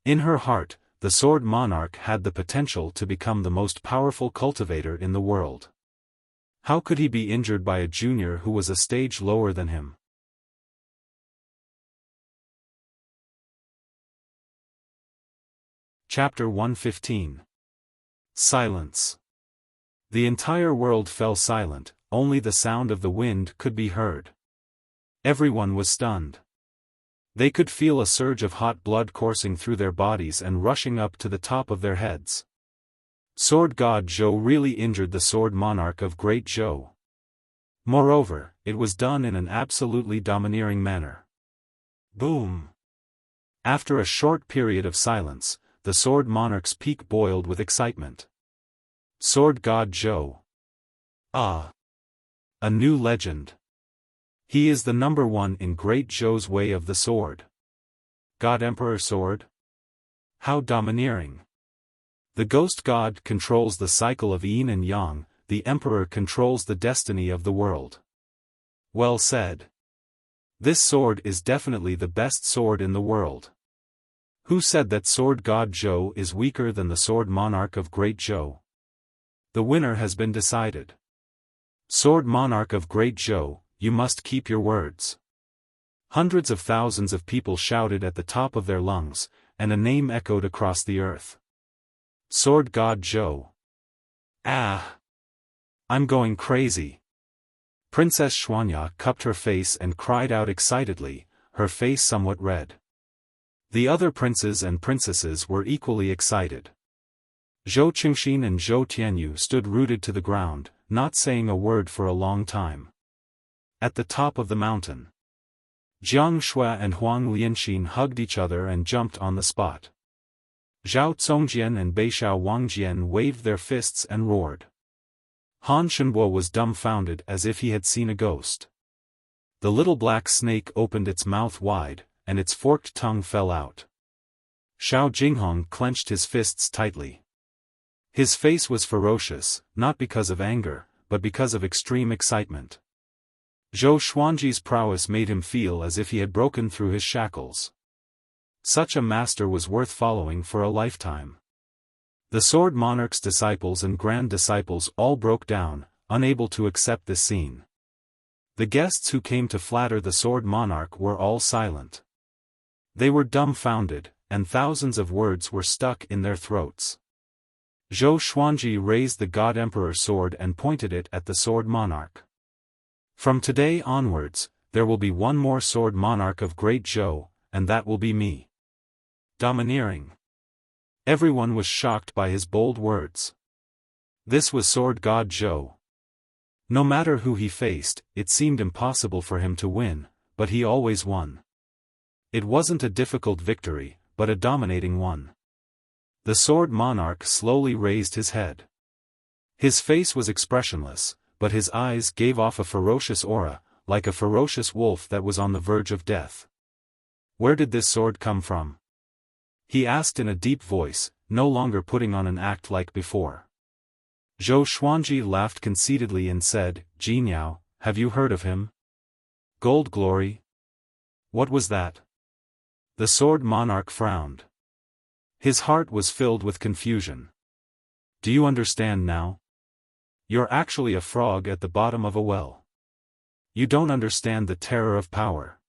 In her heart, the sword monarch had the potential to become the most powerful cultivator in the world. How could he be injured by a junior who was a stage lower than him? Chapter 115. Silence. The entire world fell silent, only the sound of the wind could be heard. Everyone was stunned. They could feel a surge of hot blood coursing through their bodies and rushing up to the top of their heads. Sword god Zhou really injured the sword monarch of Great Zhou. Moreover, it was done in an absolutely domineering manner. Boom! After a short period of silence, the sword monarch's peak boiled with excitement. Sword god Zhou. Ah! A new legend. He is the number 1 in Great Zhou's way of the sword. God Emperor sword? How domineering. The ghost god controls the cycle of yin and yang, the emperor controls the destiny of the world. Well said. This sword is definitely the best sword in the world. Who said that sword god Zhou is weaker than the sword monarch of Great Zhou? The winner has been decided. Sword monarch of Great Zhou, you must keep your words. Hundreds of thousands of people shouted at the top of their lungs, and a name echoed across the earth. Sword god Zhou. Ah! I'm going crazy. Princess Xuanya cupped her face and cried out excitedly, her face somewhat red. The other princes and princesses were equally excited. Zhou Qingxin and Zhou Tianyu stood rooted to the ground, not saying a word for a long time. At the top of the mountain, Jiang Shui and Huang Lianxin hugged each other and jumped on the spot. Zhao Congjian and Beixiao Wangjian waved their fists and roared. Han Shenbo was dumbfounded as if he had seen a ghost. The little black snake opened its mouth wide, and its forked tongue fell out. Xiao Jinghong clenched his fists tightly. His face was ferocious, not because of anger, but because of extreme excitement. Zhou Xuanji's prowess made him feel as if he had broken through his shackles. Such a master was worth following for a lifetime. The Sword Monarch's disciples and grand disciples all broke down, unable to accept this scene. The guests who came to flatter the Sword Monarch were all silent. They were dumbfounded, and thousands of words were stuck in their throats. Zhou Xuanji raised the God Emperor's sword and pointed it at the Sword Monarch. From today onwards, there will be one more Sword Monarch of Great Zhou, and that will be me. Domineering. Everyone was shocked by his bold words. This was Sword God Zhou. No matter who he faced, it seemed impossible for him to win, but he always won. It wasn't a difficult victory, but a dominating one. The Sword Monarch slowly raised his head. His face was expressionless, but his eyes gave off a ferocious aura, like a ferocious wolf that was on the verge of death. Where did this sword come from? He asked in a deep voice, no longer putting on an act like before. Zhou Xuanji laughed conceitedly and said, "Jinyao, have you heard of him? Gold Glory? What was that?" The Sword Monarch frowned. His heart was filled with confusion. "Do you understand now? You're actually a frog at the bottom of a well. You don't understand the terror of power."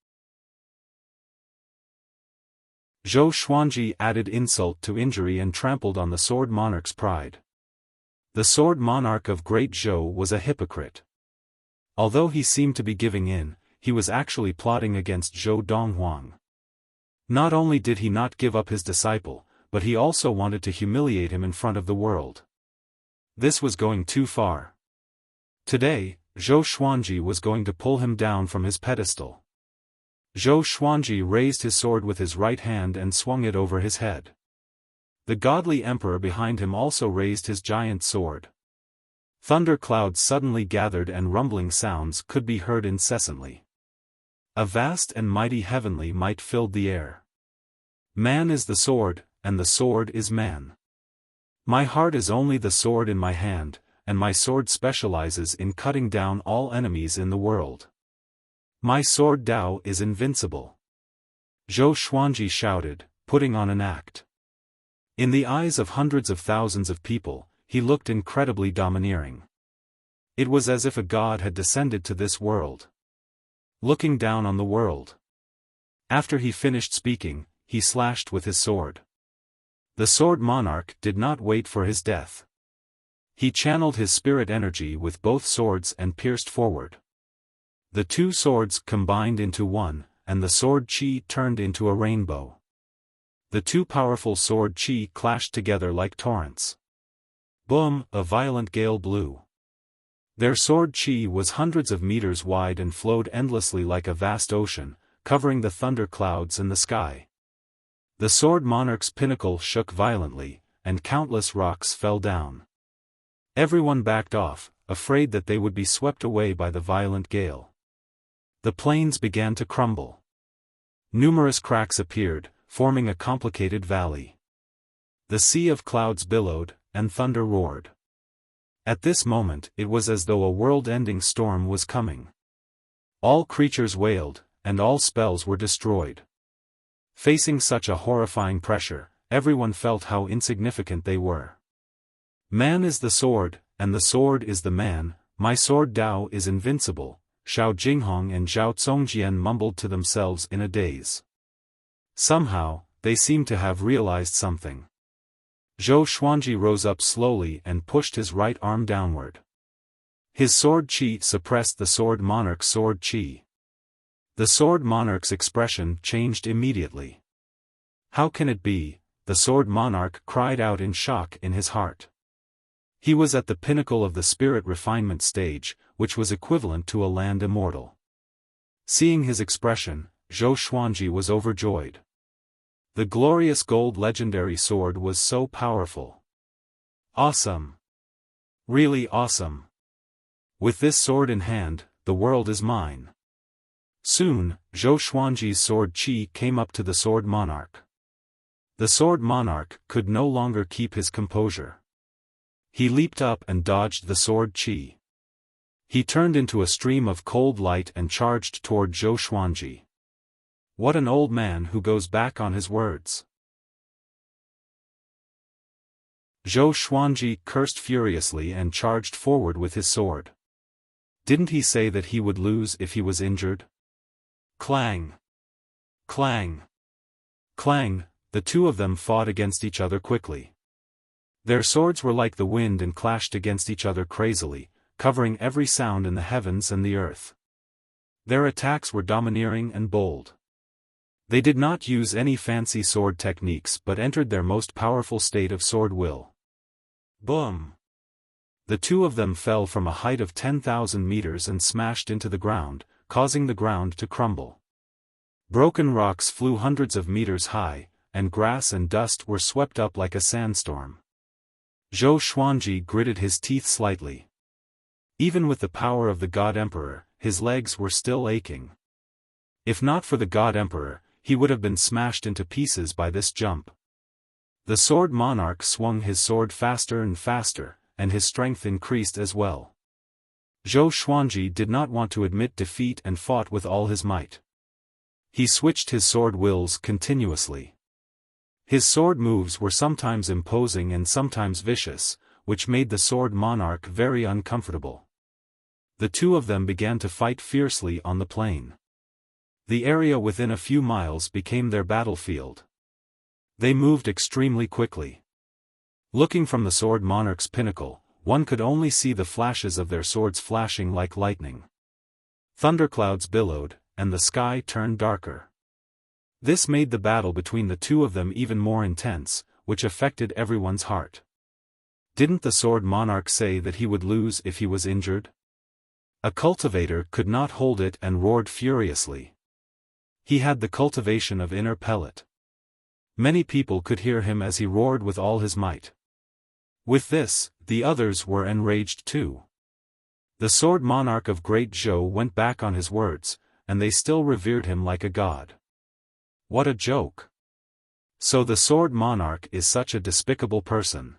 Zhou Xuanji added insult to injury and trampled on the Sword Monarch's pride. The Sword Monarch of Great Zhou was a hypocrite. Although he seemed to be giving in, he was actually plotting against Zhou Donghuang. Not only did he not give up his disciple, but he also wanted to humiliate him in front of the world. This was going too far. Today, Zhou Xuanji was going to pull him down from his pedestal. Zhou Xuanji raised his sword with his right hand and swung it over his head. The godly emperor behind him also raised his giant sword. Thunder clouds suddenly gathered and rumbling sounds could be heard incessantly. A vast and mighty heavenly might filled the air. Man is the sword, and the sword is man. My heart is only the sword in my hand, and my sword specializes in cutting down all enemies in the world. My sword Dao is invincible. Zhou Xuanji shouted, putting on an act. In the eyes of hundreds of thousands of people, he looked incredibly domineering. It was as if a god had descended to this world, looking down on the world. After he finished speaking, he slashed with his sword. The Sword Monarch did not wait for his death. He channeled his spirit energy with both swords and pierced forward. The two swords combined into one, and the sword chi turned into a rainbow. The two powerful sword chi clashed together like torrents. Boom! A violent gale blew. Their sword chi was hundreds of meters wide and flowed endlessly like a vast ocean, covering the thunder clouds and the sky. The Sword Monarch's pinnacle shook violently, and countless rocks fell down. Everyone backed off, afraid that they would be swept away by the violent gale. The plains began to crumble. Numerous cracks appeared, forming a complicated valley. The sea of clouds billowed, and thunder roared. At this moment it was as though a world-ending storm was coming. All creatures wailed, and all spells were destroyed. Facing such a horrifying pressure, everyone felt how insignificant they were. Man is the sword, and the sword is the man. My sword Dao is invincible, Xiao Jinghong and Zhao Zongjian mumbled to themselves in a daze. Somehow, they seemed to have realized something. Zhou Xuanji rose up slowly and pushed his right arm downward. His sword chi suppressed the Sword Monarch's sword chi. The Sword Monarch's expression changed immediately. How can it be? The Sword Monarch cried out in shock in his heart. He was at the pinnacle of the spirit refinement stage, which was equivalent to a land immortal. Seeing his expression, Zhou Xuanji was overjoyed. The glorious gold legendary sword was so powerful. Awesome! Really awesome! With this sword in hand, the world is mine. Soon, Zhou Xuanji's sword chi came up to the Sword Monarch. The Sword Monarch could no longer keep his composure. He leaped up and dodged the sword chi. He turned into a stream of cold light and charged toward Zhou Xuanji. What an old man who goes back on his words. Zhou Xuanji cursed furiously and charged forward with his sword. Didn't he say that he would lose if he was injured? Clang! Clang! Clang! The two of them fought against each other quickly. Their swords were like the wind and clashed against each other crazily, covering every sound in the heavens and the earth. Their attacks were domineering and bold. They did not use any fancy sword techniques but entered their most powerful state of sword will. Boom! The two of them fell from a height of 10,000 meters and smashed into the ground, causing the ground to crumble. Broken rocks flew hundreds of meters high, and grass and dust were swept up like a sandstorm. Zhou Xuanji gritted his teeth slightly. Even with the power of the God Emperor, his legs were still aching. If not for the God Emperor, he would have been smashed into pieces by this jump. The sword monarch swung his sword faster and faster, and his strength increased as well. Zhou Xuanji did not want to admit defeat and fought with all his might. He switched his sword wills continuously. His sword moves were sometimes imposing and sometimes vicious, which made the sword monarch very uncomfortable. The two of them began to fight fiercely on the plain. The area within a few miles became their battlefield. They moved extremely quickly. Looking from the sword monarch's pinnacle, one could only see the flashes of their swords flashing like lightning. Thunderclouds billowed, and the sky turned darker. This made the battle between the two of them even more intense, which affected everyone's heart. Didn't the sword monarch say that he would lose if he was injured? A cultivator could not hold it and roared furiously. He had the cultivation of inner pellet. Many people could hear him as he roared with all his might. With this, the others were enraged too. The sword monarch of Great Zhou went back on his words, and they still revered him like a god. What a joke! So the sword monarch is such a despicable person.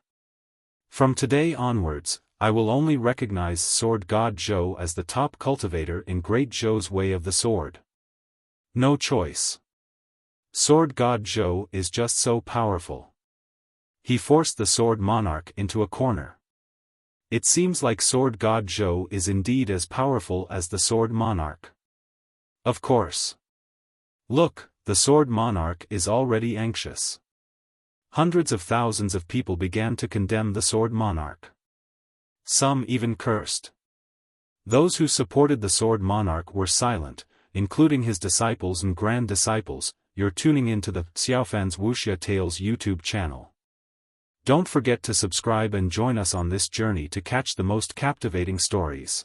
From today onwards, I will only recognize Sword God Zhou as the top cultivator in Great Zhou's way of the sword. No choice. Sword God Zhou is just so powerful. He forced the sword monarch into a corner. It seems like Sword God Zhou is indeed as powerful as the sword monarch. Of course. Look, the sword monarch is already anxious. Hundreds of thousands of people began to condemn the sword monarch. Some even cursed. Those who supported the sword monarch were silent, including his disciples and grand disciples. You're tuning into the Xiaofan's Wuxia Tales YouTube channel. Don't forget to subscribe and join us on this journey to catch the most captivating stories.